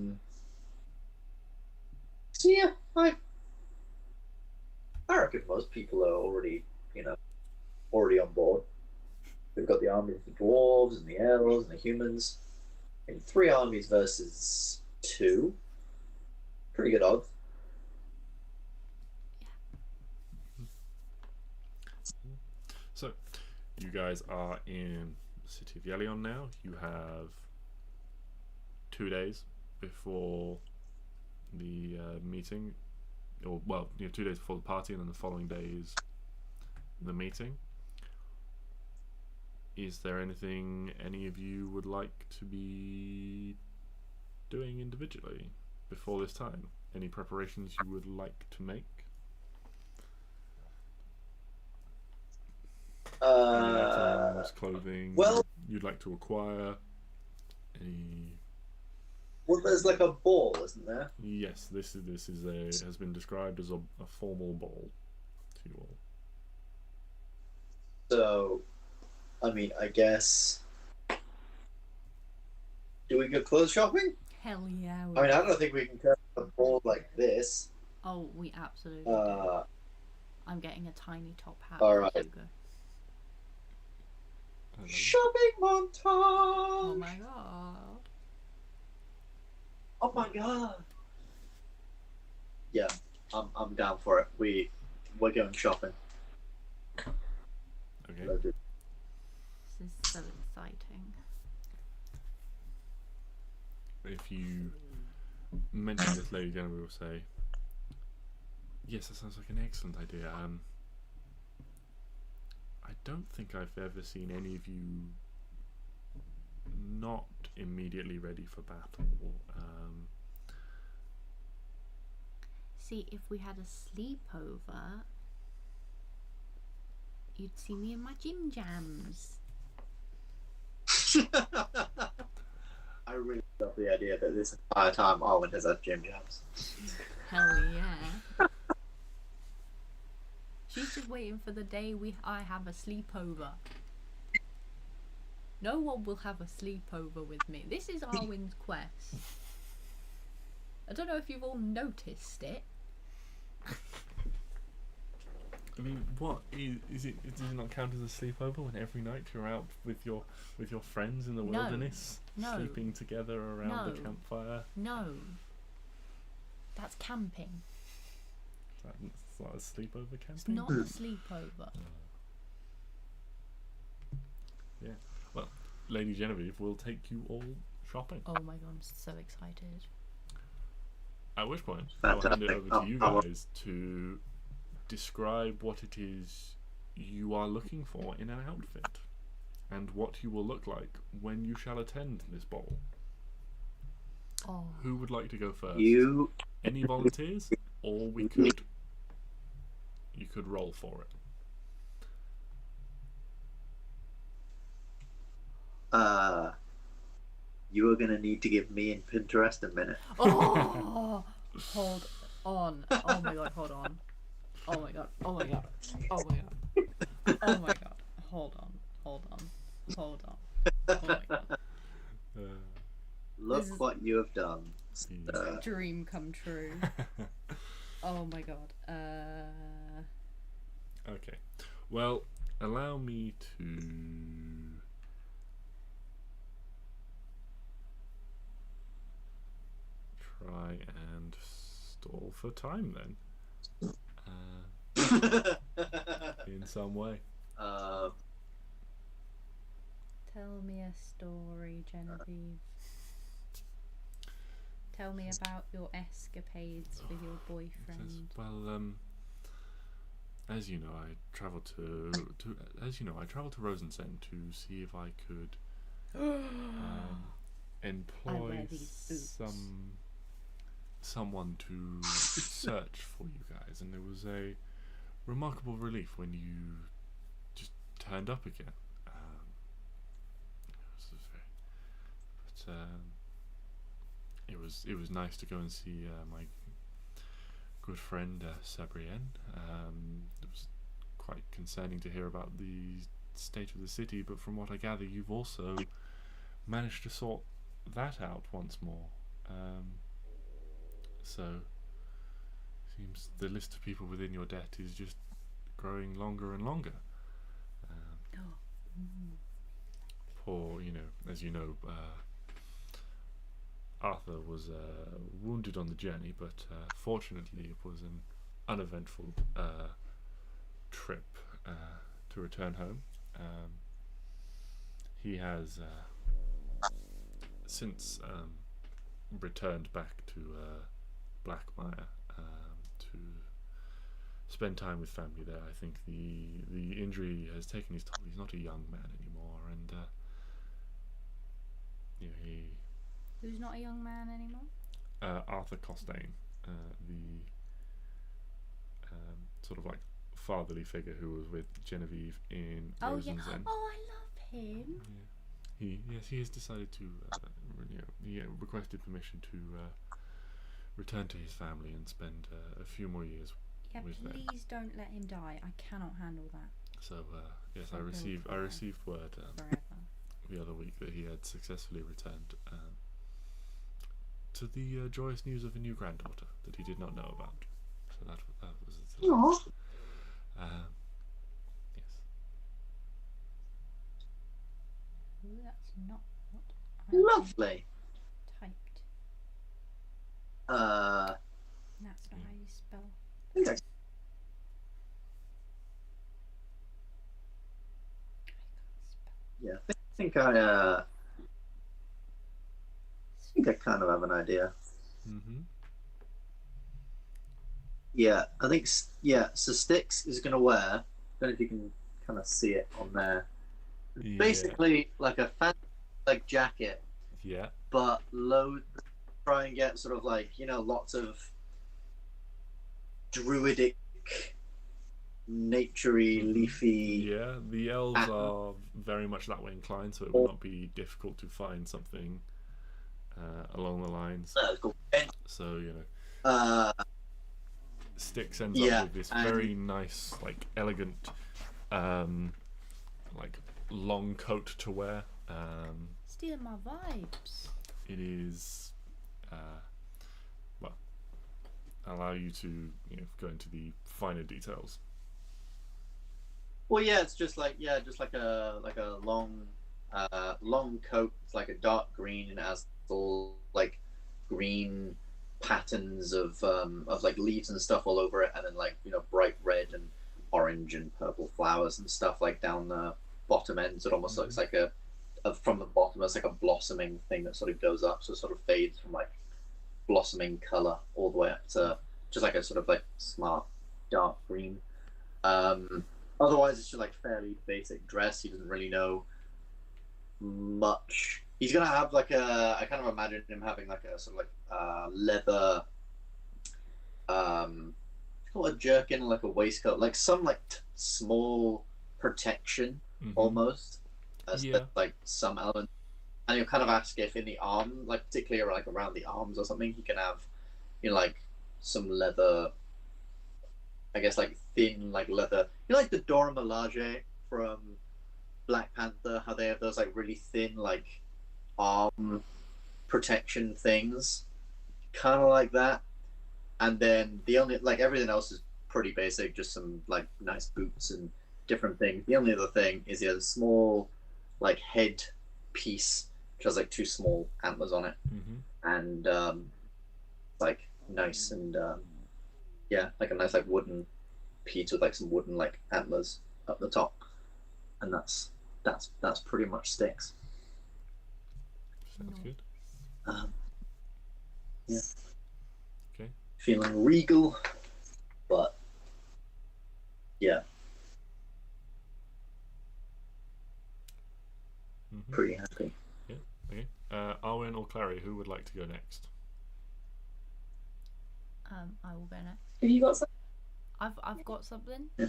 yeah, I reckon most people are already on board. We've got the armies of the dwarves and the elves and the humans. In 3 armies versus 2. Pretty good odds. So, you guys are in the city of Yelion now. You have 2 days before the meeting, or 2 days before the party, and then the following day is the meeting. Is there anything any of you would like to be doing individually before this time? Any preparations you would like to make? Any items, clothing you'd like to acquire? Any? Well, there's like a ball, isn't there? Yes, this has been described as a formal ball to you all. So, I mean, I guess. Do we go clothes shopping? Hell yeah. I mean, I don't think we can carry a ball like this. Oh, we absolutely do. I'm getting a tiny top hat. All for right. Hugo. Shopping montage. Oh my god. Oh my god. Yeah, I'm down for it. We're going shopping. Okay. This is so exciting. If you mention this, Lady Jennifer will say, yes, that sounds like an excellent idea. I don't think I've ever seen any of you not immediately ready for battle. See, if we had a sleepover, you'd see me in my gym jams. I really love the idea that this entire time Arwen has had gym jams. Hell yeah. She's just waiting for the day I have a sleepover. No one will have a sleepover with me. This is Arwen's quest. I don't know if you've all noticed it. I mean, what is it? Does it not count as a sleepover when every night you're out with your friends in the wilderness, sleeping together around the campfire? No, that's camping. It's not a sleepover camping. It's not a sleepover. Yeah. Well, Lady Genevieve will take you all shopping. Oh my god, I'm so excited. At which point, I'll hand it over to you guys to describe what it is you are looking for in an outfit and what you will look like when you shall attend this ball. Oh. Who would like to go first? You. Any volunteers? Or you could roll for it. You are gonna need to give me and Pinterest a minute. Oh, hold on. Oh my god, hold on. Oh my god. Oh my god. Oh my god. Oh my god. Hold on. Hold on. Hold on. Oh my God. Look This is- what you have done. Dream come true. Oh my God. Okay. Well, allow me to try and stall for time then. In some way. Tell me a story, Genevieve. Tell me about your escapades with your boyfriend. Well, as you know, I travelled to Rosensen to see if I could employ someone to search for you guys, and it was a remarkable relief when you just turned up again. It was nice to go and see my good friend Sabrienne. It was quite concerning to hear about the state of the city, but from what I gather, you've also managed to sort that out once more. So seems the list of people within your debt is just growing longer and longer. Poor, as you know, Arthur was wounded on the journey, but fortunately it was an uneventful trip to return home. He has since returned back to Blackmire to spend time with family there. I think the injury has taken his toll. He's not a young man anymore, and Who's not a young man anymore? Arthur Costain, the sort of like fatherly figure who was with Genevieve in Rosen's End. Oh, I love him. Yeah. He has decided to he requested permission to return to his family and spend a few more years with them. Please don't let him die. I cannot handle that. So yes, I received word Forever. the other week that he had successfully returned to the joyous news of a new granddaughter that he did not know about. So that was yes. Ooh, that's not what I Lovely. typed. That's not how you spell. Okay. Yeah, I think I kind of have an idea. Mm-hmm. Yeah, I think so Stix is gonna wear. I don't know if you can kind of see it on there. Yeah. Basically, like a fancy like jacket, Yeah. but try and get sort of like lots of druidic, naturey, leafy. Yeah, the elves are very much that way inclined, so it would not be difficult to find something along the lines. Cool. So Stix ends Yeah, up with this very nice, like elegant, like long coat to wear. Stealing my vibes. It is, well, allow you to go into the finer details. Well, yeah, it's just like a long coat. It's like a dark green, and it has all like green patterns of like leaves and stuff all over it, and then like bright red and orange and purple flowers and stuff like down the bottom end. So it almost looks like from the bottom, it's like a blossoming thing that sort of goes up, so it sort of fades from like blossoming color all the way up to just like a sort of like smart dark green. Otherwise, it's just like fairly basic dress. He doesn't really know much. He's gonna have like I kind of imagine him having like a sort of like leather, call it a jerkin, like a waistcoat, like some like small protection almost. Like some element. And he'll kind of ask if in the arm, like particularly like around the arms or something, he can have like some leather. I guess like thin like leather, like the Dora Milaje from Black Panther, how they have those like really thin like arm protection things, kind of like that. And then the only like everything else is pretty basic, just some like nice boots and different things. The only other thing is he has a small like head piece which has like 2 small antlers on it, and like nice and yeah, like a nice like wooden piece with like some wooden like antlers up the top, and that's pretty much Stix. Sounds good. Yeah. Okay. Feeling regal, but yeah, pretty happy. Yeah. Okay. Arwen or Klari, who would like to go next? I will go next. Have you got some? I've got something. Yeah.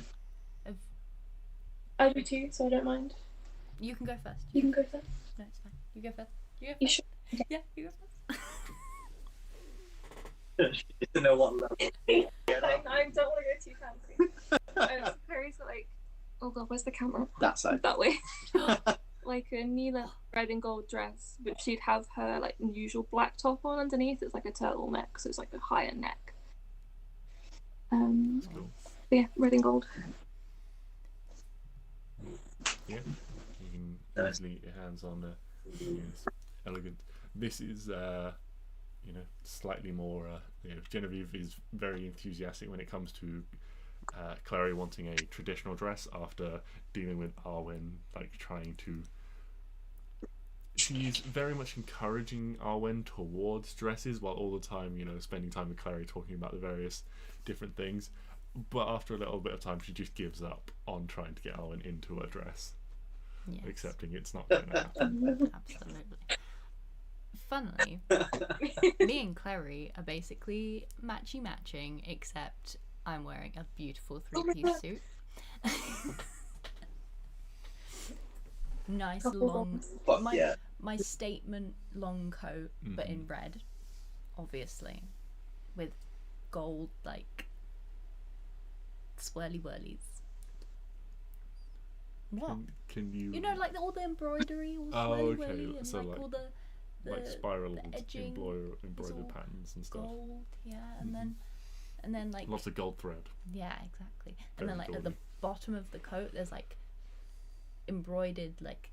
I do too, so I don't mind. You can go first. You can go first. No, it's fine. You go first. You go first. You should. Yeah, you go first. She doesn't know what level. I don't want to go too fancy. Clary's got like, oh god, where's the camera? That side. That way. Like a neither red and gold dress, but she'd have her like usual black top on underneath. It's like a turtleneck, so it's like a higher neck. That's cool. Yeah, red and gold. Yeah, you can easily get your hands on it's elegant. This is slightly more Genevieve is very enthusiastic when it comes to Klari wanting a traditional dress after dealing with Arwen like trying to. She's very much encouraging Arwen towards dresses while all the time spending time with Klari talking about the various different things. But after a little bit of time, she just gives up on trying to get Arwen into a dress, accepting it's not going to happen. Absolutely. Funnily, me and Klari are basically matching, except I'm wearing a beautiful 3-piece suit. Nice long, my statement long coat, but in red, obviously, with gold like swirly whirlies. What? Can you? Like all the embroidery, all swirly whirly, and so like all the spiral edging, embroidered patterns and stuff. Gold, yeah, and then like lots of gold thread. Yeah, exactly. Very And then like gaudy. at the bottom of the coat, there's like embroidered like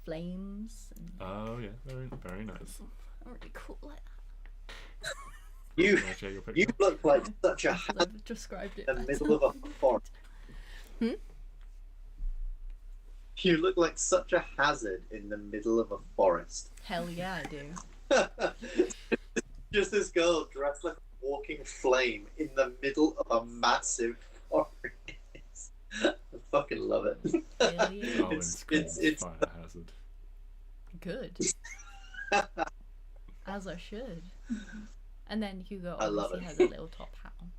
flames. And, Oh yeah, very very nice. really cool like that. You Can I share your picture? you look like such a I've described it. in the middle of a forest. You look like such a hazard in the middle of a forest. Hell yeah, I do. Just this girl dressed like a walking flame in the middle of a massive forest. I fucking love it. Hell yeah. Arwen's it's fire hazard. Good. As I should. And then Hugo I love obviously it. has a little top hat on.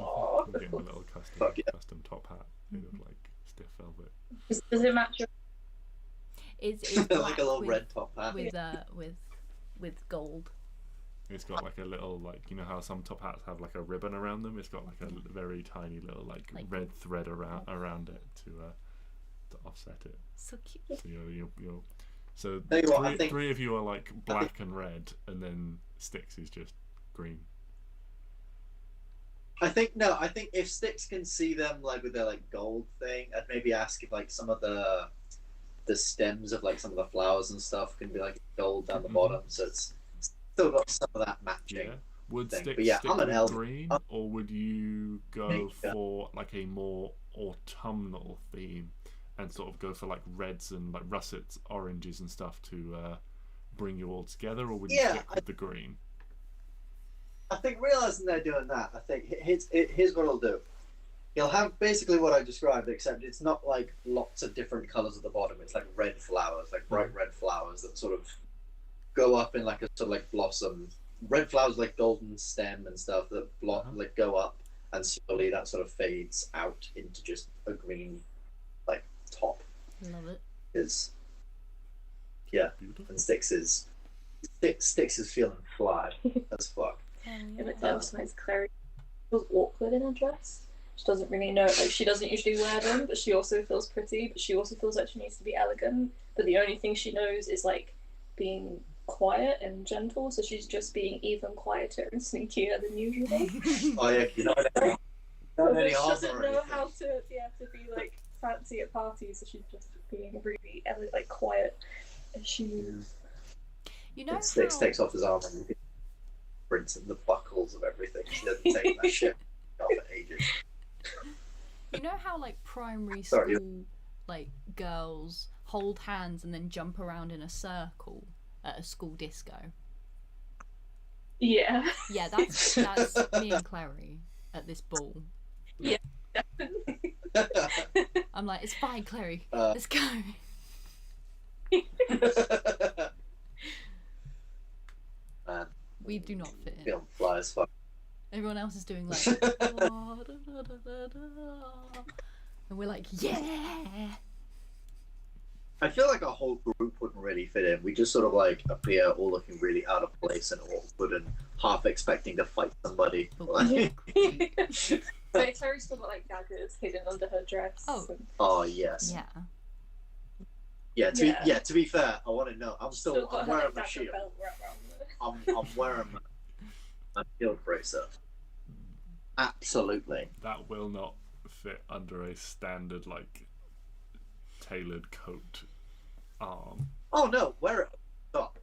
Aw. I'm getting a little custom Fuck yeah. custom top hat made of like stiff velvet. Does it match your? It's like black a little with, red top hat. with gold. It's got like a little like how some top hats have like a ribbon around them. It's got like a very tiny little like red thread around it to offset it. So cute. So you're so Tell you what, I think- three of you are like black and red, and then Stix is just green. I think if Stix can see them like with their like gold thing, I'd maybe ask if like some of the stems of like some of the flowers and stuff can be like gold down the bottom, so it's still got some of that matching. Yeah. Would thing. Stix But yeah, stick I'm an with elf. green, or would you go for like a more autumnal theme and sort of go for like reds and like russets, oranges and stuff to bring you all together, or would you stick with the green? I think realizing they're doing that, I think here's what he'll do. He'll have basically what I described, except it's not like lots of different colors at the bottom. It's like red flowers, like bright red flowers that sort of go up in like a sort of like blossom. Red flowers like golden stem and stuff that like go up, and slowly that sort of fades out into just a green like top. Love it. Is yeah, Beautiful. and Stix is feeling fly as fuck. Hell If yeah. it's nice, Clary feels awkward in a dress. She doesn't really know. Like, she doesn't usually wear them, but she also feels pretty. But she also feels like she needs to be elegant. But the only thing she knows is like being quiet and gentle. So she's just being even quieter and sneakier than usual. Oh yeah, you know, But she doesn't know how to be like fancy at parties. So she's just being really like quiet as she moves. You know Stix how... takes off his armor and you can prints and the buckles of everything. She doesn't take that shit off for ages. You know how like primary Sorry. school like girls hold hands and then jump around in a circle at a school disco? Yeah. Yeah, that's me and Klari at this ball. Yeah, definitely. I'm like, it's fine, Klari. Let's go. Man, We do not fit in. film fly as fuck. Everyone else is doing like, and we're like, yeah. I feel like our whole group wouldn't really fit in. We just sort of like appear all looking really out of place and awkward and half expecting to fight somebody. But Clary's still got like daggers hidden under her dress. Oh yes. Yeah. To be fair, I want to know. I'm got her, wearing like, my dagger shield. belt wrapped around her. I'm wearing my shield bracer. Absolutely. That will not fit under a standard like tailored coat arm. Oh no, wear it up.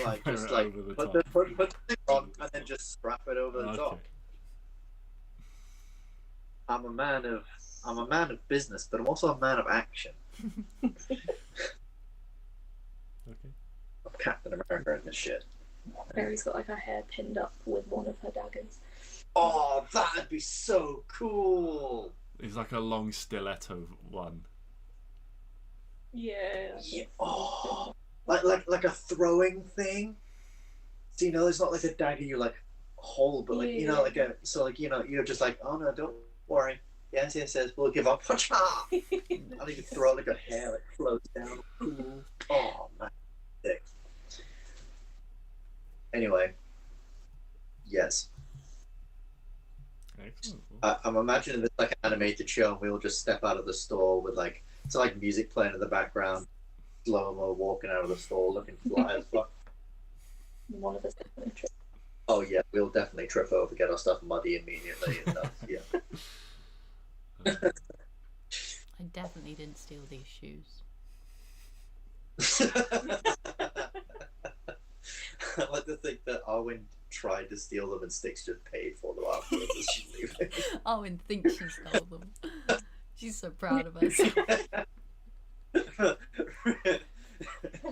Like Wear just it like over the put top. the thing on and then just strap it over the top. I'm a man of business, but I'm also a man of action. Okay. I'm Captain America in this shit. Mary's got like her hair pinned up with one of her daggers. Oh, that'd be so cool. It's like a long stiletto one. Yeah. Oh, like a throwing thing. So it's not like a dagger you like hold, but like like a you're just like, oh no, don't worry. Yes, we'll give up. I think you throw it like a hair, it floats down. Cool. Oh man, sick. Anyway, yes. Excellent. I'm imagining it's like an animated show, and we all just step out of the store with like music playing in the background, slow-mo walking out of the store, looking fly as fuck. One of us definitely tripped. Oh yeah, we'll definitely trip over, get our stuff muddy immediately. And yeah. I definitely didn't steal these shoes. I like to think that Arwen tried to steal them and Stix just paid for them afterwards as she's leaving. Arwen thinks she stole them. She's so proud of herself.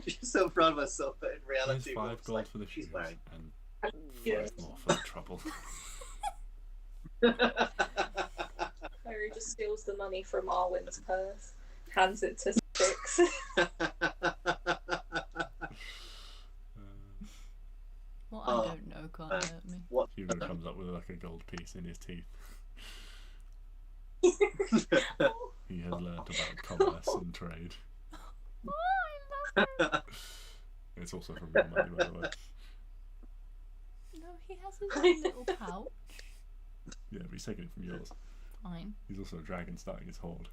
She's so proud of herself, but in reality, Here's 5 gold for the she's shoes wearing. and Yeah. 5 more for the trouble. Clary just steals the money from Arwen's purse, hands it to Stix. What I don't know can't hurt me. What? Hugo comes up with like a gold piece in his teeth. He has learned about commerce and trade. Oh, I love it. It's also from your money, by the way. No, he has his own little pouch. Yeah, but he's taking it from yours. Fine. He's also a dragon starting his horde.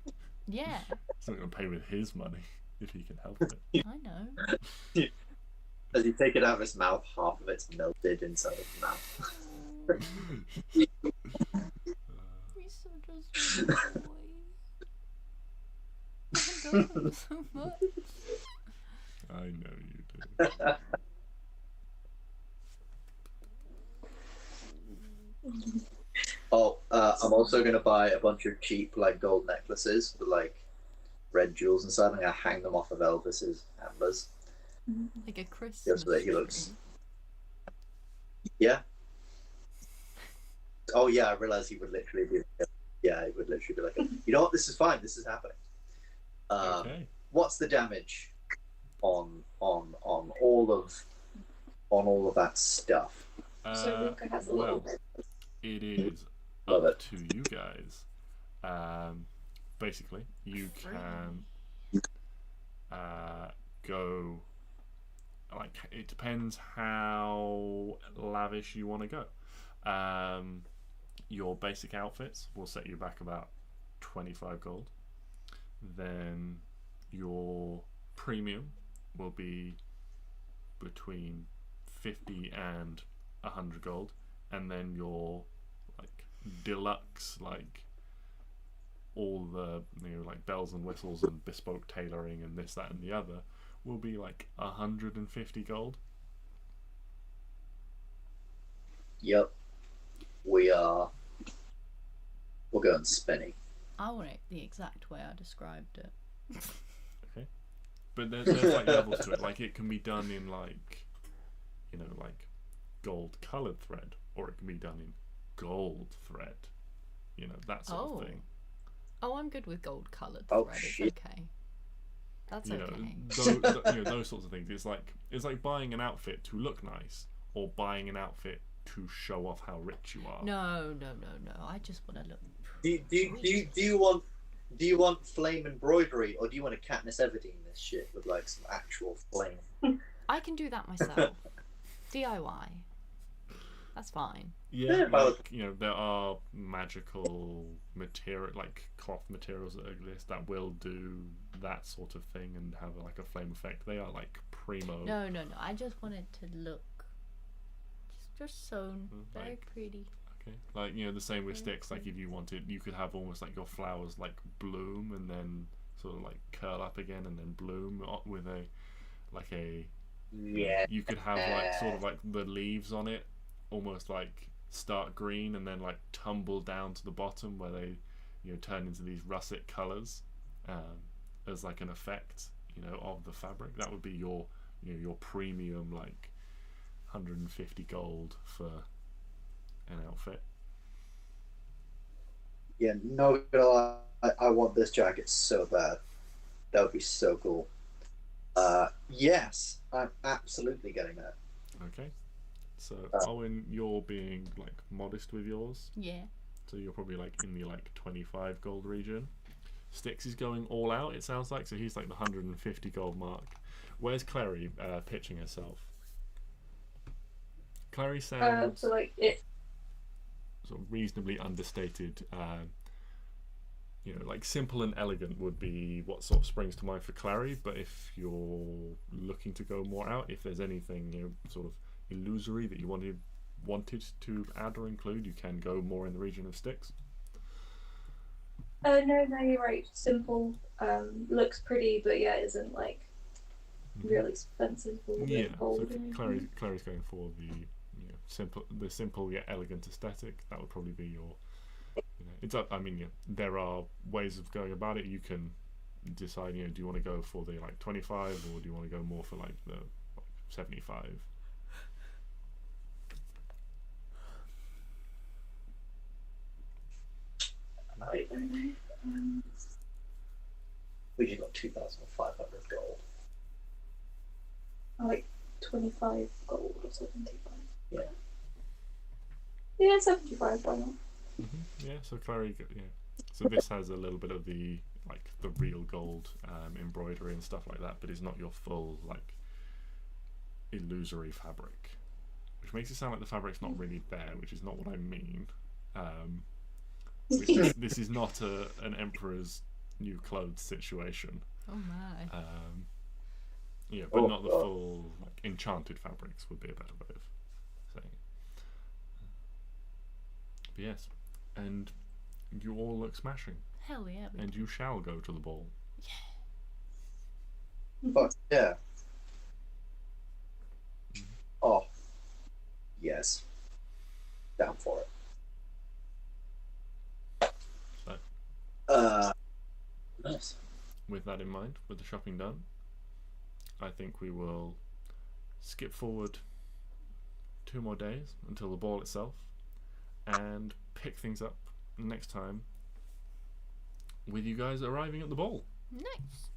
Yeah, He's not going to pay with his money if he can help it. I know. As you take it out of his mouth, half of it's melted inside his mouth. He's such a sweet boy. I love him so much. I know you do. I'm also going to buy a bunch of cheap like gold necklaces with like red jewels inside. I'm going to hang them off of Elvis's hammers. Like a Christmas Just so that he looks. tree. Yeah. Oh yeah, I realized he would literally be. Yeah, he would literally be like, you know what? This is fine. This is happening. Okay. What's the damage on all of that stuff? So Luca has a little Well, bit. it is Love up it. to you guys. Basically, you can go. Like, it depends how lavish you want to go. your basic outfits will set you back about 25 gold. Then your premium will be between 50 and 100 gold, and then your like deluxe, like all the like bells and whistles and bespoke tailoring and this, that, and the other will be like 150 gold. Yep. We're going spinning. I want it the exact way I described it. Okay, but there's like levels to it. Like it can be done in like, like gold colored thread, or it can be done in gold thread. That sort of thing. Oh, I'm good with gold coloured Oh, thread. shit. It's okay. That's okay. Those sorts of things. It's like buying an outfit to look nice, or buying an outfit to show off how rich you are. No. I just want to look. Do you want flame embroidery, or do you want to Katniss Everdeen this shit with like some actual flame? I can do that myself. DIY. That's fine. Yeah, like, there are magical material, like cloth materials that exist that will do that sort of thing and have like a flame effect. They are like primo. No. I just want it to look just sewn, very pretty. Okay, like the same with Stix. Like if you wanted, you could have almost like your flowers like bloom and then sort of like curl up again and then bloom with a Yeah. You could have like sort of like the leaves on it almost like start green and then like tumble down to the bottom where they turn into these russet colors as like an effect of the fabric. That would be your your premium like 150 gold for an outfit. Yeah, no, I want this jacket so bad. That would be so cool. Yes, I'm absolutely getting that. Okay, so Arwen, you're being like modest with yours. Yeah. So you're probably like in the like 25 gold region. Stix is going all out, it sounds like, so he's like the 150 gold mark. Where's Klari pitching herself? Klari sounds So like it. sort of reasonably understated. Like simple and elegant would be what sort of springs to mind for Klari. But if you're looking to go more out, if there's anything sort of illusory that you wanted to add or include, you can go more in the region of Stix. No, you're right. Simple, looks pretty, but yeah, isn't like really expensive or Yeah, bold. so Clary's going for the simple yet elegant aesthetic. That would probably be your. It's up. I mean, there are ways of going about it. You can decide. Do you want to go for the like 25, or do you want to go more for like the 75? I don't know. We just got 2,500 gold. Like 25 gold or 75. Yeah. Yeah, 75. Why not? Yeah. So Klari. Yeah. So this has a little bit of the like the real gold embroidery and stuff like that, but it's not your full like illusory fabric, which makes it sound like the fabric's not really there, which is not what I mean. This is not an emperor's new clothes situation. Oh my. Yeah, but not the full like enchanted fabrics would be a better way of saying it. But yes, and you all look smashing, Hell yeah. and you shall go to the ball. But yeah. Oh, yes. Down for it. So, nice. with that in mind, with the shopping done, I think we will skip forward 2 more days until the ball itself and pick things up next time with you guys arriving at the ball. Nice.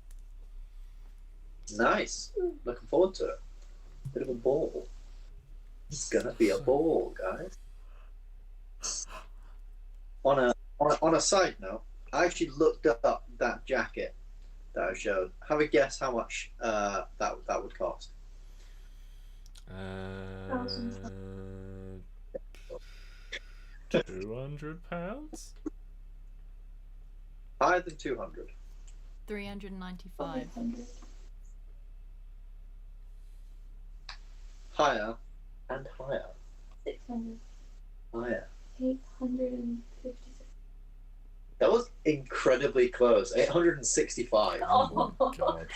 Nice. Looking forward to it. Bit of a ball. It's gonna be a ball, guys. On a side note, I actually looked up that jacket that I showed. Have a guess how much that would cost. £200? Higher than 200. 395. 500. Higher and higher. 600. Higher. 856. That was incredibly close. 865. Oh my god.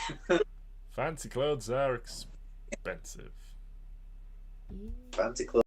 Fancy clothes are expensive. Yeah. Fancy clothes.